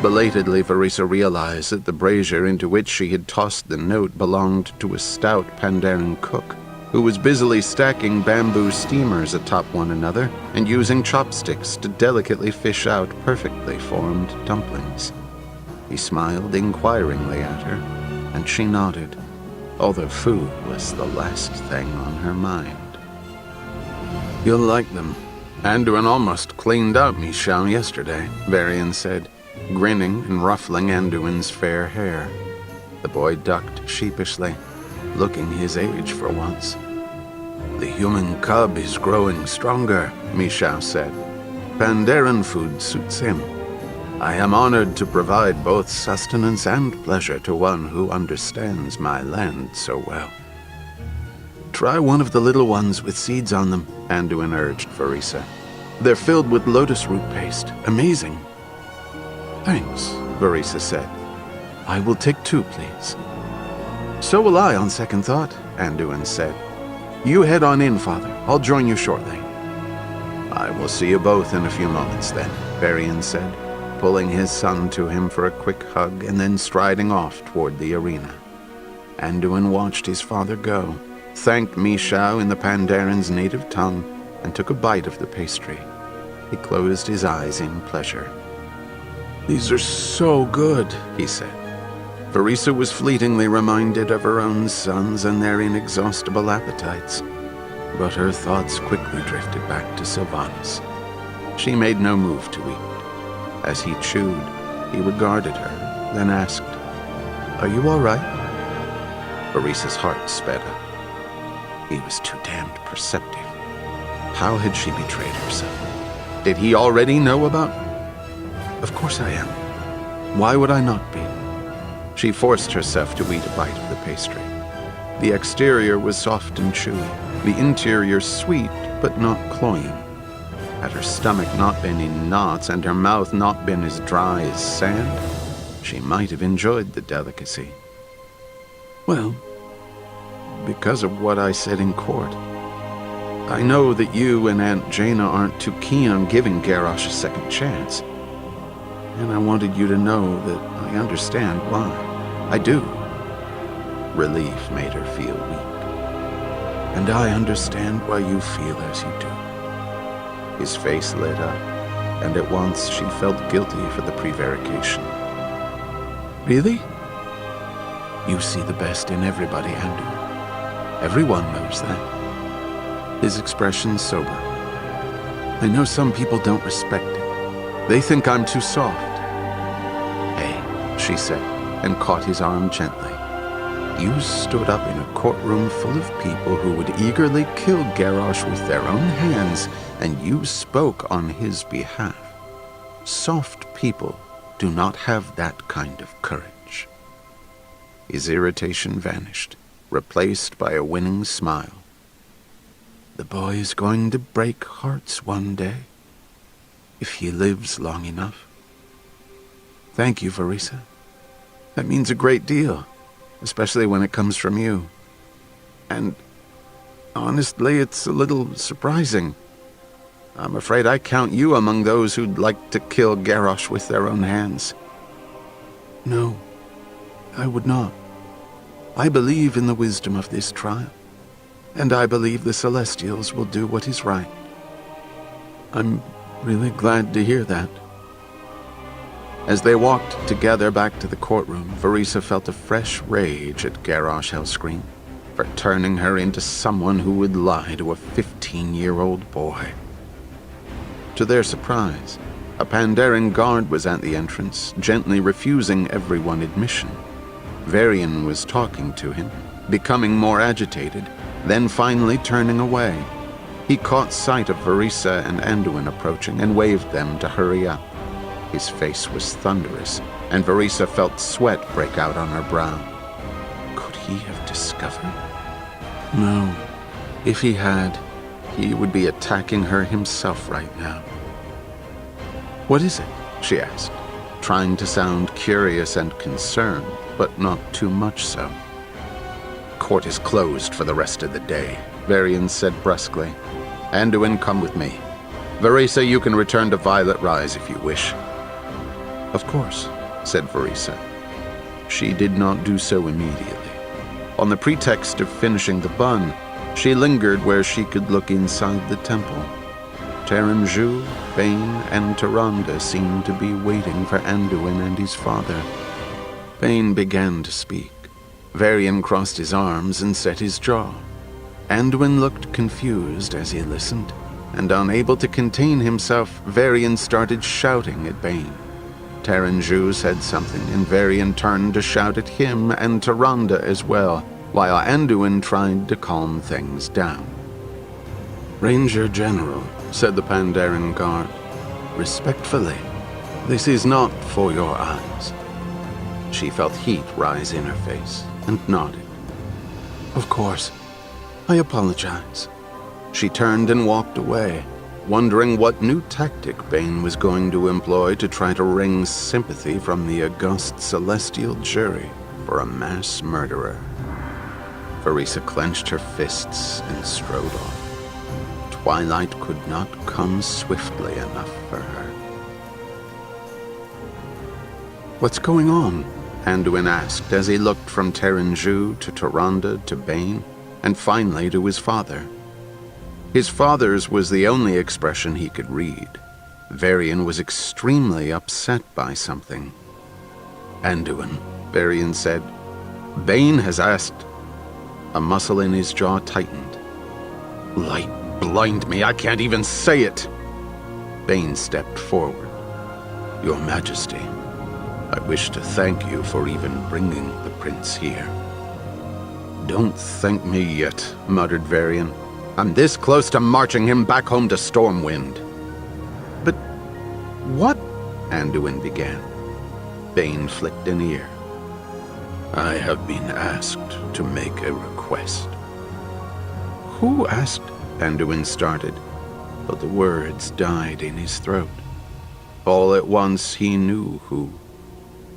Belatedly, Verisa realized that the brazier into which she had tossed the note belonged to a stout Pandaren cook, who was busily stacking bamboo steamers atop one another and using chopsticks to delicately fish out perfectly formed dumplings. He smiled inquiringly at her, and she nodded, although food was the last thing on her mind. You'll like them. Anduin almost cleaned out Michal yesterday, Varian said, grinning and ruffling Anduin's fair hair. The boy ducked sheepishly, looking his age for once. The human cub is growing stronger, Michal said. Pandaren food suits him. I am honored to provide both sustenance and pleasure to one who understands my land so well. Try one of the little ones with seeds on them, Anduin urged Verisa. They're filled with lotus root paste. Amazing. Thanks, Verisa said. I will take 2, please. So will I, on second thought, Anduin said. You head on in, Father. I'll join you shortly. I will see you both in a few moments, then, Varian said, pulling his son to him for a quick hug and then striding off toward the arena. Anduin watched his father go, thanked Michal in the Pandaren's native tongue, and took a bite of the pastry. He closed his eyes in pleasure. These are so good, he said. Verisa was fleetingly reminded of her own sons and their inexhaustible appetites, but her thoughts quickly drifted back to Sylvanas. She made no move to eat. As he chewed, he regarded her, then asked, Are you all right? Verisa's heart sped up. He was too damned perceptive. How had she betrayed herself? Did he already know about? Of course I am. Why would I not be? She forced herself to eat a bite of the pastry. The exterior was soft and chewy, the interior sweet but not cloying. Had her stomach not been in knots and her mouth not been as dry as sand, she might have enjoyed the delicacy. Well, because of what I said in court. I know that you and Aunt Jaina aren't too keen on giving Garrosh a second chance. And I wanted you to know that I understand why. I do. Relief made her feel weak. And I understand why you feel as you do. His face lit up, and at once she felt guilty for the prevarication. Really? You see the best in everybody, Andrew. Everyone knows that. His expression sober. I know some people don't respect it. They think I'm too soft. Hey, she said, and caught his arm gently. You stood up in a courtroom full of people who would eagerly kill Garrosh with their own hands, and you spoke on his behalf. Soft people do not have that kind of courage. His irritation vanished, replaced by a winning smile. The boy is going to break hearts one day, if he lives long enough. Thank you, Verisa. That means a great deal, especially when it comes from you. And honestly, it's a little surprising. I'm afraid I count you among those who'd like to kill Garrosh with their own hands. No, I would not. I believe in the wisdom of this trial, and I believe the Celestials will do what is right. I'm really glad to hear that. As they walked together back to the courtroom, Verisa felt a fresh rage at Garrosh Hellscream for turning her into someone who would lie to a 15-year-old boy. To their surprise, a Pandaren guard was at the entrance, gently refusing everyone admission. Varian was talking to him, becoming more agitated, then finally turning away. He caught sight of Verisa and Anduin approaching and waved them to hurry up. His face was thunderous, and Verisa felt sweat break out on her brow. Could he have discovered? No. If he had, he would be attacking her himself right now. What is it? She asked, trying to sound curious and concerned, but not too much so. Court is closed for the rest of the day, Varian said brusquely. Anduin, come with me. Verisa, you can return to Violet Rise if you wish. Of course, said Verisa. She did not do so immediately. On the pretext of finishing the bun, she lingered where she could look inside the temple. Taranju, Bane, and Tyrande seemed to be waiting for Anduin and his father. Bane began to speak. Varian crossed his arms and set his jaw. Anduin looked confused as he listened, and unable to contain himself, Varian started shouting at Bane. Taranju said something, and Varian turned to shout at him and Tyrande as well, while Anduin tried to calm things down. Ranger General, said the Pandaren guard, respectfully, this is not for your eyes. She felt heat rise in her face and nodded. Of course, I apologize. She turned and walked away, wondering what new tactic Bane was going to employ to try to wring sympathy from the august celestial jury for a mass murderer. Verisa clenched her fists and strode off. Twilight could not come swiftly enough for her. What's going on? Anduin asked as he looked from Taranju to Tyrande to Bane, and finally to his father. His father's was the only expression he could read. Varian was extremely upset by something. Anduin, Varian said. Bane has asked. A muscle in his jaw tightened. Light blind me, I can't even say it. Bane stepped forward. Your Majesty, I wish to thank you for even bringing the prince here. Don't thank me yet, muttered Varian. I'm this close to marching him back home to Stormwind. But what? Anduin began. Bane flicked an ear. I have been asked to make a request. Who asked? Anduin started, but the words died in his throat. All at once he knew who,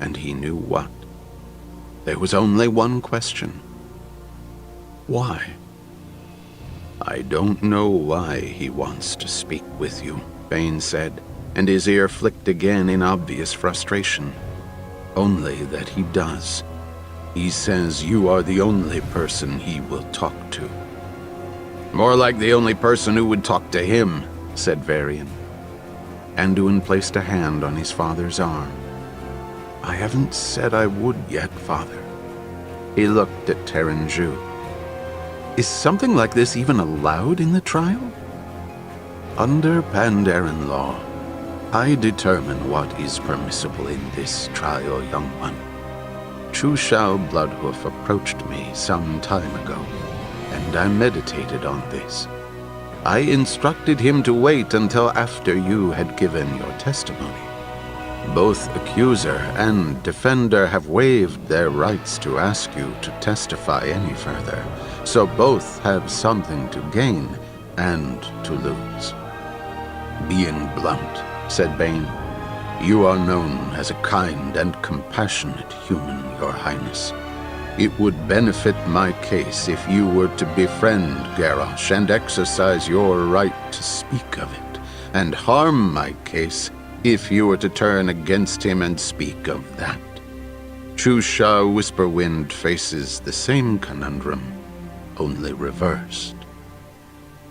and he knew what. There was only one question. Why? I don't know why he wants to speak with you, Bane said, and his ear flicked again in obvious frustration. Only that he does. He says you are the only person he will talk to. More like the only person who would talk to him, said Varian. Anduin placed a hand on his father's arm. I haven't said I would yet, father. He looked at Taranju. Is something like this even allowed in the trial? Under Pandaren law, I determine what is permissible in this trial, young one. Chu Shao Bloodhoof approached me some time ago, and I meditated on this. I instructed him to wait until after you had given your testimony. Both accuser and defender have waived their rights to ask you to testify any further, so both have something to gain and to lose. Being blunt, said Bane, you are known as a kind and compassionate human, Your Highness. It would benefit my case if you were to befriend Garrosh and exercise your right to speak of it, and harm my case if you were to turn against him and speak of that. Chu Sha Whisperwind faces the same conundrum, only reversed.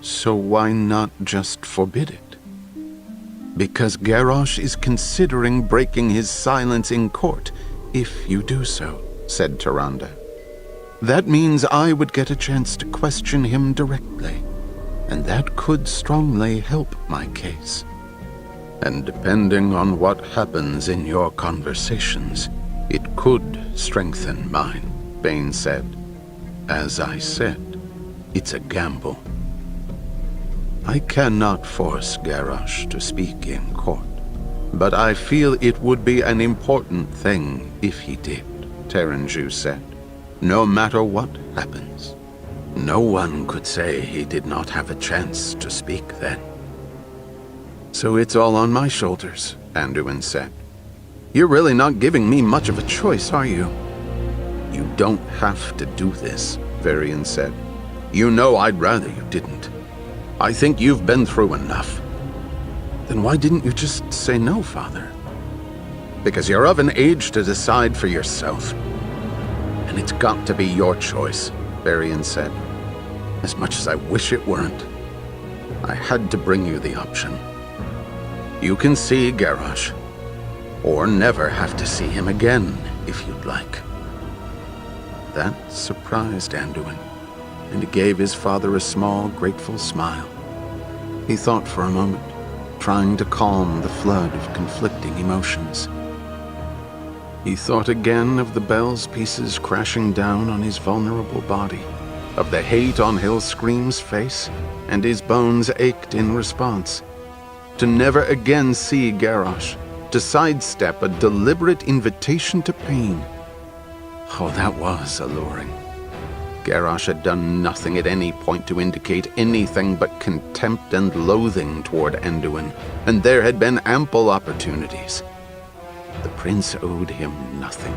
So why not just forbid it? Because Garrosh is considering breaking his silence in court, if you do so, said Tyrande. That means I would get a chance to question him directly, and that could strongly help my case. And depending on what happens in your conversations, it could strengthen mine, Bane said. As I said, it's a gamble. I cannot force Garrosh to speak in court, but I feel it would be an important thing if he did, Terenju said, no matter what happens. No one could say he did not have a chance to speak then. So it's all on my shoulders, Anduin said. You're really not giving me much of a choice, are you? You don't have to do this, Varian said. You know I'd rather you didn't. I think you've been through enough. Then why didn't you just say no, Father? Because you're of an age to decide for yourself. And it's got to be your choice, Varian said. As much as I wish it weren't. I had to bring you the option. You can see Garrosh, or never have to see him again, if you'd like. That surprised Anduin, and it gave his father a small, grateful smile. He thought for a moment, trying to calm the flood of conflicting emotions. He thought again of the bell's pieces crashing down on his vulnerable body, of the hate on Hillscream's face, and his bones ached in response. To never again see Garrosh, to sidestep a deliberate invitation to pain. Oh, that was alluring. Garrosh had done nothing at any point to indicate anything but contempt and loathing toward Anduin, and there had been ample opportunities. The prince owed him nothing.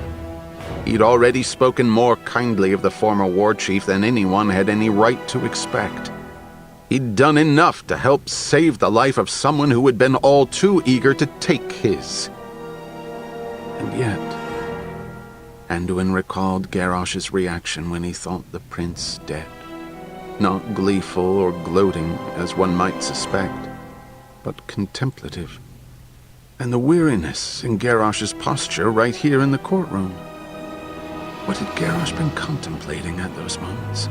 He'd already spoken more kindly of the former war chief than anyone had any right to expect. He'd done enough to help save the life of someone who had been all too eager to take his. And yet, Anduin recalled Garrosh's reaction when he thought the prince dead. Not gleeful or gloating, as one might suspect, but contemplative. And the weariness in Garrosh's posture right here in the courtroom. What had Garrosh been contemplating at those moments?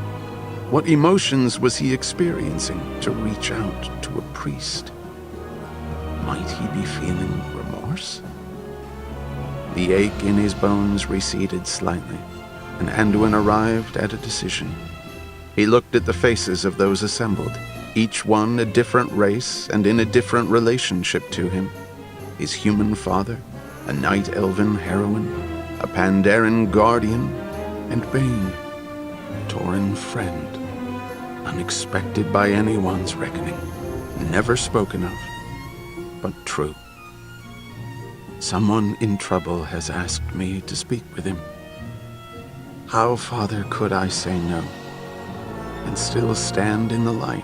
What emotions was he experiencing to reach out to a priest? Might he be feeling remorse? The ache in his bones receded slightly, and Anduin arrived at a decision. He looked at the faces of those assembled, each one a different race and in a different relationship to him. His human father, a night elven heroine, a Pandaren guardian, and Bane, Tauren friend, unexpected by anyone's reckoning, never spoken of, but true. Someone in trouble has asked me to speak with him. How, Father, could I say no, and still stand in the light?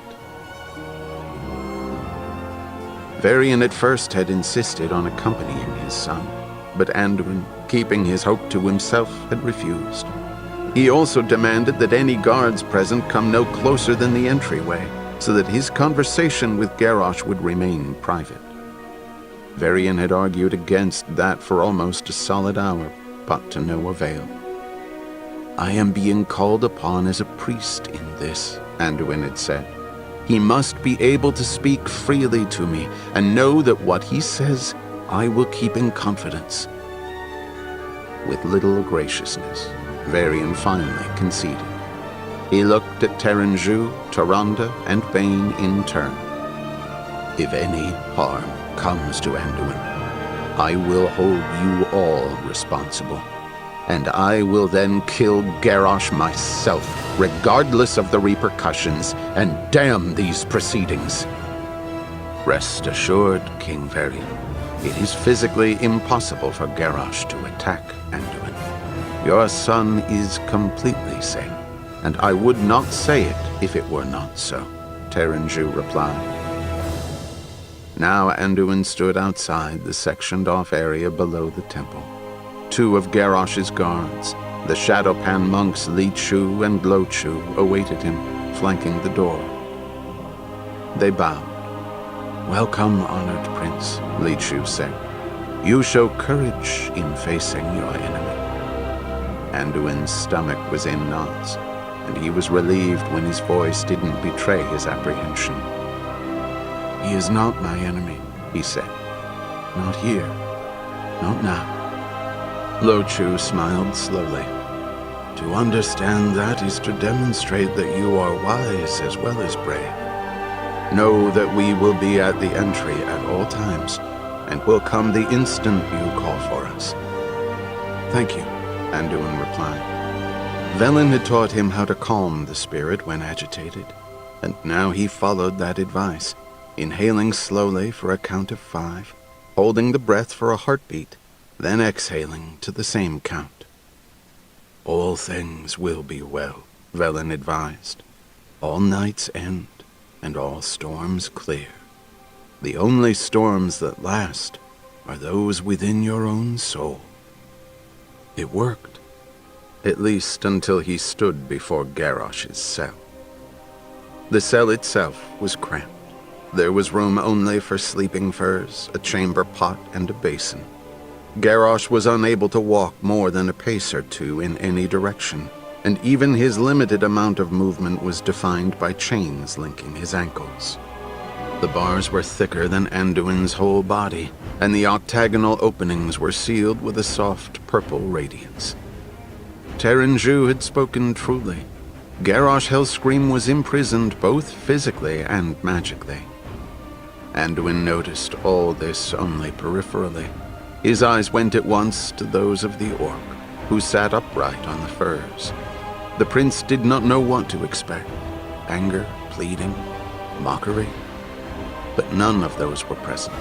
Varian at first had insisted on accompanying his son, but Anduin, keeping his hope to himself, had refused. He also demanded that any guards present come no closer than the entryway, so that his conversation with Garrosh would remain private. Varian had argued against that for almost a solid hour, but to no avail. I am being called upon as a priest in this, Anduin had said. He must be able to speak freely to me, and know that what he says I will keep in confidence. with little graciousness, Varian finally conceded. He looked at Terenju, Tyrande, and Bane in turn. If any harm comes to Anduin, I will hold you all responsible, and I will then kill Garrosh myself, regardless of the repercussions, and damn these proceedings. Rest assured, King Varian, it is physically impossible for Garrosh to attack Anduin. Your son is completely safe, and I would not say it if it were not so, Terenju replied. Now Anduin stood outside the sectioned-off area below the temple. Two of Garrosh's guards, the Shadowpan monks Li Chu and Lo Chu, awaited him, flanking the door. They bowed. "Welcome, honored prince," Li Chu said. "You show courage in facing your enemy." Anduin's stomach was in knots, and he was relieved when his voice didn't betray his apprehension. "He is not my enemy," he said. "Not here. Not now." Lo Chu smiled slowly. "To understand that is to demonstrate that you are wise as well as brave. Know that we will be at the entry at all times, and will come the instant you call for us." "Thank you," Anduin replied. Velen had taught him how to calm the spirit when agitated, and now he followed that advice, inhaling slowly for a count of 5, holding the breath for a heartbeat, then exhaling to the same count. "All things will be well," Velen advised. "All nights end, and all storms clear. The only storms that last are those within your own soul." It worked, at least until he stood before Garrosh's cell. The cell itself was cramped. There was room only for sleeping furs, a chamber pot, and a basin. Garrosh was unable to walk more than a pace or two in any direction, and even his limited amount of movement was defined by chains linking his ankles. The bars were thicker than Anduin's whole body, and the octagonal openings were sealed with a soft purple radiance. Terenju had spoken truly. Garrosh Hellscream was imprisoned both physically and magically. Anduin noticed all this only peripherally. His eyes went at once to those of the orc, who sat upright on the furs. The prince did not know what to expect. Anger, pleading, mockery. But none of those were present.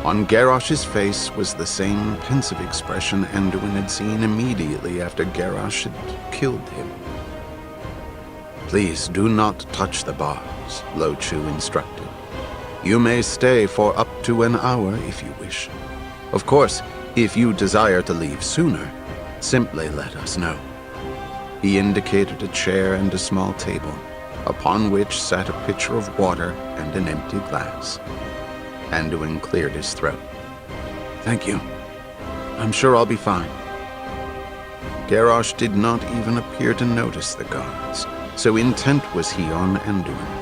On Garrosh's face was the same pensive expression Anduin had seen immediately after Garrosh had killed him. "Please do not touch the bars," Lo Chu instructed. "You may stay for up to an hour if you wish. Of course, if you desire to leave sooner, simply let us know." He indicated a chair and a small table, upon which sat a pitcher of water and an empty glass. Anduin cleared his throat. "Thank you. I'm sure I'll be fine." Garrosh did not even appear to notice the guards, so intent was he on Anduin.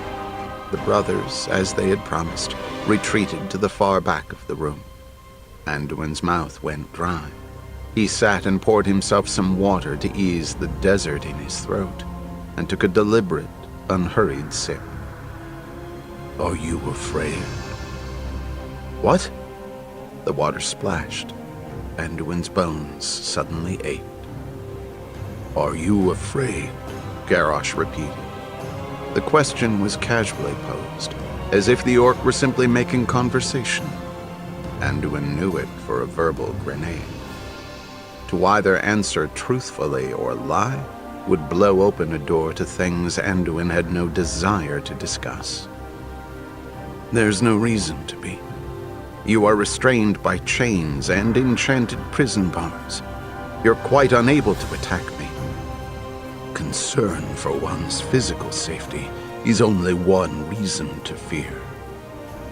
The brothers, as they had promised, retreated to the far back of the room. Anduin's mouth went dry. He sat and poured himself some water to ease the desert in his throat, and took a deliberate, unhurried sip. "Are you afraid?" "What?" The water splashed. Anduin's bones suddenly ached. "Are you afraid?" Garrosh repeated. The question was casually posed, as if the orc were simply making conversation. Anduin knew it for a verbal grenade. To either answer truthfully or lie would blow open a door to things Anduin had no desire to discuss. "There's no reason to be. You are restrained by chains and enchanted prison bars. You're quite unable to attack me. Concern for one's physical safety is only one reason to fear.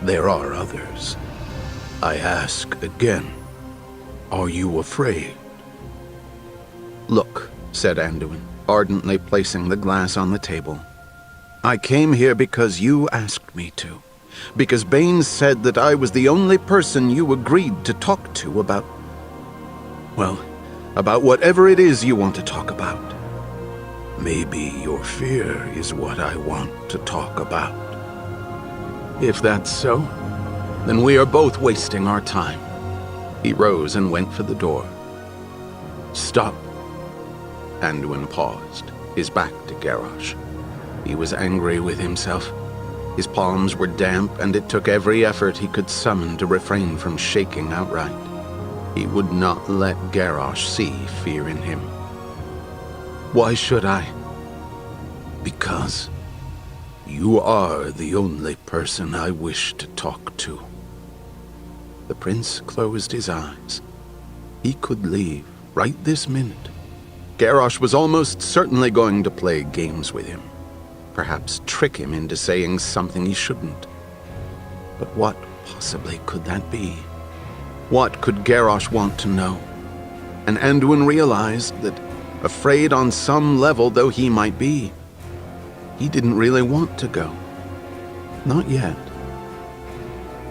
There are others. I ask again, are you afraid?" "Look," said Anduin, ardently placing the glass on the table. "I came here because you asked me to. Because Bane said that I was the only person you agreed to talk to about, well, about whatever it is you want to talk about. Maybe your fear is what I want to talk about. If that's so, then we are both wasting our time. He rose and went for the door. Stop. Anduin paused, his back to Garrosh. He was angry with himself. His palms were damp, and it took every effort he could summon to refrain from shaking outright. He would not let Garrosh see fear in him. Why should I? Because you are the only person I wish to talk to. The prince closed his eyes. He could leave right this minute. Garrosh was almost certainly going to play games with him. Perhaps trick him into saying something he shouldn't. But what possibly could that be? What could Garrosh want to know? And Anduin realized that, afraid on some level though he might be, he didn't really want to go. Not yet.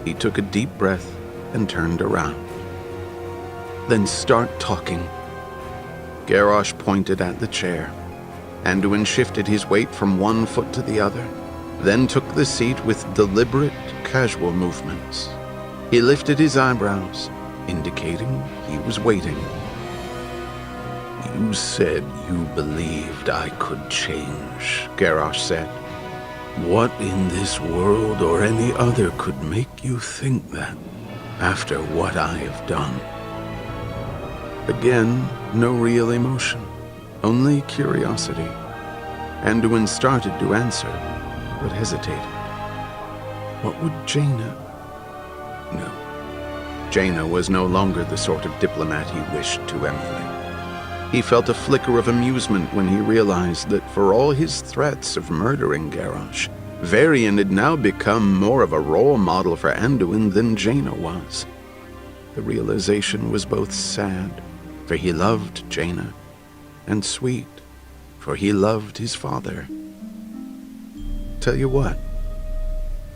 He took a deep breath and turned around. Then start talking. Garrosh pointed at the chair. Anduin shifted his weight from one foot to the other, then took the seat with deliberate, casual movements. He lifted his eyebrows, indicating he was waiting. You said you believed I could change, Garrosh said. What in this world or any other could make you think that, after what I have done? Again, no real emotion, only curiosity. Anduin started to answer, but hesitated. What would Jaina? No. Jaina was no longer the sort of diplomat he wished to emulate. He felt a flicker of amusement when he realized that for all his threats of murdering Garrosh, Varian had now become more of a role model for Anduin than Jaina was. The realization was both sad, for he loved Jaina, and sweet, for he loved his father. Tell you what,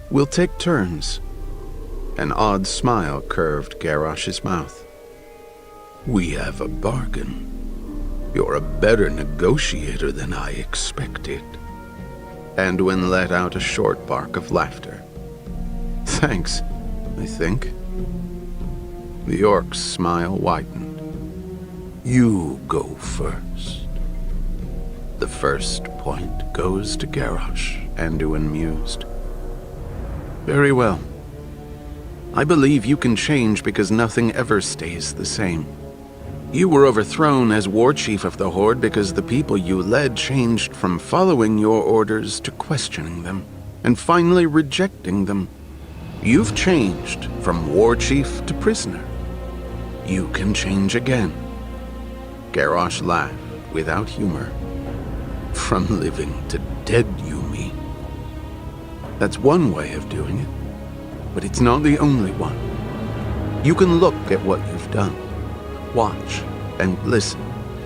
we'll take turns. An odd smile curved Garrosh's mouth. We have a bargain. You're a better negotiator than I expected. Anduin let out a short bark of laughter. Thanks, I think. The orc's smile widened. You go first. The first point goes to Garrosh, Anduin mused. Very well. I believe you can change because nothing ever stays the same. You were overthrown as war chief of the Horde because the people you led changed from following your orders to questioning them, and finally rejecting them. You've changed from war chief to prisoner. You can change again. Garrosh laughed without humor. From living to dead, you mean? That's one way of doing it, but it's not the only one. You can look at what you've done, watch and listen,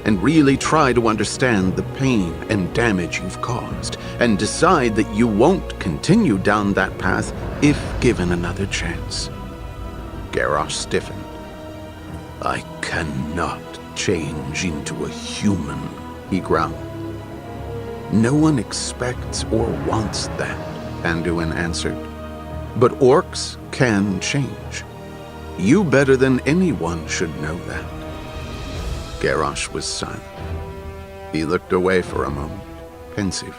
and really try to understand the pain and damage you've caused, and decide that you won't continue down that path if given another chance. Garrosh stiffened. I cannot change into a human, he growled. No one expects or wants that, Anduin answered. But orcs can change. You better than anyone should know that. Garrosh was silent. He looked away for a moment, pensive.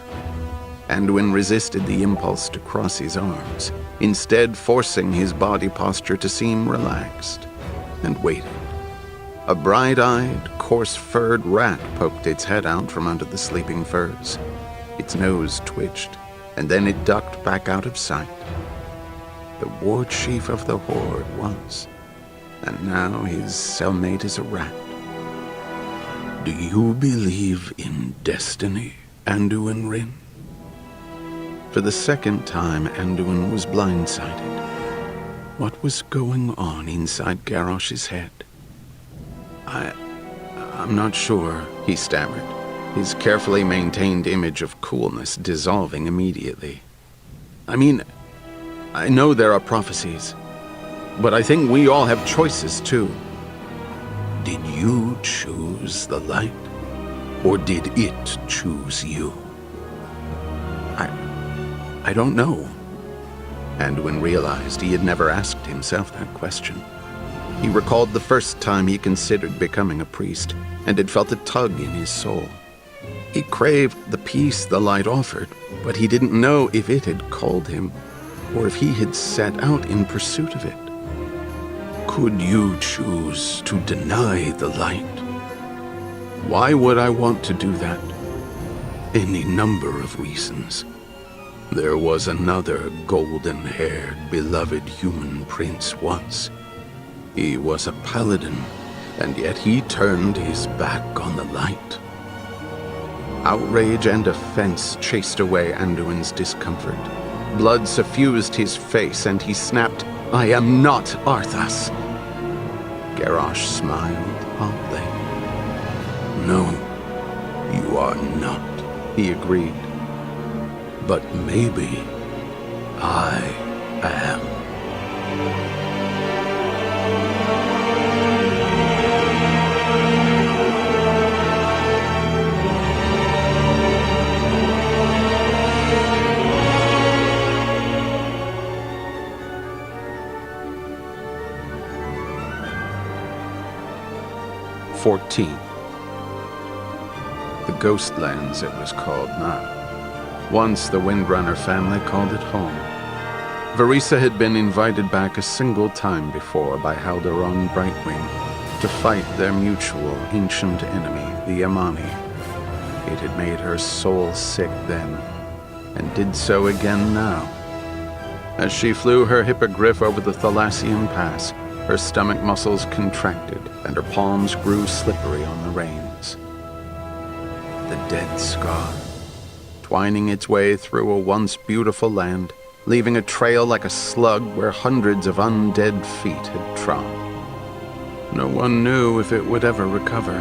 Anduin resisted the impulse to cross his arms, instead forcing his body posture to seem relaxed, and waited. A bright-eyed, coarse-furred rat poked its head out from under the sleeping furs. Its nose twitched, and then it ducked back out of sight. The war chief of the Horde once, and now his cellmate is a rat. Do you believe in destiny, Anduin Rin? For the second time, Anduin was blindsided. What was going on inside Garrosh's head? I'm not sure, he stammered, his carefully maintained image of coolness dissolving immediately. I mean, I know there are prophecies, but I think we all have choices too. Did you choose the light? Or did it choose you? I don't know. Anduin realized he had never asked himself that question. He recalled the first time he considered becoming a priest, and had felt a tug in his soul. He craved the peace the light offered, but he didn't know if it had called him, or if he had set out in pursuit of it. Could you choose to deny the light? Why would I want to do that? Any number of reasons. There was another golden-haired, beloved human prince once. He was a paladin, and yet he turned his back on the light. Outrage and offense chased away Anduin's discomfort. Blood suffused his face, and he snapped, "I am not Arthas." Garrosh smiled oddly. "No, you are not," he agreed. "But maybe I am." The Ghostlands, it was called now. Once the Windrunner family called it home. Varisa had been invited back a single time before by Haldoran Brightwing to fight their mutual ancient enemy, the Amani. It had made her soul sick then, and did so again now. As she flew her hippogriff over the Thalassian Pass, her stomach muscles contracted, and her palms grew slippery on the reins. The dead scar, twining its way through a once beautiful land, leaving a trail like a slug where hundreds of undead feet had trod. No one knew if it would ever recover.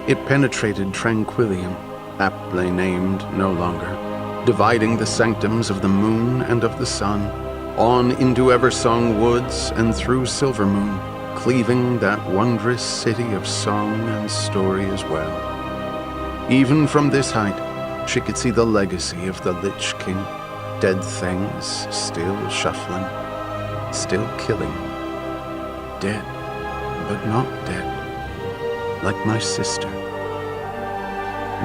It penetrated Tranquillium, aptly named no longer, dividing the sanctums of the moon and of the sun, on into Eversong Woods and through Silvermoon, cleaving that wondrous city of song and story as well. Even from this height, she could see the legacy of the Lich King, dead things still shuffling, still killing, dead, but not dead, like my sister.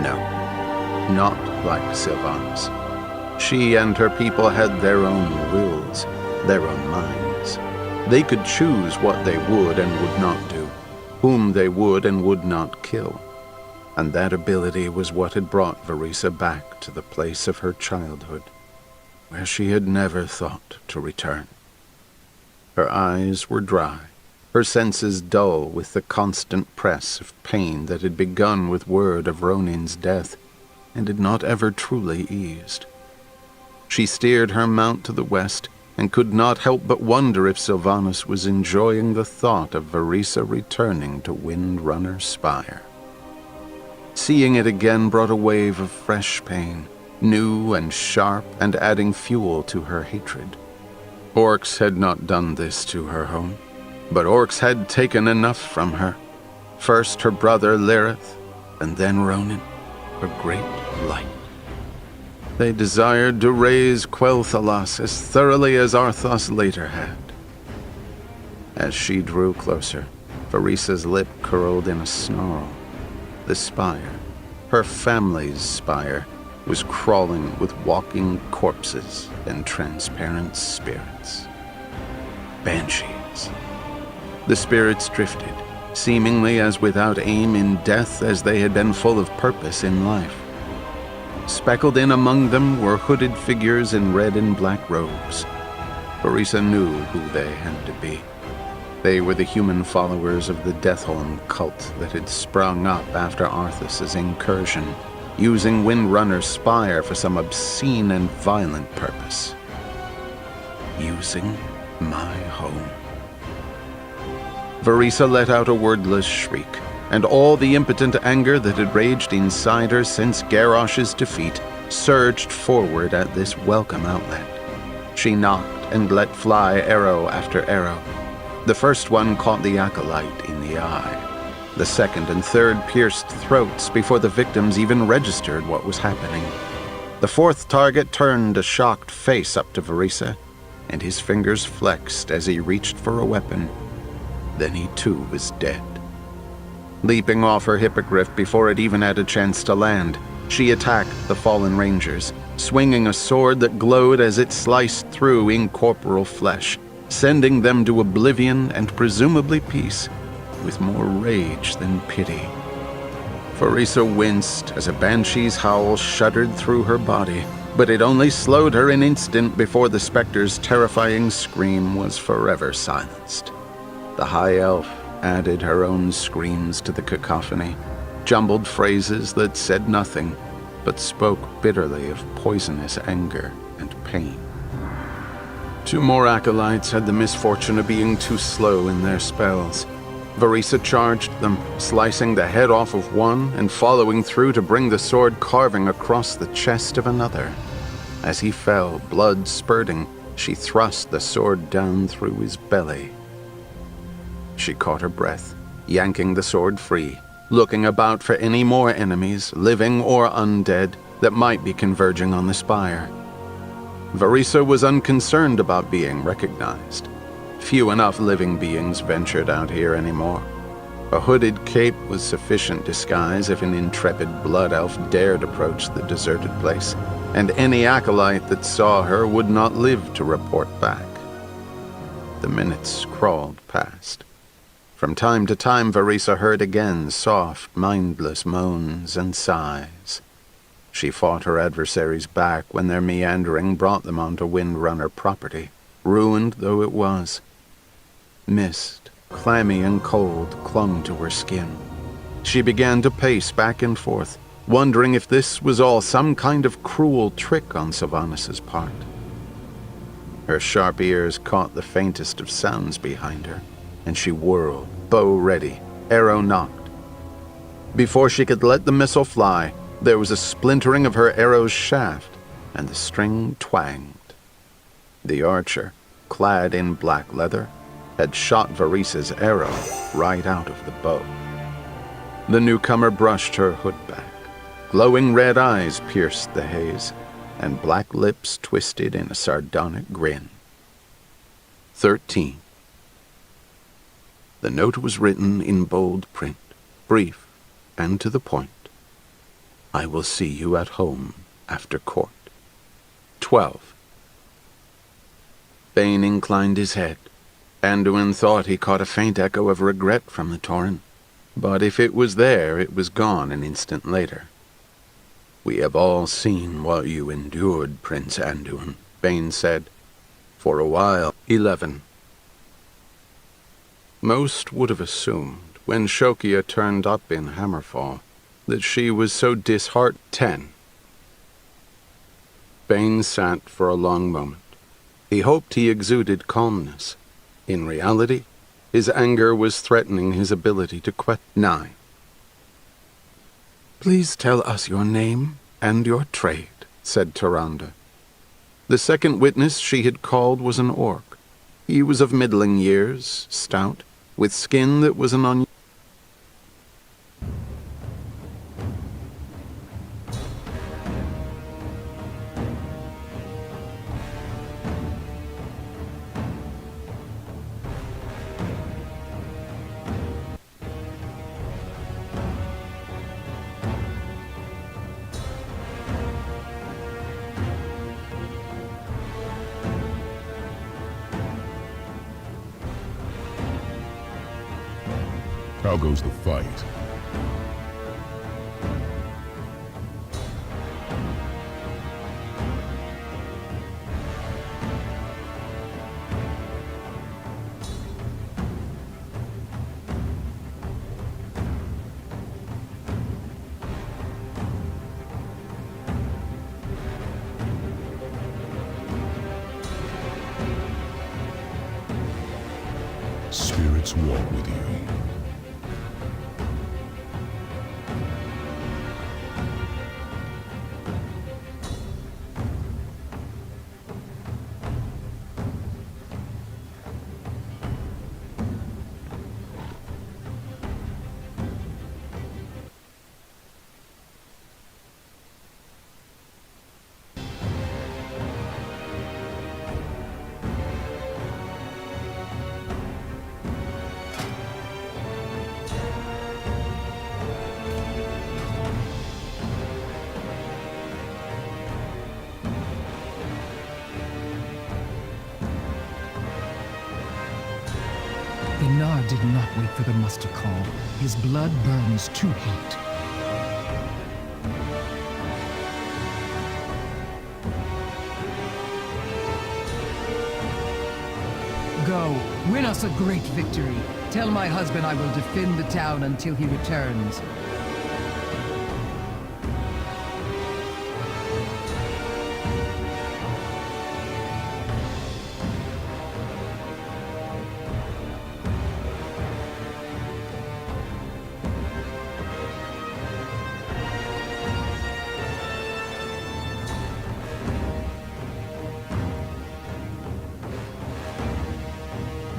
No, not like Sylvanas. She and her people had their own wills, their own minds. They could choose what they would and would not do, whom they would and would not kill. And that ability was what had brought Varisa back to the place of her childhood, where she had never thought to return. Her eyes were dry, her senses dull with the constant press of pain that had begun with word of Ronin's death, and had not ever truly eased. She steered her mount to the west, and could not help but wonder if Sylvanas was enjoying the thought of Varisa returning to Windrunner Spire. Seeing it again brought a wave of fresh pain, new and sharp, and adding fuel to her hatred. Orcs had not done this to her home, but orcs had taken enough from her. First her brother Lirith, and then Ronin, her great light. They desired to raise Quel'Thalas as thoroughly as Arthas later had. As she drew closer, Varisa's lip curled in a snarl. The spire, her family's spire, was crawling with walking corpses and transparent spirits. Banshees. The spirits drifted, seemingly as without aim in death as they had been full of purpose in life. Speckled in among them were hooded figures in red and black robes. Varisa knew who they had to be. They were the human followers of the Deathholm cult that had sprung up after Arthas's incursion, using Windrunner's Spire for some obscene and violent purpose. Using my home. Varisa let out a wordless shriek, and all the impotent anger that had raged inside her since Garrosh's defeat surged forward at this welcome outlet. She knocked and let fly arrow after arrow. The first one caught the acolyte in the eye. The second and third pierced throats before the victims even registered what was happening. The fourth target turned a shocked face up to Varisa, and his fingers flexed as he reached for a weapon. Then he too was dead. Leaping off her hippogriff before it even had a chance to land, she attacked the fallen rangers, swinging a sword that glowed as it sliced through incorporeal flesh, sending them to oblivion and presumably peace, with more rage than pity. Varisa winced as a banshee's howl shuddered through her body, but it only slowed her an instant before the specter's terrifying scream was forever silenced. The high elf added her own screams to the cacophony, jumbled phrases that said nothing, but spoke bitterly of poisonous anger and pain. Two more acolytes had the misfortune of being too slow in their spells. Varisa charged them, slicing the head off of one and following through to bring the sword carving across the chest of another. As he fell, blood spurting, she thrust the sword down through his belly. She caught her breath, yanking the sword free, looking about for any more enemies, living or undead, that might be converging on the spire. Varisa was unconcerned about being recognized. Few enough living beings ventured out here anymore. A hooded cape was sufficient disguise if an intrepid blood elf dared approach the deserted place, and any acolyte that saw her would not live to report back. The minutes crawled past. From time to time, Varisa heard again soft, mindless moans and sighs. She fought her adversaries back when their meandering brought them onto Windrunner property, ruined though it was. Mist, clammy and cold, clung to her skin. She began to pace back and forth, wondering if this was all some kind of cruel trick on Sylvanas' part. Her sharp ears caught the faintest of sounds behind her, and she whirled, bow ready, arrow nocked. Before she could let the missile fly, there was a splintering of her arrow's shaft, and the string twanged. The archer, clad in black leather, had shot Varisa's arrow right out of the bow. The newcomer brushed her hood back. Glowing red eyes pierced the haze, and black lips twisted in a sardonic grin. 13. The note was written in bold print, brief and to the point. I will see you at home after court. 12. Bane inclined his head. Anduin thought he caught a faint echo of regret from the Tauren, but if it was there, it was gone an instant later. We have all seen what you endured, Prince Anduin, Bane said. For a while. 11. Most would have assumed, when Shokia turned up in Hammerfall, that she was so disheartened. 10. Bane sat for a long moment. He hoped he exuded calmness. In reality, his anger was threatening his ability to question. 9. Please tell us your name and your trade, said Tyrande. The second witness she had called was an orc. He was of middling years, stout, with skin that was an onion. How goes the fight? Spirits walk with you. did not wait for the muster call. His blood burns too hot. Go, win us a great victory. Tell my husband I will defend the town until he returns.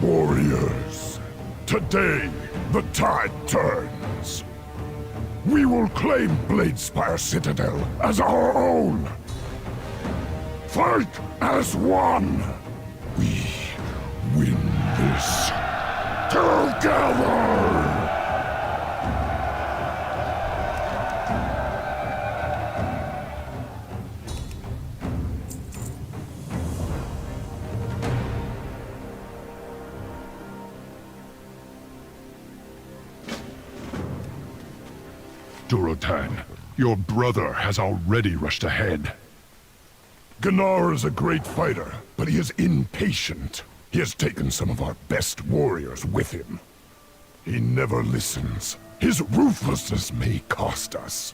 Warriors, today the tide turns. We will claim Bladespire Citadel as our own. Fight as one. We win this together! Durotan, your brother has already rushed ahead. Gunnar is a great fighter, but he is impatient. He has taken some of our best warriors with him. He never listens. His ruthlessness may cost us.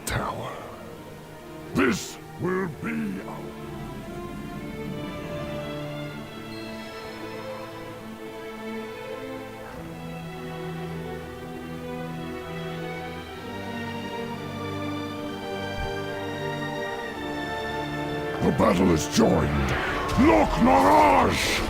Tower. This will be our... The battle is joined. Loch Naraj!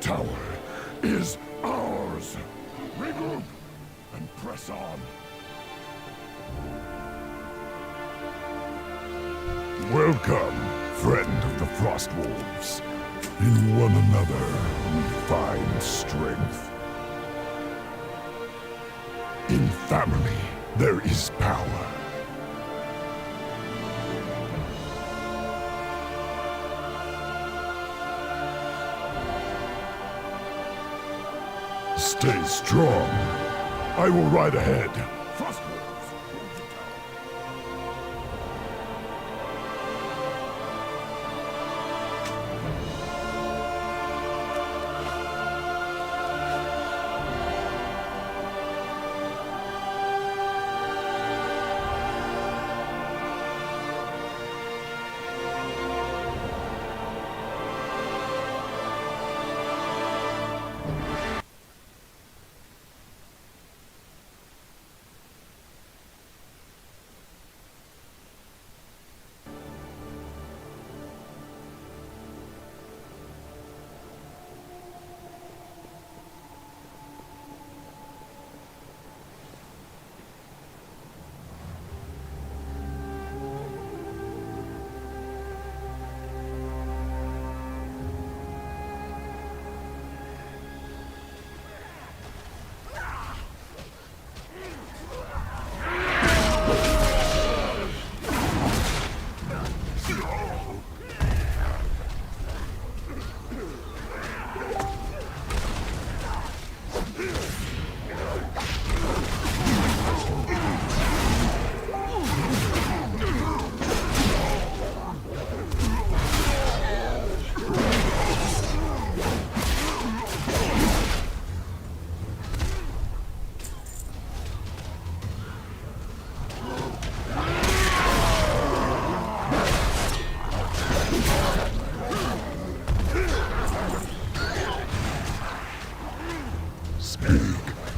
tower is ours. Regroup and press on. Welcome, friend of the Frost Wolves. In one another, we find strength. In family, there is power. Stay strong. I will ride ahead. Frost Wolves, hold the tower.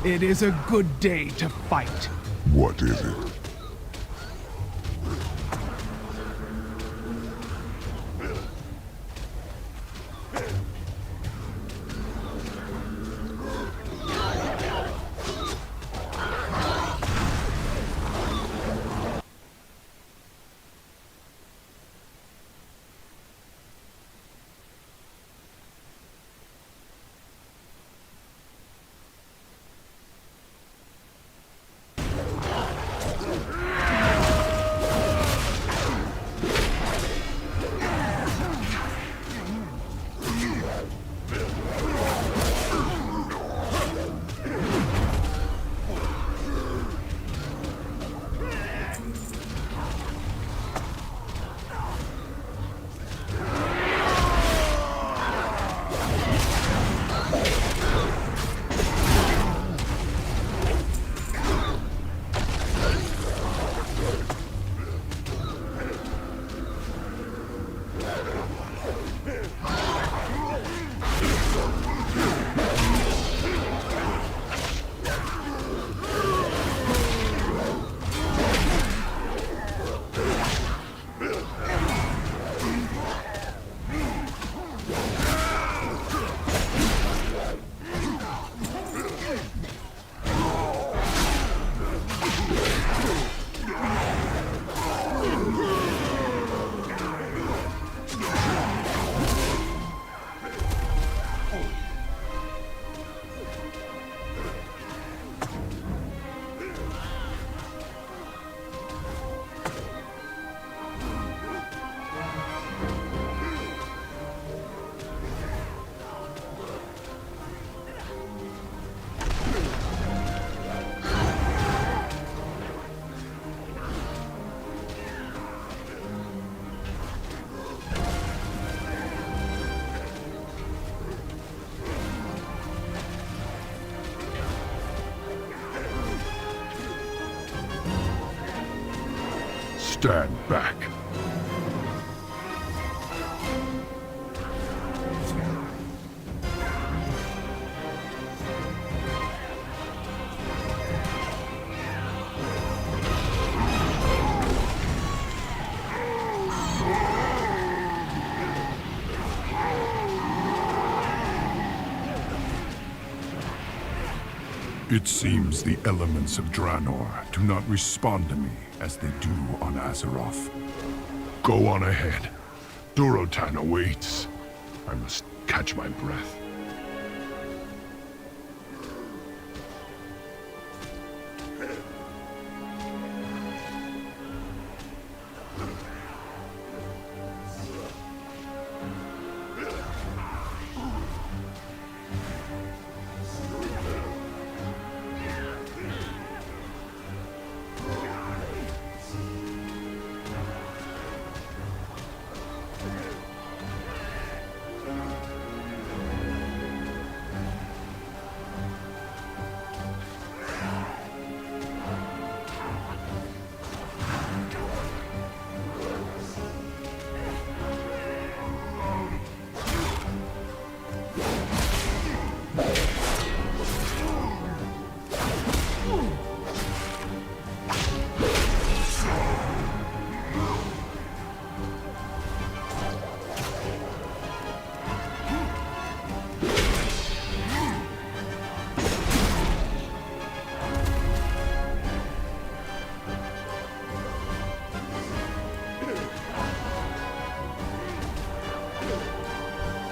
It is a good day to fight. What is it? Stand back. It seems the elements of Draenor do not respond to me as they do on Azeroth. Go on ahead. Durotan awaits. I must catch my breath.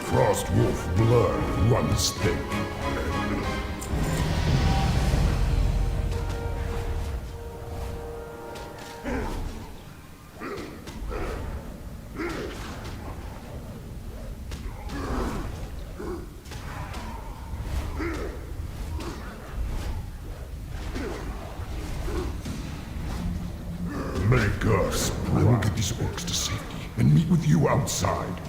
Frostwolf blood runs thick. Make us. I will get these orcs to safety and meet with you outside.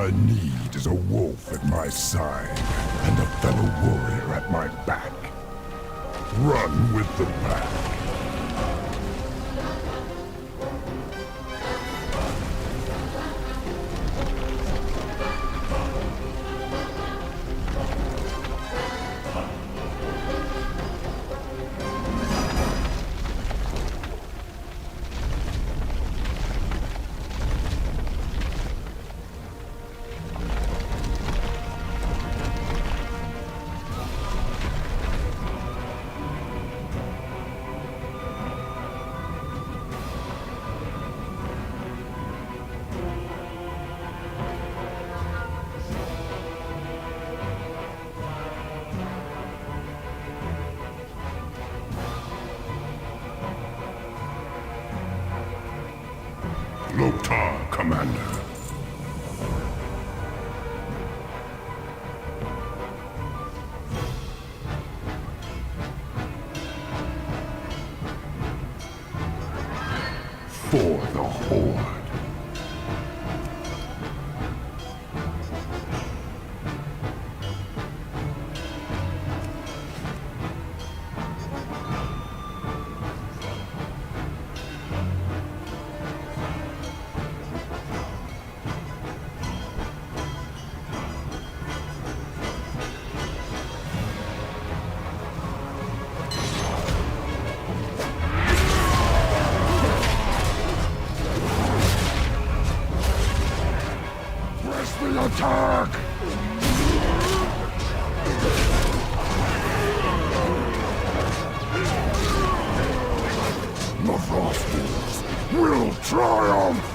I need is a wolf at my side, and a fellow warrior at my back. Run with the pack. Loktar, Commander. For the Horde. Attack! The Frostbolts will triumph!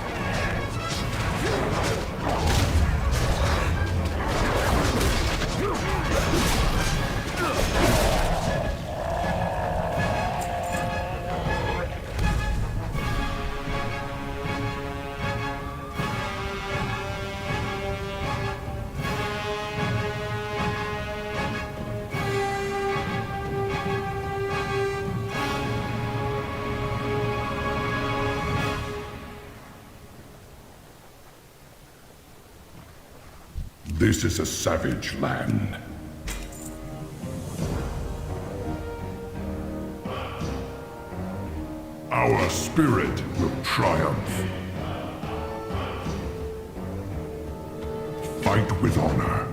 This is a savage land. Our spirit will triumph. Fight with honor.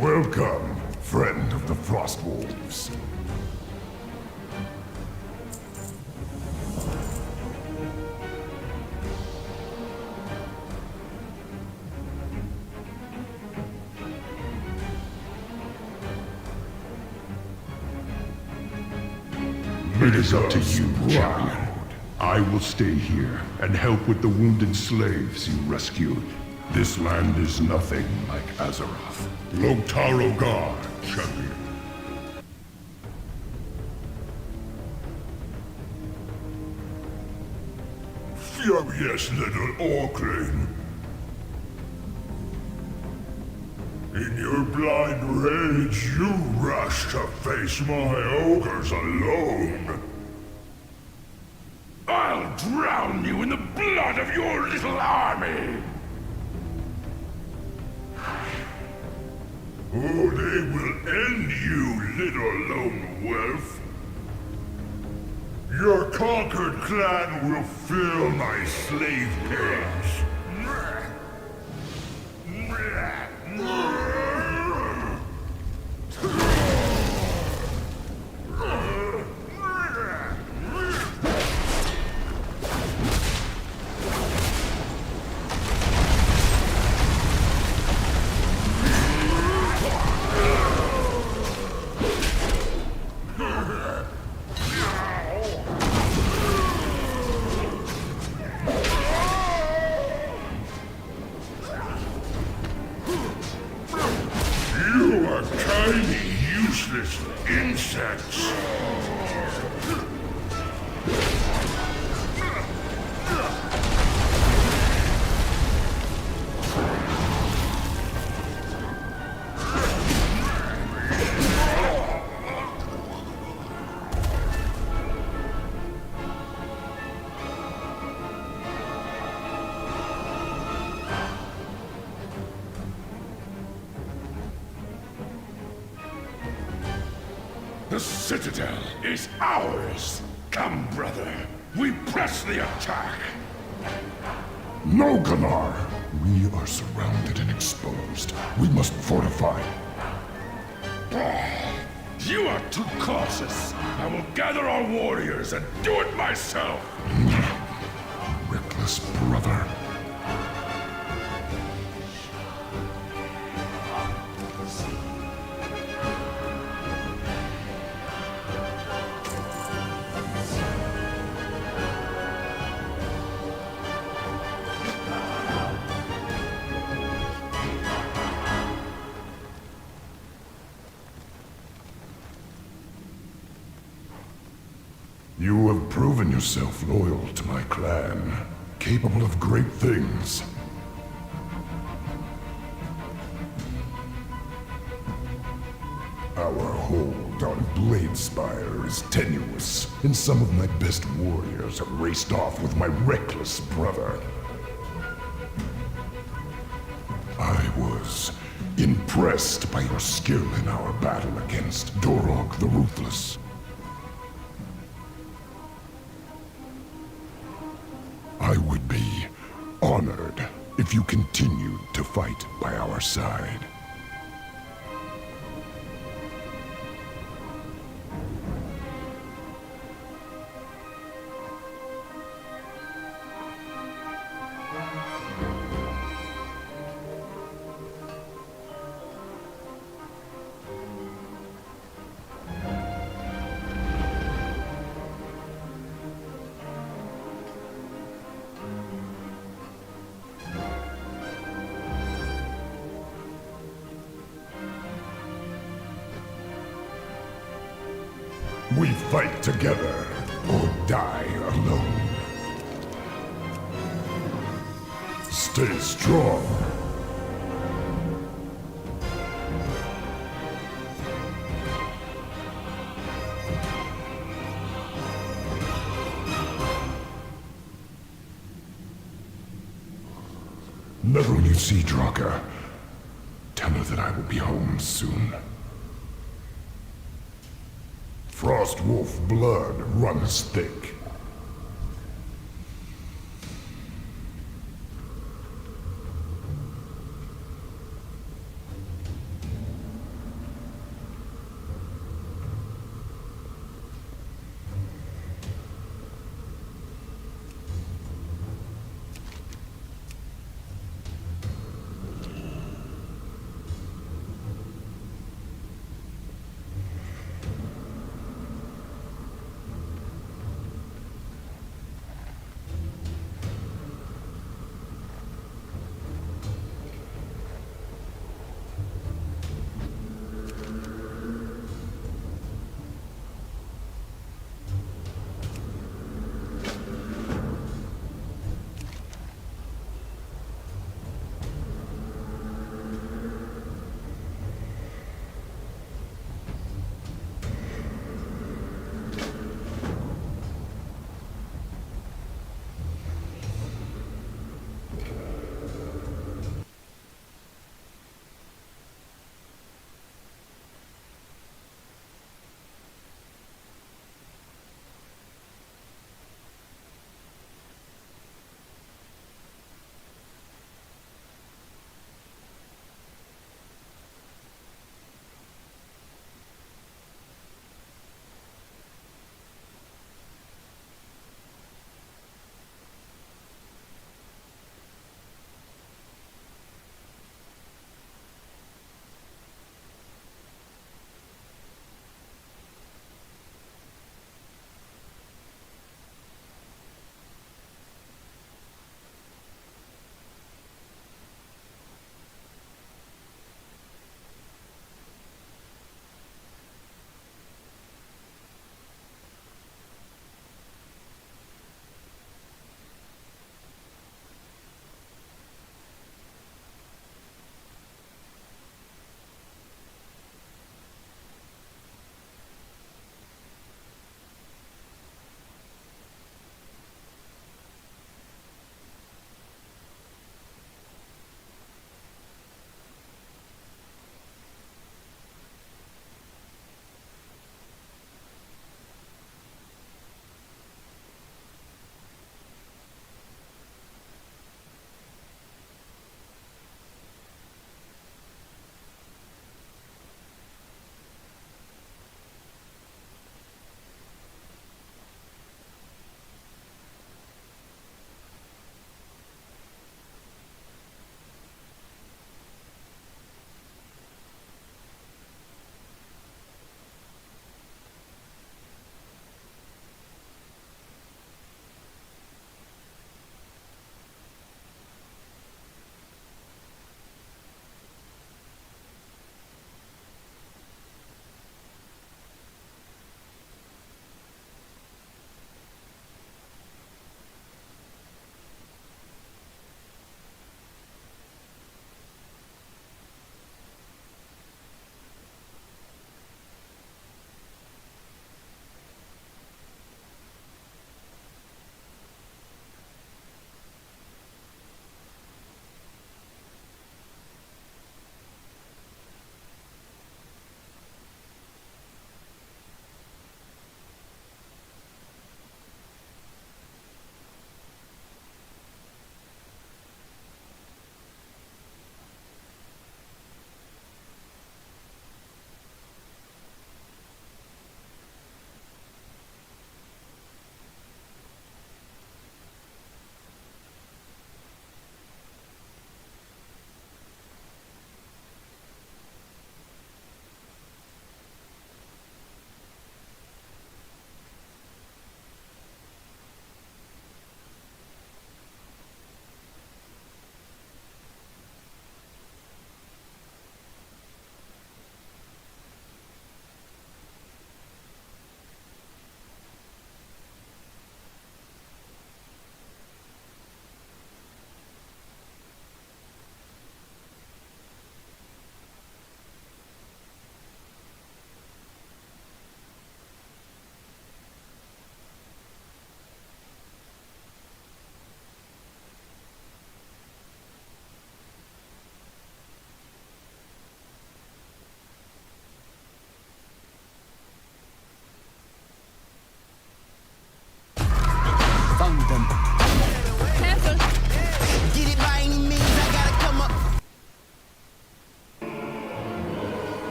Welcome, friend of the Frost Wolves. It is up to you, champion. I will stay here and help with the wounded slaves you rescued. This land is nothing like Azeroth. Lotaro Gar, champion. Furious little Orcling. In your blind rage, you rush to face my ogres alone. I'll drown you in the blood of your little army! Oh, they will end you, little lone wolf. Your conquered clan will fill my slave pens. You are tiny, useless insects. The Citadel is ours! Come, brother, we press the attack! No, Gunnar! We are surrounded and exposed. We must fortify. You are too cautious. I will gather our warriors and do it myself! Reckless brother. You have proven yourself loyal to my clan, capable of great things. Our hold on Bladespire is tenuous, and some of my best warriors have raced off with my reckless brother. I was impressed by your skill in our battle against Dorog the Ruthless. I would be honored if you continued to fight by our side. We fight together, or die alone. Stay strong. Never when you see Draka, tell her that I will be home soon. Frost Wolf blood runs thick.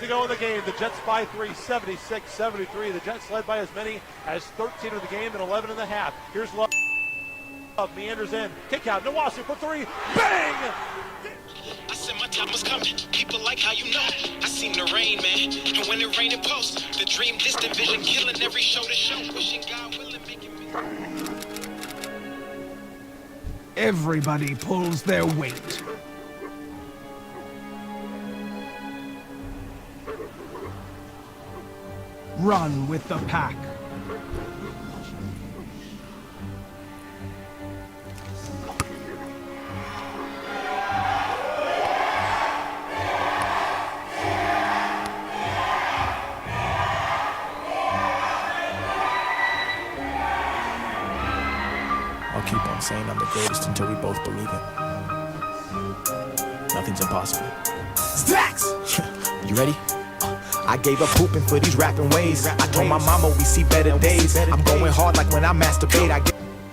go in the game. The Jets by 3, 76-73. The Jets led by as many as 13 of the game and 11 and a half. Here's Love. Meanders in. Kick out. Nawasi for 3. Bang! I said my time was coming. People like how you know. I seen the rain, man. And when it rained, it post. The dream, distant vision, killing every show to show. Wishing God willing, making me. Everybody pulls their weight. Run with the pack. I'll keep on saying I'm the greatest until we both believe it. Nothing's impossible. Stacks! You ready? I gave up hooping for these rapping ways. I told my mama we see better days. I'm going hard like when I masturbate. I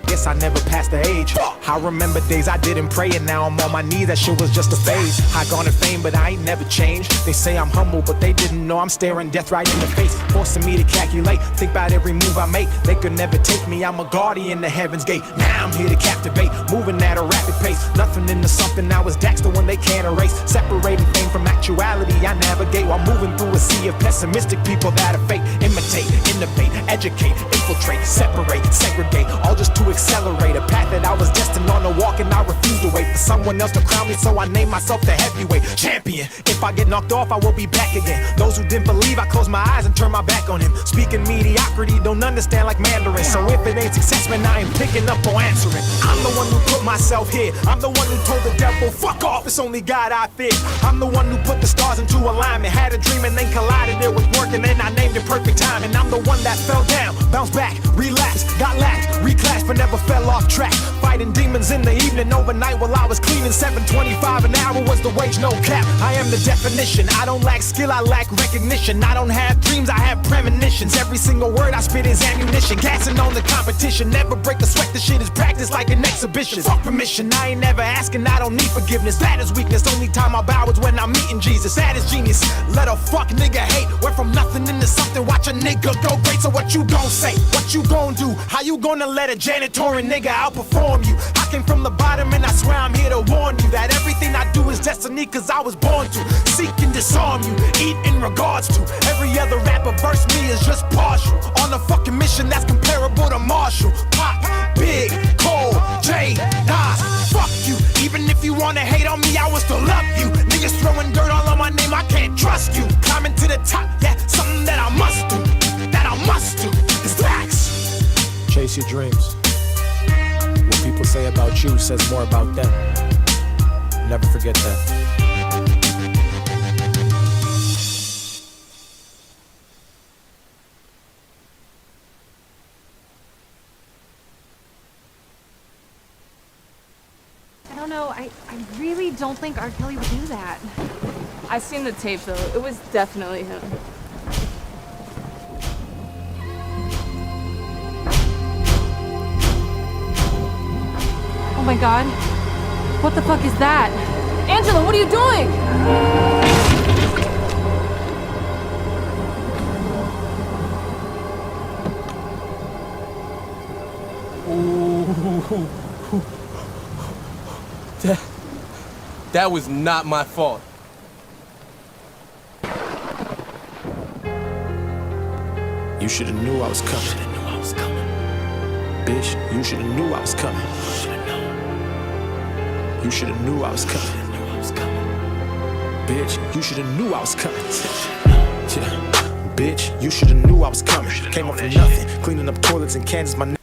guess I never passed the age. I remember days I didn't pray and now I'm on my knees. That shit was just a phase. I garnered fame but I ain't never changed. They say I'm humble but they didn't know I'm staring death right in the face, forcing me to calculate, think about every move I make. They could never take me, I'm a guardian the heaven's gate. Now I'm here to captivate, moving at a rapid pace. Nothing into something, I was Daxter when they can't erase. Separating fame from actuality, I navigate while moving through a sea of pessimistic people that are fake. Imitate, innovate, educate, infiltrate, separate, segregate, all just to accelerate a path that I was destined on to walk, and I refuse to wait for someone else to crown me, so I named myself the heavyweight champion. If I get knocked off, I will be back again. Those who didn't believe, I close my eyes and turn my back on him. Speaking mediocrity, don't understand like Mandarin, so if it ain't success, man, I ain't picking up or answering. I'm the one who put myself here. I'm the one who told the devil, fuck off, it's only God I fear. I'm the one who put the stars into alignment, had a dream and then collided it with work, and then I named it perfect time. And I'm the one that fell down, bounced back, relapsed, got lapped, reclassed, but never fell off track. Fighting demons in the evening, overnight while I was cleaning. $7.25 an hour was the wage, no cap. I am the definition. I don't lack skill, I lack recognition. I don't have dreams, I have premonitions. Every single word I spit is ammunition. Gassing on the competition, never break a sweat. The shit is practice like an exhibition. Fuck permission, I ain't never asking, I don't need forgiveness. That is weakness, only time I bow is when I'm meeting Jesus. That is genius. Let a fuck nigga hate. Went from nothing into something, watch a nigga go great. So what you gon' say? What you gon' do? How you gonna let a janitorial nigga outperform you? I came from the bottom and I swear I'm here to warn you that everything I do is destiny, cause I was born to seek and disarm you. Eat in regards to every other rapper verse me is just partial. On a fucking mission that's comparable to Marshall. Pop, Big, Cole, J, Nas, fuck you. Even if you wanna hate on me, I will still love you. Niggas throwing dirt all on my name, I can't trust you. Climbing to the top, yeah, something that I must do. That I must do, it's facts. Chase your dreams. What people say about you says more about them. Never forget that. I don't know, I really don't think R. Kelly would do that. I seen the tape though, it was definitely him. Oh my god. What the fuck is that? Angela, what are you doing? That was not my fault. You should've knew I was coming. Bitch, you should've knew I was coming. You should've knew I was coming. Bitch, you should've knew I was coming. Yeah. Bitch, you should've knew I was coming. Came up from nothing, cleaning up toilets in Kansas. My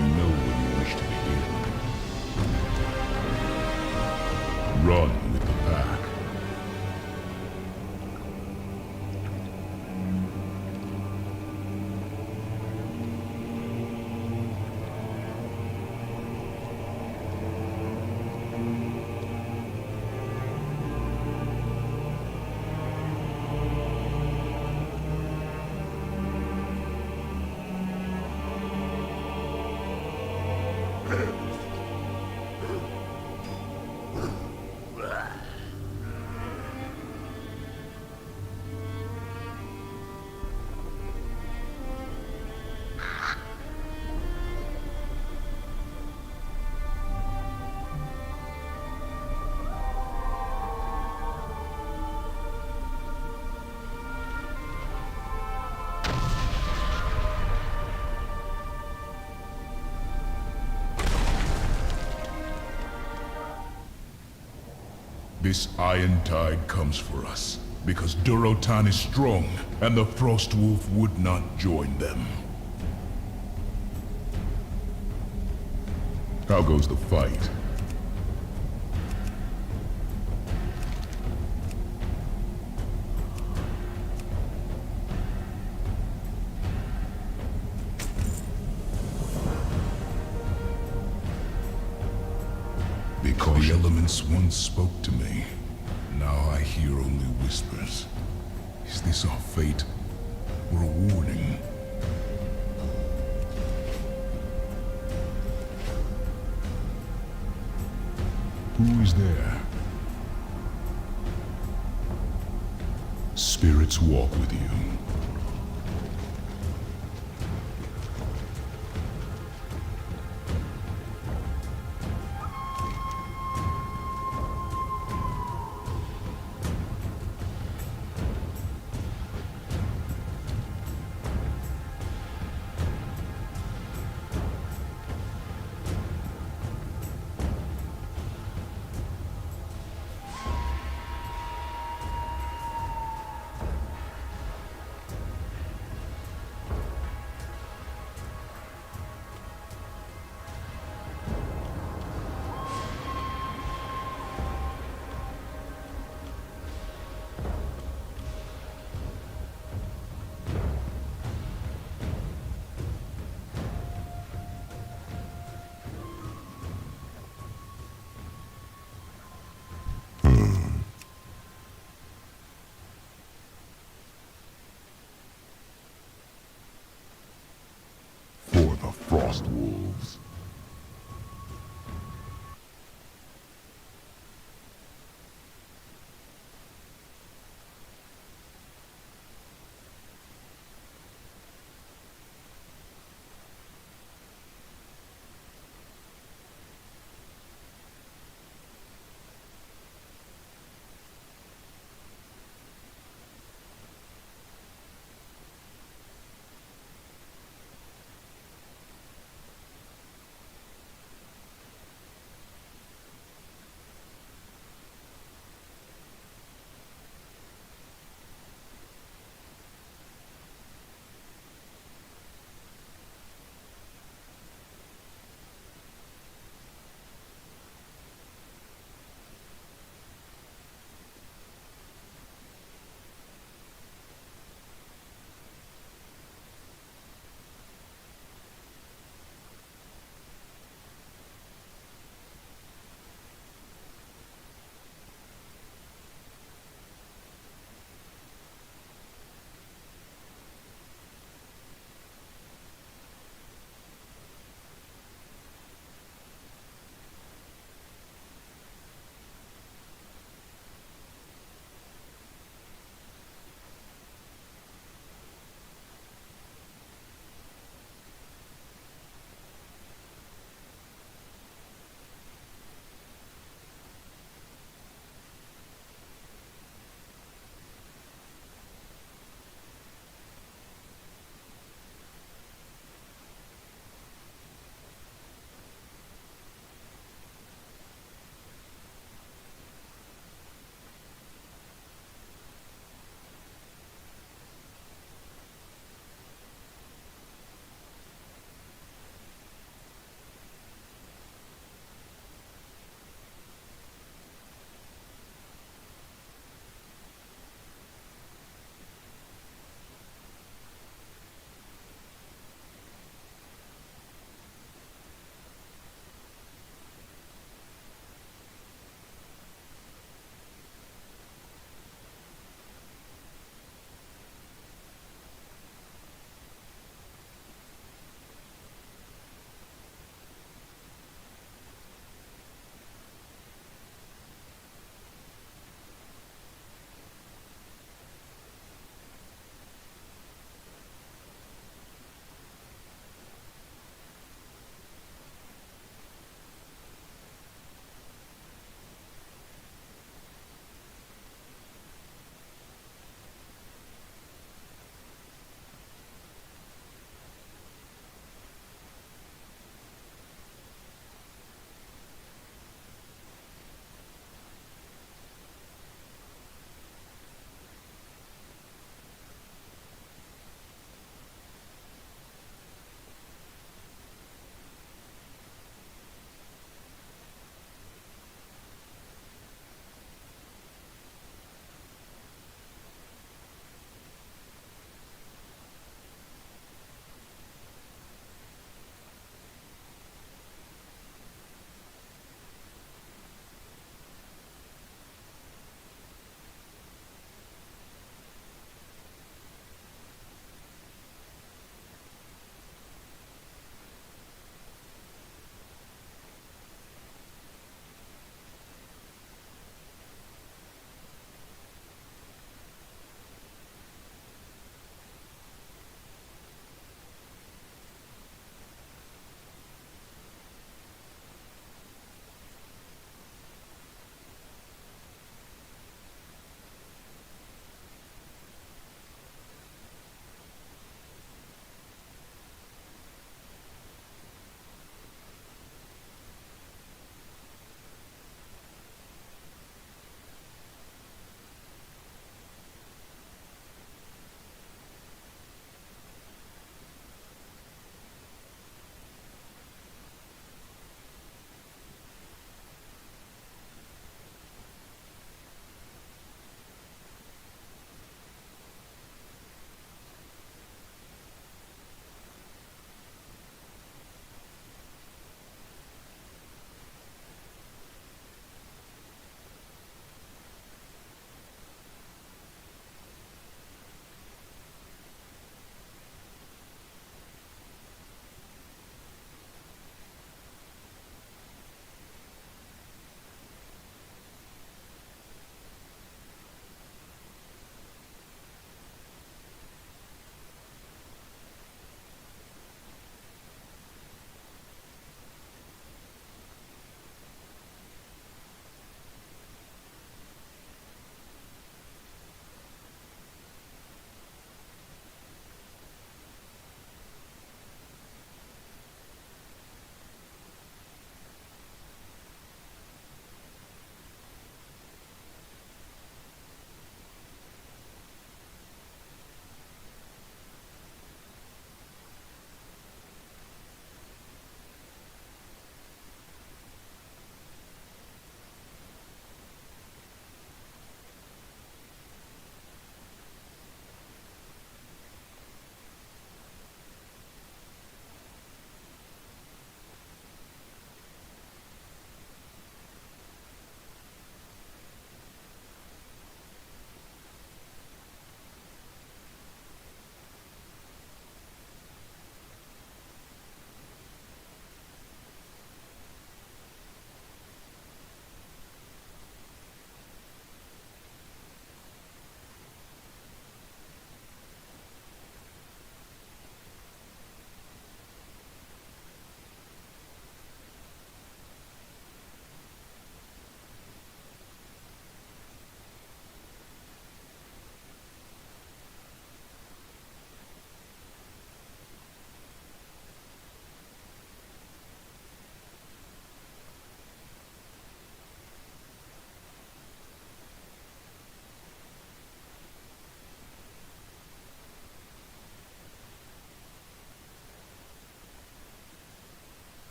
me know when you wish to begin. Run with the pack. This iron tide comes for us, because Durotan is strong, and the Frostwolf would not join them. How goes the fight? The elements once spoke to me. Now I hear only whispers. Is this our fate, or a warning? Who is there? Spirits walk with you. For the Frostwolves.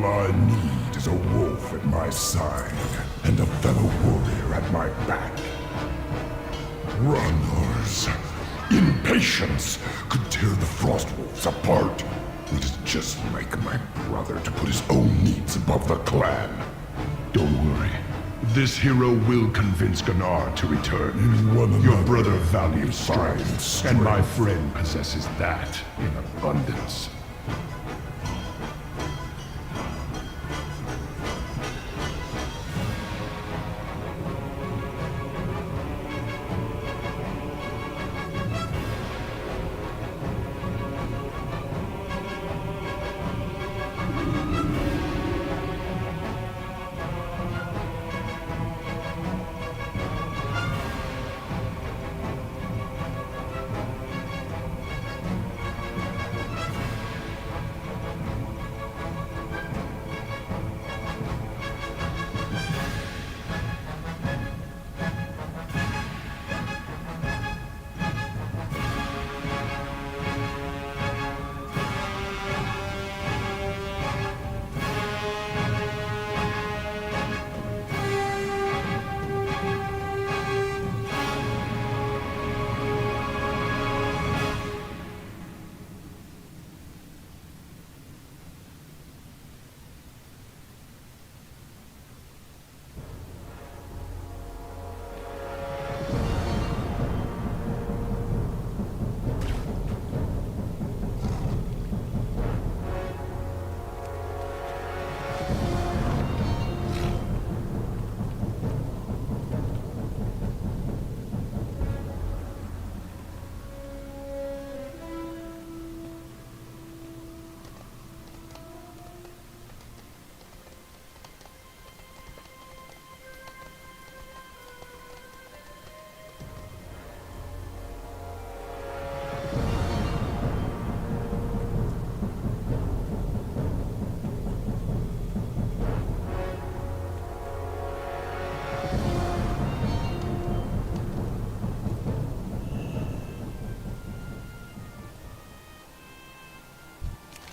All I need is a wolf at my side, and a fellow warrior at my back. Runners. Impatience could tear the Frostwolves apart. It is just like my brother to put his own needs above the clan. Don't worry. This hero will convince Gunnar to return. Your brother values strength, and my friend possesses that in abundance.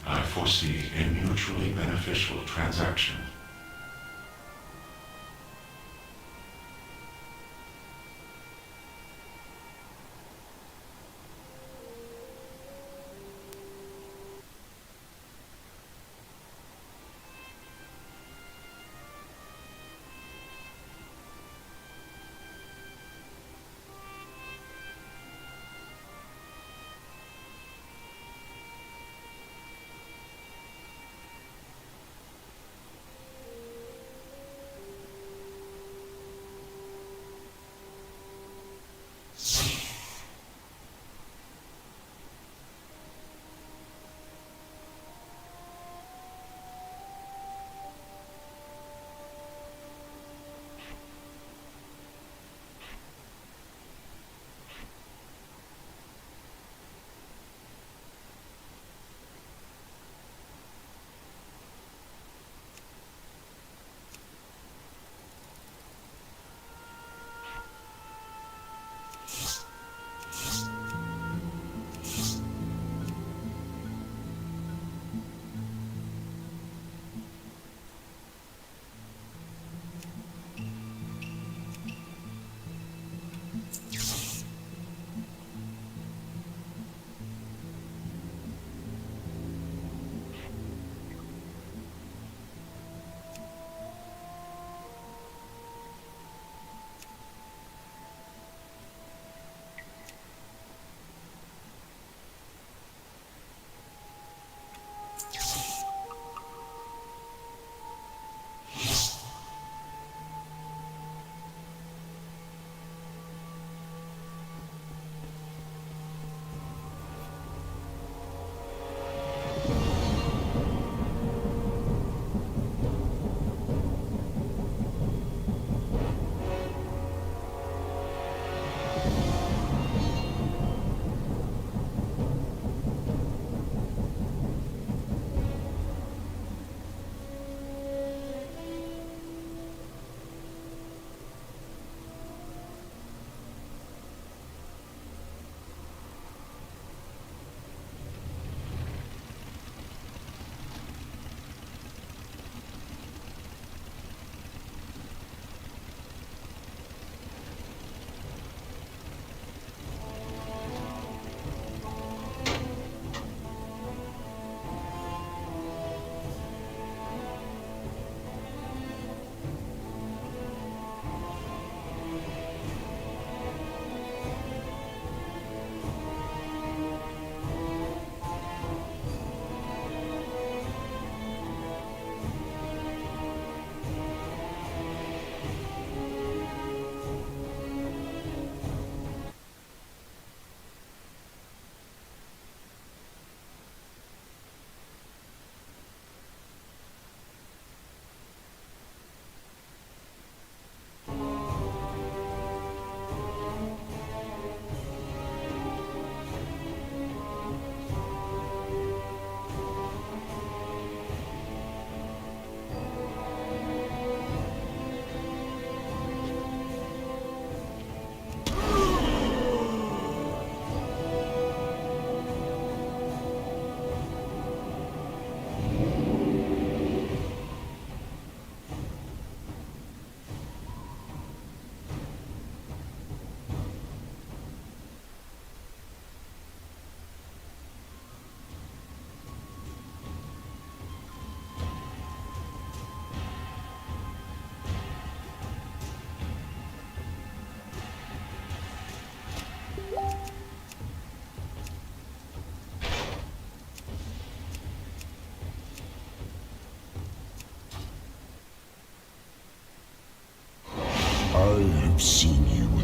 I foresee a mutually beneficial transaction.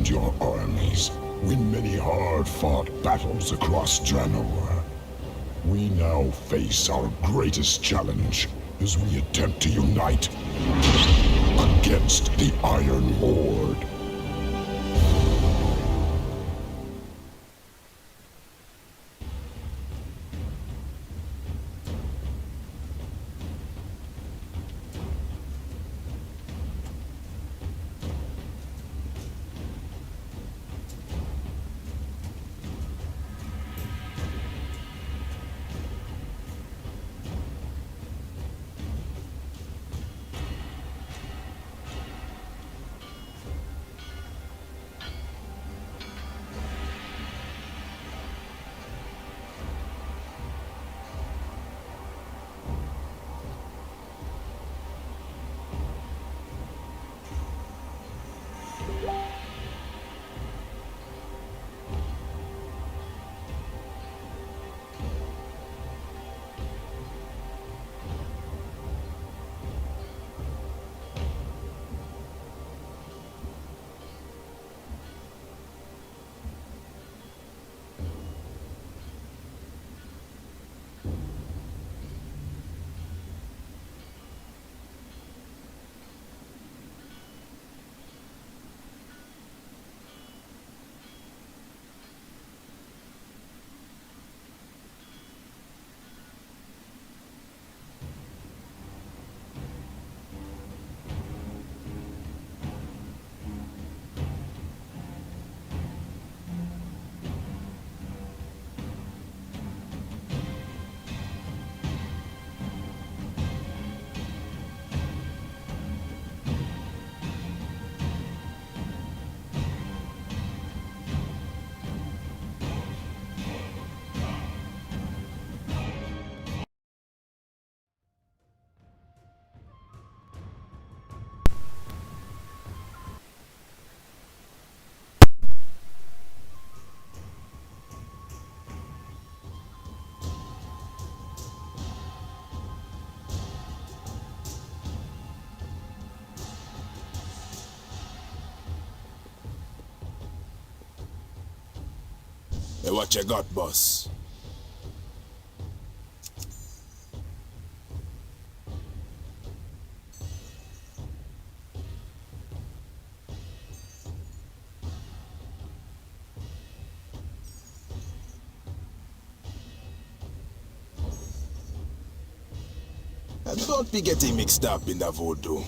lead your armies, win many hard-fought battles across Draenor. We now face our greatest challenge as we attempt to unite against the Iron Horde. Hey, what you got, boss? And don't be getting mixed up in the voodoo.